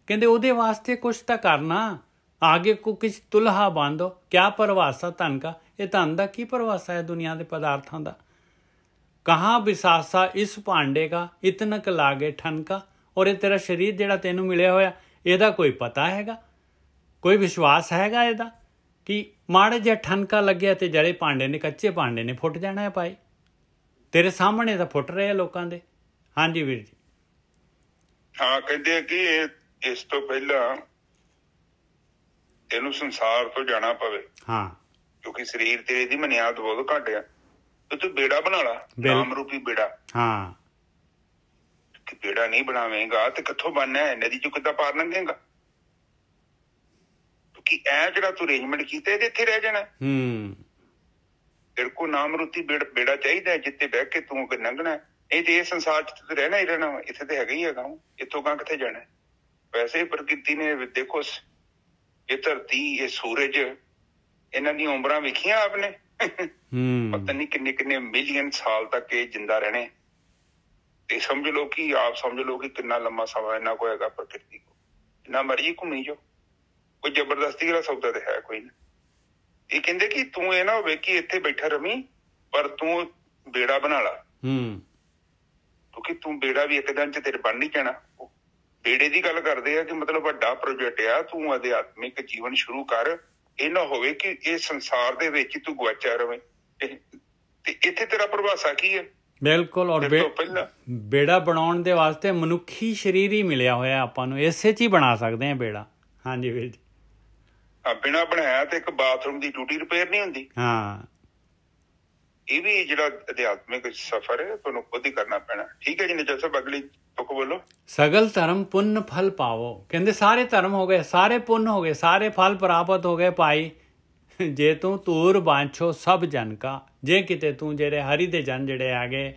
ਕਹਿੰਦੇ ਉਹਦੇ ਵਾਸਤੇ ਕੁਛ ਤਾਂ ਕਰਨਾ। ਆਗੇ ਕੋ ਕਿਛ ਤੁਲਹਾ ਬਾਂਧੋ ਕਿਆ ਪਰਵਾਸਾ ਧਨ ਕਾ। ਇਹ ਧਨ ਦਾ ਕੀ ਪਰਵਾਸਾ ਹੈ ਦੁਨੀਆ ਦੇ ਪਦਾਰਥਾਂ ਦਾ? ਕਹਾਂ ਵਿਸਾਸਾ ਇਸ ਭਾਂਡੇ ਕਾ ਇਤਨਕ ਲਾਗੇ ਠਨਕਾ। ਔਰ ਇਹ ਤੇਰਾ ਸਰੀਰ ਜਿਹੜਾ ਤੈਨੂੰ ਮਿਲਿਆ ਹੋਇਆ, ਇਹਦਾ ਕੋਈ ਪਤਾ ਹੈਗਾ, ਕੋਈ ਵਿਸ਼ਵਾਸ ਹੈਗਾ ਇਹਦਾ ਕਿ ਮਾੜੇ ਜਿਹਾ ਠਨਕਾ ਲੱਗਿਆ ਤੇ ਜਿਹੜੇ ਭਾਂਡੇ ਨੇ, ਕੱਚੇ ਭਾਂਡੇ ਨੇ, ਫੁੱਟ ਜਾਣਾ ਹੈ ਭਾਈ। ਤੇਰੇ ਸਾਹਮਣੇ ਤਾਂ ਫੁੱਟ ਰਹੇ ਆ ਲੋਕਾਂ ਦੇ। ਹਾਂਜੀ ਵੀਰ ਜੀ। ਹਾਂ, ਕਹਿੰਦੇ ਕਿ ਇਸ ਤੋਂ ਪਹਿਲਾਂ ਤੈਨੂੰ ਸੰਸਾਰ ਤੋਂ ਜਾਣਾ ਪਵੇ। ਹਾਂ, ਕਿਉਂਕਿ ਸਰੀਰ ਤੇਰੇ ਦੀ ਮਨਿਆਦ ਬਹੁਤ ਘੱਟ ਆ। ਤੇ ਤੂੰ ਬੇੜਾ ਬਣਾ ਲਾ, ਨਾਮ ਰੂਪੀ ਬੇੜਾ। ਹਾਂ, ਬੇੜਾ ਨਹੀਂ ਬਣਾਵੇਂਗਾ ਤੇ ਕਿੱਥੋਂ ਬਣਨਾ ਹੈ? ਨਦੀ ਚੋਂ ਕਿੱਦਾਂ ਪਾਰ ਲੰਘੇਗਾ? ਕਿਉਂਕਿ ਐ ਜਿਹੜਾ ਤੂੰ ਅਰੇਂਜਮੈਂਟ ਕੀਤਾ ਇਹਦੇ ਇੱਥੇ ਰਹਿ ਜਾਣਾ। ਤੇਰੇ ਕੋਲ ਨਾਮ ਰੂਪੀ ਬੇੜਾ ਚਾਹੀਦਾ ਜਿੱਤੇ ਬਹਿ ਕੇ ਤੂੰ ਅੱਗੇ ਲੰਘਣਾ। ਇਹ ਤੇ ਇਹ ਸੰਸਾਰ ਚ ਤੇ ਰਹਿਣਾ ਹੀ ਰਹਿਣਾ ਵਾ। ਇੱਥੇ ਤੇ ਹੈਗਾ ਹੀ ਹੈਗਾ, ਇੱਥੋਂ ਗਾਂ ਕਿੱਥੇ ਜਾਣਾ? ਵੈਸੇ ਪ੍ਰਕਿਰਤੀ ਨੇ ਦੇਖੋ, ਇਹ ਧਰਤੀ, ਇਹ ਸੂਰਜ, ਇਹਨਾਂ ਦੀਆਂ ਉਮਰਾਂ ਵੇਖੀਆਂ ਆਪਨੇ? ਪਤਾ ਨਹੀਂ ਕਿੰਨੇ ਕਿੰਨੇ ਮਿਲੀਅਨ ਸਾਲ ਤੱਕ ਇਹ ਜਿੰਦਾ ਰਹਿਣੇ। ਤੇ ਸਮਝ ਲਓ ਕਿ ਆਪ ਸਮਝ ਲਓ ਕਿ ਕਿੰਨਾ ਲੰਮਾ ਸਮਾਂ ਇਹਨਾਂ ਕੋਲ ਹੈਗਾ ਪ੍ਰਕਿਰਤੀ ਕੋਲ। ਜਿੰਨਾ ਮਰਜੀ ਘੁੰਮੀ ਜਾਓ, ਕੋਈ ਜ਼ਬਰਦਸਤੀ ਵਾਲਾ ਸੌਦਾ ਤੇ ਹੈ ਕੋਈ ਨਾ। ਇਹ ਕਹਿੰਦੇ ਕਿ ਤੂੰ ਇਹ ਨਾ ਹੋਵੇ ਕਿ ਇੱਥੇ ਬੈਠਾ ਰਵੀਂ, ਪਰ ਤੂੰ ਬੇੜਾ ਬਣਾ ਲਾ। ਕਿਉਂਕਿ ਤੂੰ ਬੇੜਾ ਵੀ ਇੱਕ ਦਿਨ ਚ ਤੇਰੇ ਬਣ ਨਹੀਂ ਜਾਣਾ। ਬੇੜੇ ਦੀ ਗੱਲ ਕਰਦੇ ਆ ਕਿ ਮਤਲਬ ਵੱਡਾ ਪ੍ਰੋਜੈਕਟ ਆ। ਤੂੰ ਅਧਿਆਤਮਿਕ ਜੀਵਨ ਸ਼ੁਰੂ ਕਰ। ਇਹ ਨਾ ਹੋਵੇ ਕਿ ਇਹ ਸੰਸਾਰ ਦੇ ਵਿੱਚ ਹੀ ਤੂੰ ਗਵਾਚਿਆ ਰਵੇਂ। ਤੇ ਇੱਥੇ ਤੇਰਾ ਪ੍ਰਭਾਸ਼ਾ ਕੀ ਹੈ? ਬਿਲਕੁਲ। ਔਰ ਬੇੜਾ ਬਣਾਉਣ ਦੇ ਵਾਸਤੇ ਮਨੁੱਖੀ ਸਰੀਰ ਹੀ ਮਿਲਿਆ ਹੋਇਆ ਆਪਾਂ ਨੂੰ, ਇਸੇ ਚ ਹੀ ਬਣਾ ਸਕਦੇ ਹਾਂ ਬੇੜਾ। ਹਾਂਜੀ ਵੀਰ ਜੀ। ਬਿਨਾਂ ਬਣਾਇਆ ਤੇ ਇੱਕ ਬਾਥਰੂਮ ਦੀ ਟੂਟੀ ਰਿਪੇਅਰ ਨਹੀਂ ਹੁੰਦੀ। ਹਾਂ, ਇਹ ਵੀ ਜਿਹੜਾ ਅਧਿਆਤਮਿਕ ਸਫ਼ਰ ਹੈ ਤੁਹਾਨੂੰ ਖੁਦ ਹੀ ਕਰਨਾ ਪੈਣਾ। ਠੀਕ ਹੈ ਜੀ ਨਿੱਜਰ ਸਾਹਿਬ, ਅਗਲੀ ਤੁਕ ਬੋਲੋ। ਸਗਲ ਧਰਮ ਪੁੰਨ ਫਲ ਪਾਵੋ। ਕਹਿੰਦੇ ਸਾਰੇ ਧਰਮ ਹੋ ਗਏ, ਸਾਰੇ ਪੁੰਨ ਹੋ ਗਏ, ਸਾਰੇ ਫਲ ਪ੍ਰਾਪਤ ਹੋ ਗਏ ਭਾਈ ਜੇ ਤੂੰ ਧੂਰ ਬਾਂਛੋ ਸਭ ਜਨ ਕਾ। ਜੇ ਕਿਤੇ ਤੂੰ ਜਿਹੜੇ ਹਰੀ ਦੇ ਜਨ ਜਿਹੜੇ ਹੈਗੇ,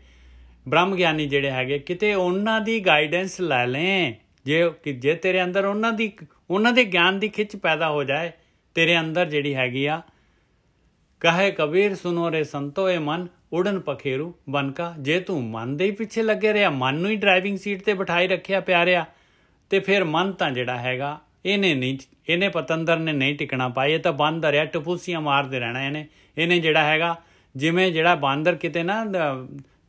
ਬ੍ਰਹਮ ਗਿਆਨੀ ਜਿਹੜੇ ਹੈਗੇ, ਕਿਤੇ ਉਹਨਾਂ ਦੀ ਗਾਈਡੈਂਸ ਲੈ ਲੈ। ਜੇ ਤੇਰੇ ਅੰਦਰ ਉਹਨਾਂ ਦੇ ਗਿਆਨ ਦੀ ਖਿੱਚ ਪੈਦਾ ਹੋ ਜਾਏ ਤੇਰੇ ਅੰਦਰ ਜਿਹੜੀ ਹੈਗੀ ਆ। ਕਹੇ ਕਬੀਰ ਸੁਨੋ ਰੇ ਸੰਤੋ ਇਹ ਮਨ ਉਡਨ ਪਖੇਰੂ ਬਨਕਾ। ਜੇ ਤੂੰ ਮਨ ਦੇ ਹੀ ਪਿੱਛੇ ਲੱਗੇ ਰਿਹਾ, ਮਨ ਨੂੰ ਹੀ ਡਰਾਈਵਿੰਗ ਸੀਟ ਤੇ ਬਿਠਾਈ ਰੱਖਿਆ ਪਿਆਰਿਆ, ਤੇ ਫਿਰ ਮਨ ਤਾਂ ਜਿਹੜਾ ਹੈਗਾ ਇਹਨੇ ਪਤੰਦਰ ਨੇ ਨਹੀਂ ਟਿਕਣਾ ਪਾਈ। ਇਹ ਤਾਂ ਬਾਂਦਰ ਆ, ਟਪੂਸੀਆਂ ਮਾਰਦੇ ਰਹਿਣਾ ਇਹਨੇ ਜਿਹੜਾ ਹੈਗਾ। ਜਿਵੇਂ ਜਿਹੜਾ ਬਾਂਦਰ ਕਿਤੇ ਨਾ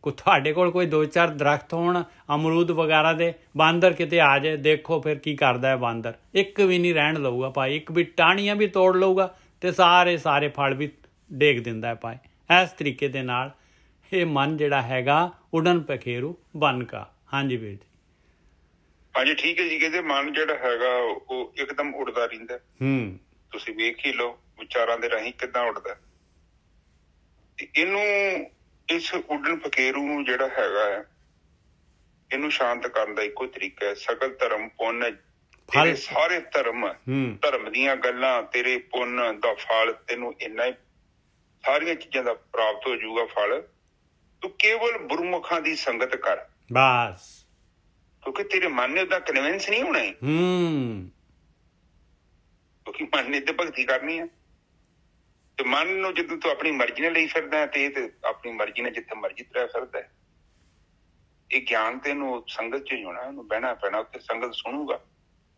ਤੁਹਾਡੇ ਕੋਲ ਕੋਈ 2-4 ਦਰਖਤ ਹੋਣ ਅਮਰੂਦ ਵਗੈਰਾ ਦੇ, ਬਾਂਦਰ ਕਿਤੇ ਆ ਜਾਏ, ਦੇਖੋ ਫਿਰ ਕੀ ਕਰਦਾ ਹੈ ਬਾਂਦਰ। ਇੱਕ ਵੀ ਨਹੀਂ ਰਹਿਣ ਲਊਗਾ ਭਾਈ, ਇੱਕ ਵੀ ਟਾਹਣੀਆਂ ਵੀ ਤੋੜ ਲਊਗਾ ਤੇ ਸਾਰੇ ਫਲ ਵੀ ਡੇਗ ਦਿੰਦਾ ਹੈ ਭਾਈ। ਇਸ ਤਰੀਕੇ ਦੇ ਨਾਲ ਇਹ ਮਨ ਜਿਹੜਾ ਹੈਗਾ ਉਡਨ ਪਖੇਰੂ ਬਨ ਕਾ। ਹਾਂਜੀ ਵੀਰ ਜੀ। ਹਾਂਜੀ ਠੀਕ ਹੈ ਜੀ। ਕਹਿੰਦੇ ਮਨ ਜਿਹੜਾ ਹੈਗਾ ਉਹ ਇੱਕਦਮ ਉੱਡਦਾ ਰਹਿੰਦਾ। ਤੁਸੀਂ ਵੇਖ ਹੀ ਲਓ ਵਿਚਾਰਾਂ ਦੇ ਰਾਹੀਂ ਕਿੱਦਾਂ ਉੱਡਦਾ। ਇਹਨੂੰ, ਇਸ ਉੱਡਣ ਪਖੇਰੂ ਨੂੰ ਜਿਹੜਾ ਹੈਗਾ ਹੈ, ਇਹਨੂੰ ਸ਼ਾਂਤ ਕਰਨ ਦਾ ਇੱਕੋ ਤਰੀਕਾ ਹੈ। ਸਗਲ ਧਰਮ ਪੁੰਨ, ਤੇਰੇ ਸਾਰੇ ਧਰਮ ਦੀਆਂ ਗੱਲਾਂ, ਤੇਰੇ ਪੁੰਨ ਦਾ ਫਲ ਤੈਨੂੰ ਇੰਨਾ ਹੀ, ਸਾਰੀਆਂ ਚੀਜ਼ਾਂ ਦਾ ਪ੍ਰਾਪਤ ਹੋ ਜਾਊਗਾ ਫਲ। ਤੂੰ ਕੇਵਲ ਗੁਰਮੁਖਾਂ ਦੀ ਸੰਗਤ ਕਰ ਬਸ। ਕਿਉਂਕਿ ਤੇਰੇ ਮਨ ਨੇ ਉਹਦਾ ਕਨਵਿੰਸ ਨਹੀਂ ਹੋਣਾ। ਕਿਉਂਕਿ ਮਨ ਨੇ ਤੇ ਭਗਤੀ ਕਰਨੀ ਹੈ। ਤੇ ਮਨ ਨੂੰ ਜਦੋਂ ਤੂੰ ਆਪਣੀ ਮਰਜ਼ੀ ਨਾਲ ਲਈ ਫਿਰਦਾ ਤੇ ਆਪਣੀ ਮਰਜ਼ੀ ਨਾਲ ਜਿੱਥੇ ਮਰਜ਼ੀ ਤੁਰਿਆ ਫਿਰਦਾ। ਇਹ ਗਿਆਨ ਤੈਨੂੰ ਸੰਗਤ ਚ ਹੀ ਹੋਣਾ, ਉਹਨੂੰ ਬਹਿਣਾ ਪੈਣਾ, ਉੱਥੇ ਸੰਗਤ ਸੁਣੂਗਾ।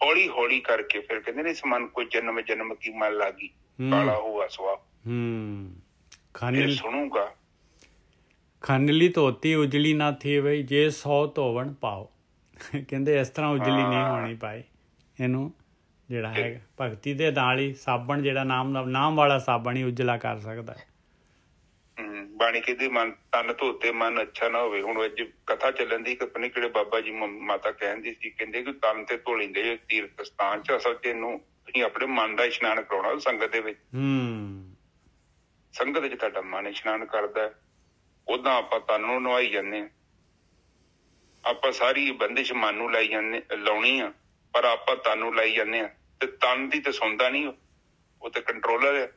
ਹੌਲੀ ਹੌਲੀ ਕਰਕੇ ਫਿਰ ਕਹਿੰਦੇ ਨੇ ਇਸ ਮਨ ਕੋ ਜਨਮ ਜਨਮ ਕੀ ਮਨ ਲਾਗੀ ਕਾਲਾ ਹੋਆ ਸਵਾ ਸੁਣੂਗਾ ਖਾਨਲੀ ਧੋਤੀ ਉਜਲੀ ਨਾ ਥੀ ਬਈ ਜੇ 100 ਧੋਵਣ ਪਾਓ। ਕਹਿੰਦੇ ਇਸ ਤਰ੍ਹਾਂ ਉਜਲੀ ਨਹੀਂ ਹੋਣੀ ਪਾਏ। ਇਹਨੂੰ ਜਿਹੜਾ ਹੈਗਾ ਭਗਤੀ ਦੇ ਨਾਲ ਹੀ ਸਾਬਣ ਜਿਹੜਾ ਨਾਮ ਵਾਲਾ ਸਾਬਣ ਹੀ ਉਜਲਾ ਕਰ ਸਕਦਾ ਹੈ। ਬਾਣੀ ਕਹਿੰਦੀ ਮਨ ਤਨ ਧੋਤੇ ਮਨ ਅੱਛਾ ਨਾ ਹੋਵੇ। ਹੁਣ ਅੱਜ ਕਥਾ ਚੱਲਣ ਦੀ ਪਤਾ ਕਿਹੜੇ ਬਾਬਾ ਜੀ ਮਾਤਾ ਕਹਿੰਦੀ ਸੀ, ਕਹਿੰਦੇ ਕਿ ਤਨ ਤੇ ਧੋ ਲੈਂਦੇ ਤੀਰਥ ਸਥਾਨ ਚ, ਅਸਲ ਚ ਇਹਨੂੰ ਤੁਸੀਂ ਆਪਣੇ ਮਨ ਦਾ ਇਸ਼ਨਾਨ ਕਰਾਉਣਾ ਸੰਗਤ ਦੇ ਵਿੱਚ। ਸੰਗਤ ਚ ਤੁਹਾਡਾ ਮਨ ਇਸ਼ਨਾਨ ਕਰਦਾ, ਓਦਾਂ ਆਪਾਂ ਤਨ ਨੂੰ ਨਵਾਈ ਜਾਂਦੇ ਹਾਂ। ਆਪਾਂ ਸਾਰੀ ਬੰਦਿਸ਼ ਮਨ ਨੂੰ ਲਾਉਣੀ ਆ, ਪਰ ਆਪਾਂ ਤਨ ਨੂੰ ਲਾਈ ਜਾਂਦੇ ਹਾਂ। ਤੇ ਤਨ ਦੀ ਤੇ ਸੁਣਦਾ ਨੀ, ਉਹ ਤੇ ਕੰਟਰੋਲਰ ਹੈ।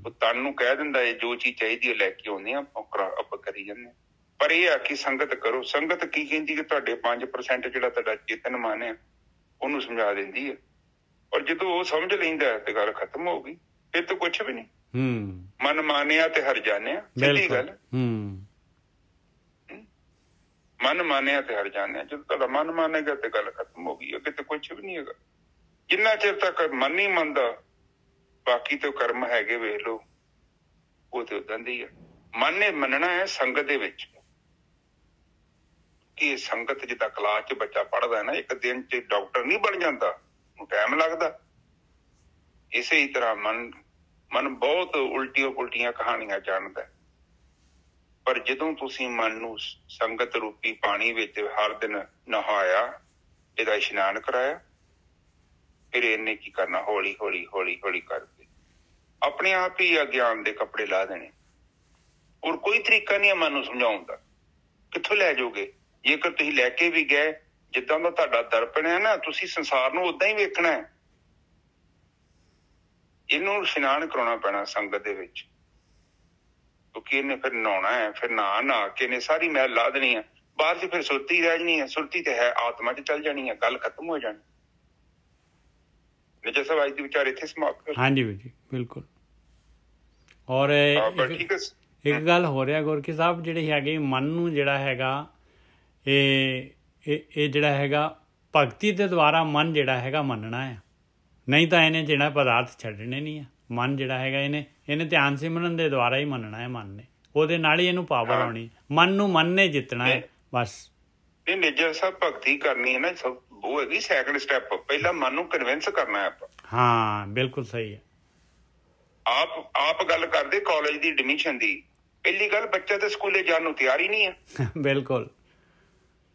ਉਹ ਤਨ ਨੂੰ ਕਹਿ ਦਿੰਦਾ ਹੈ ਜੋ ਚੀਜ਼ ਚਾਹੀਦੀ ਹੈ ਲੈ ਕੇ ਆਉਂਦੇ ਆ, ਆਪਾਂ ਕਰੀ ਜਾਂਦੇ। ਪਰ ਇਹ ਆ ਕਿ ਸੰਗਤ ਕਰੋ। ਸੰਗਤ ਕੀ ਕਹਿੰਦੀ ਕਿ ਤੁਹਾਡੇ 5% ਜਿਹੜਾ ਤੁਹਾਡਾ ਚੇਤਨ ਮਨ ਹੈ ਉਹਨੂੰ ਸਮਝਾ ਦਿੰਦੀ ਹੈ। ਔਰ ਜਦੋਂ ਉਹ ਸਮਝ ਲੈਂਦਾ ਤੇ ਗੱਲ ਖਤਮ ਹੋ ਗਈ, ਫਿਰ ਤਾਂ ਕੁਛ ਵੀ ਨਹੀਂ। ਮਨ ਮਾਨਿਆ ਤੇ ਹਰ ਜਾਣਿਆ, ਸਿੱਧੀ ਗੱਲ। ਮਨ ਮਾਨਿਆ ਤੇ ਹਰ ਜਾਣਿਆ, ਜਦੋਂ ਤੁਹਾਡਾ ਮਨ ਮਾਨੇਗਾ ਤੇ ਗੱਲ ਖਤਮ ਹੋ ਗਈ, ਅੱਗੇ ਤੇ ਕੁਛ ਵੀ ਨਹੀਂ ਹੈਗਾ। ਜਿੰਨਾ ਚਿਰ ਤੱਕ ਮਨ ਨਹੀਂ ਮੰਨਦਾ, ਬਾਕੀ ਤੇ ਕਰਮ ਹੈਗੇ ਵੇਖ ਲਓ, ਉਹ ਤੇ ਉਦਾਂ ਦੇ ਹੀ ਆ। ਮਨ ਨੇ ਮੰਨਣਾ ਹੈ ਸੰਗਤ ਦੇ ਵਿੱਚ। ਕਿ ਸੰਗਤ ਜਿੱਦਾਂ ਕਲਾਸ ਚ ਬੱਚਾ ਪੜ੍ਹਦਾ ਨਾ, ਇੱਕ ਦਿਨ ਚ ਡਾਕਟਰ ਨਹੀਂ ਬਣ ਜਾਂਦਾ, ਉਹਨੂੰ ਟਾਈਮ ਲੱਗਦਾ। ਇਸੇ ਹੀ ਤਰ੍ਹਾਂ ਮਨ ਬਹੁਤ ਉਲਟੀਆਂ ਪੁਲਟੀਆਂ ਕਹਾਣੀਆਂ ਜਾਣਦਾ। ਪਰ ਜਦੋਂ ਤੁਸੀਂ ਮਨ ਨੂੰ ਸੰਗਤ ਰੂਪੀ ਪਾਣੀ ਵਿੱਚ ਹਰ ਦਿਨ ਨਹਾਇਆ, ਇਹਦਾ ਇਸ਼ਨਾਨ ਕਰਾਇਆ, ਫਿਰ ਇਹਨੇ ਕੀ ਕਰਨਾ, ਹੌਲੀ ਹੌਲੀ ਹੌਲੀ ਹੌਲੀ ਕਰਕੇ ਆਪਣੇ ਆਪ ਹੀ ਅਗਿਆਨ ਦੇ ਕੱਪੜੇ ਲਾ ਦੇਣੇ। ਔਰ ਕੋਈ ਤਰੀਕਾ ਨਹੀਂ ਹੈ ਮਨ ਨੂੰ ਸਮਝਾਉਣ ਦਾ। ਕਿੱਥੋਂ ਲੈ ਜਾਓਗੇ? ਜੇਕਰ ਤੁਸੀਂ ਲੈ ਕੇ ਵੀ ਗਏ, ਜਿੱਦਾਂ ਦਾ ਤੁਹਾਡਾ ਦਰਪਣ ਹੈ ਨਾ, ਤੁਸੀਂ ਸੰਸਾਰ ਨੂੰ ਓਦਾਂ ਹੀ ਵੇਖਣਾ ਹੈ। ਇਹਨੂੰ ਇਸ਼ਨਾਨ ਕਰਾਉਣਾ ਪੈਣਾ ਸੰਗਤ ਦੇ ਵਿੱਚ, ਕਿਉਂਕਿ ਇਹਨੇ ਫਿਰ ਨਹਾਉਣਾ ਹੈ। ਫਿਰ ਨਹਾ ਕੇ ਇਹਨੇ ਸਾਰੀ ਮੈਲ ਲਾ ਦੇਣੀ ਹੈ। ਬਾਅਦ ਚ ਫਿਰ ਸੁਰਤੀ ਰਹਿ ਜਾਣੀ ਹੈ। ਸੁਰਤੀ ਤੇ ਹੈ ਆਤਮਾ ਚ ਚੱਲ ਜਾਣੀ ਹੈ, ਗੱਲ ਖਤਮ ਹੋ ਜਾਣੀ। ਨਿਜਾ ਸਾਹਿਬ ਅੱਜ ਦੀ ਵਿਚਾਰ ਇੱਥੇ ਸਮਾਪਤ। ਹਾਂਜੀ ਵੀਰ ਜੀ, ਬਿਲਕੁਲ। ਔਰ ਇੱਕ ਗੱਲ ਹੋ ਰਿਹਾ ਗੁਰਕੀ ਸਾਹਿਬ, ਜਿਹੜੀ ਹੈਗੀ ਮਨ ਨੂੰ ਜਿਹੜਾ ਹੈਗਾ ਇਹ ਜਿਹੜਾ ਹੈਗਾ ਭਗਤੀ ਦੇ ਦੁਆਰਾ ਮਨ ਜਿਹੜਾ ਹੈਗਾ ਮੰਨਣਾ ਹੈ। ਨਹੀਂ ਤਾਂ ਇਹਨੇ ਜਿਹੜਾ ਪਦਾਰਥ ਛੱਡਣੇ ਨਹੀਂ ਆ। ਮਨ ਜਿਹੜਾ ਹੈਗਾ ਇਹਨੇ ਧਿਆਨ ਸਿਮਰਨ ਦੇ ਦੁਆਰਾ ਹੀ ਮੰਨਣਾ ਹੈ। ਮਨ ਨੇ ਉਹਦੇ ਨਾਲ ਹੀ ਇਹਨੂੰ ਪਾਵਰ ਆਉਣੀ। ਮਨ ਨੂੰ ਮਨ ਨੇ ਜਿੱਤਣਾ ਹੈ ਬਸ। ਇਹ ਨਿਜਾ ਸਾਹਿਬ ਭਗਤੀ ਕਰਨੀ ਹੈ ਨਾ, ਸਭ ਉਹ ਹੈਗੀ ਸੈਕੰਡ ਸਟੈਪ। ਪਹਿਲਾਂ ਮਨ ਨੂੰ ਕਨਵਿੰਸ ਕਰਨਾ ਹੈ ਆਪਾਂ। ਹਾਂ ਬਿਲਕੁਲ ਸਹੀ ਹੈ। ਆਪ ਗੱਲ ਕਰਦੇ ਕਾਲਜ ਦੀ ਐਡਮਿਸ਼ਨ ਦੀ, ਪਹਿਲੀ ਗੱਲ ਬੱਚਾ ਤੇ ਸਕੂਲੇ ਜਾਣ ਨੂੰ ਤਿਆਰ ਹੀ ਨਹੀਂ ਹੈ। ਬਿਲਕੁਲ।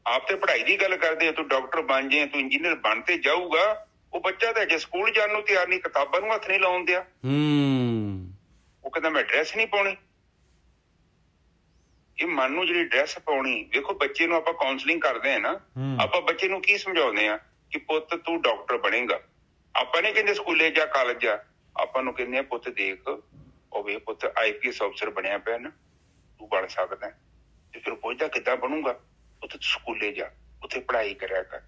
ਆਪ ਤੇ ਪੜ੍ਹਾਈ ਦੀ ਗੱਲ ਕਰਦੇ, ਤੂੰ ਡਾਕਟਰ ਬਣ ਜਾਏ, ਤੂੰ ਇੰਜੀਨੀਅਰ ਬਣ ਤੇ ਜਾਊਗਾ। ਉਹ ਬੱਚਾ ਤਾਂ ਅਜੇ ਸਕੂਲ ਜਾਣ ਨੂੰ ਤਿਆਰ ਨਹੀਂ, ਕਿਤਾਬਾਂ ਨੂੰ ਹੱਥ ਨਹੀਂ ਲਾਉਣ ਦਿਆ। ਉਹ ਕਹਿੰਦਾ ਮੈਂ ਡਰੈਸ ਨਹੀਂ ਪਾਉਣੀ। ਇਹ ਮਨ ਨੂੰ ਜਿਹੜੀ ਡਰੈਸ ਪਾਉਣੀ, ਵੇਖੋ ਬੱਚੇ ਨੂੰ ਆਪਾਂ ਕਾਉਂਸਲਿੰਗ ਕਰਦੇ ਹਾਂ ਨਾ, ਆਪਾਂ ਬੱਚੇ ਨੂੰ ਕੀ ਸਮਝਾਉਂਦੇ ਆ ਕਿ ਪੁੱਤ ਤੂੰ ਡਾਕਟਰ ਬਣੇਗਾ। ਆਪਾਂ ਨਹੀਂ ਕਹਿੰਦੇ ਸਕੂਲੇ ਜਾ ਕਾਲਜ ਜਾ, ਆਪਾਂ ਨੂੰ ਕਹਿੰਦੇ ਆ ਪੁੱਤ ਦੇਖ ਉਹ ਵੇ ਪੁੱਤ IPS ਅਫਸਰ ਬਣਿਆ ਪਿਆ ਨਾ, ਤੂੰ ਬਣ ਸਕਦਾ। ਤੇ ਫਿਰ ਪੁੱਛਦਾ ਕਿੱਦਾਂ ਬਣੂਗਾ? ਪੁੱਤ ਤੂੰ ਸਕੂਲੇ ਜਾ, ਉੱਥੇ ਪੜ੍ਹਾਈ ਕਰਿਆ ਕਰ,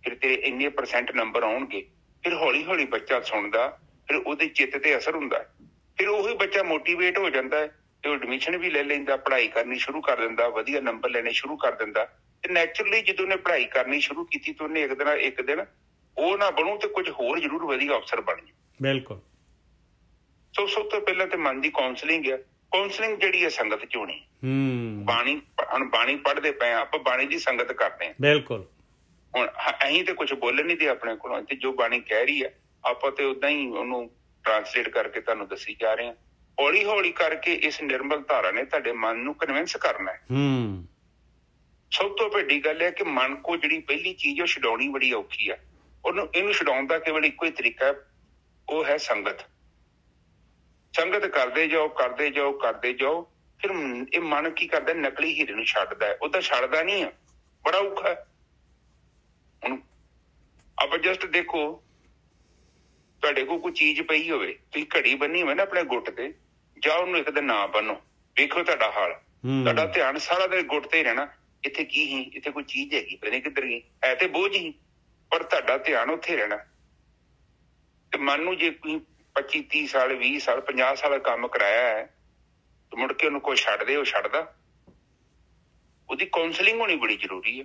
ਫਿਰ ਤੇਰੇ ਇੰਨੇ % ਨੰਬਰ ਆਉਣਗੇ। ਫਿਰ ਹੌਲੀ ਹੌਲੀ ਬੱਚਾ ਸੁਣਦਾ, ਫਿਰ ਉਹਦੇ ਚਿੱਤ ਤੇ ਅਸਰ ਹੁੰਦਾ। ਫਿਰ ਉਹੀ ਬੱਚਾ ਮੋਟੀਵੇਟ ਹੋ ਜਾਂਦਾ ਹੈ ਤੇ ਉਹ ਐਡਮਿਸ਼ਨ ਵੀ ਲੈ ਲੈਂਦਾ, ਪੜ੍ਹਾਈ ਕਰਨੀ ਸ਼ੁਰੂ ਕਰ ਦਿੰਦਾ, ਵਧੀਆ ਨੰਬਰ ਲੈਣੇ ਸ਼ੁਰੂ ਕਰ ਦਿੰਦਾ। ਤੇ ਨੈਚੁਰਲੀ ਜਦੋਂ ਉਹਨੇ ਪੜ੍ਹਾਈ ਕਰਨੀ ਸ਼ੁਰੂ ਕੀਤੀ ਤਾਂ ਉਹਨੇ ਇੱਕ ਦਿਨ ਉਹ ਨਾ ਬਣੂ ਤੇ ਕੁਝ ਹੋਰ ਜ਼ਰੂਰ ਵਧੀਆ ਅਫਸਰ ਬਣ ਜਾਊ। ਬਿਲਕੁਲ। ਸਭ ਤੋਂ ਪਹਿਲਾਂ ਤੇ ਮਨ ਦੀ ਕਾਉਂਸਲਿੰਗ ਹੈ। ਕਾਉਂਸਲਿੰਗ ਜਿਹੜੀ ਹੈ ਸੰਗਤ ਚ ਹੋਣੀ। ਹੁਣ ਬਾਣੀ ਪੜ੍ਹਦੇ ਪਏ ਆ, ਆਪਾਂ ਬਾਣੀ ਦੀ ਸੰਗਤ ਕਰਦੇ ਹਾਂ। ਬਿਲਕੁਲ। ਹੁਣ ਅਸੀਂ ਤੇ ਕੁਛ ਬੋਲਣ ਨਹੀਂ ਦੇ ਆਪਣੇ ਕੋਲੋਂ, ਤੇ ਜੋ ਬਾਣੀ ਕਹਿ ਰਹੀ ਹੈ ਆਪਾਂ ਤੇ ਓਦਾਂ ਹੀ ਉਹਨੂੰ ਟਰਾਂਸਲੇਟ ਕਰਕੇ ਤੁਹਾਨੂੰ ਦੱਸੀ ਜਾ ਰਹੇ ਹਾਂ। ਹੌਲੀ ਹੌਲੀ ਕਰਕੇ ਇਸ ਨਿਰਮਲ ਧਾਰਾ ਨੇ ਤੁਹਾਡੇ ਮਨ ਨੂੰ ਕਨਵਿੰਸ ਕਰਨਾ ਹੈ। ਸਭ ਤੋਂ ਵੱਡੀ ਗੱਲ ਹੈ ਕਿ ਮਨ ਕੋ ਜਿਹੜੀ ਪਹਿਲੀ ਚੀਜ਼ ਉਹ ਛਡਾਉਣੀ ਬੜੀ ਔਖੀ ਆ। ਇਹਨੂੰ ਛਡਾਉਣ ਦਾ ਕੇਵਲ ਇੱਕੋ ਹੀ ਤਰੀਕਾ ਹੈ, ਉਹ ਹੈ ਸੰਗਤ। ਸੰਗਤ ਕਰਦੇ ਜਾਓ ਕਰਦੇ ਜਾਓ ਕਰਦੇ ਜਾਓ, ਫਿਰ ਇਹ ਮਨ ਕੀ ਕਰਦਾ, ਨਕਲੀ ਹੀਰੇ ਨੂੰ ਛੱਡਦਾ ਹੈ। ਉਹ ਤਾਂ ਛੱਡਦਾ ਨਹੀਂ ਆ, ਬੜਾ ਔਖਾ ਹੈ। ਹੁਣ ਆਪਾਂ ਜਸਟ ਦੇਖੋ, ਤੁਹਾਡੇ ਕੋਲ ਕੋਈ ਚੀਜ਼ ਪਈ ਹੋਵੇ, ਤੁਸੀਂ ਘੜੀ ਬੰਨੀ ਹੋਵੇ ਨਾ ਆਪਣੇ ਗੁੱਟ ਤੇ, ਜਾਂ ਉਹਨੂੰ ਇੱਕ ਦਿਨ ਨਾ ਬੰਨੋ, ਵੇਖੋ ਤੁਹਾਡਾ ਹਾਲ। ਤੁਹਾਡਾ ਧਿਆਨ ਸਾਰਾ ਦਿਨ ਗੁੱਟ ਤੇ ਹੀ ਰਹਿਣਾ। ਇੱਥੇ ਕੀ ਸੀ? ਇੱਥੇ ਕੋਈ ਚੀਜ਼ ਹੈਗੀ, ਪਤਾ ਨੀ ਕਿੱਧਰ ਗਈ, ਹੈ ਤੇ ਬੋਝ ਹੀ, ਪਰ ਤੁਹਾਡਾ ਧਿਆਨ ਉੱਥੇ ਰਹਿਣਾ। ਤੇ ਮਨ ਨੂੰ ਜੇ ਤੁਸੀਂ 25 30 ਸਾਲ 20 ਸਾਲ 50 ਸਾਲ ਕੰਮ ਕਰਾਇਆ ਹੈ ਤੇ ਮੁੜ ਕੇ ਉਹਨੂੰ ਕੋਈ ਛੱਡ ਦੇ, ਉਹ ਛੱਡਦਾ? ਉਹਦੀ ਕਾਉਂਸਲਿੰਗ ਹੋਣੀ ਬੜੀ ਜ਼ਰੂਰੀ ਹੈ।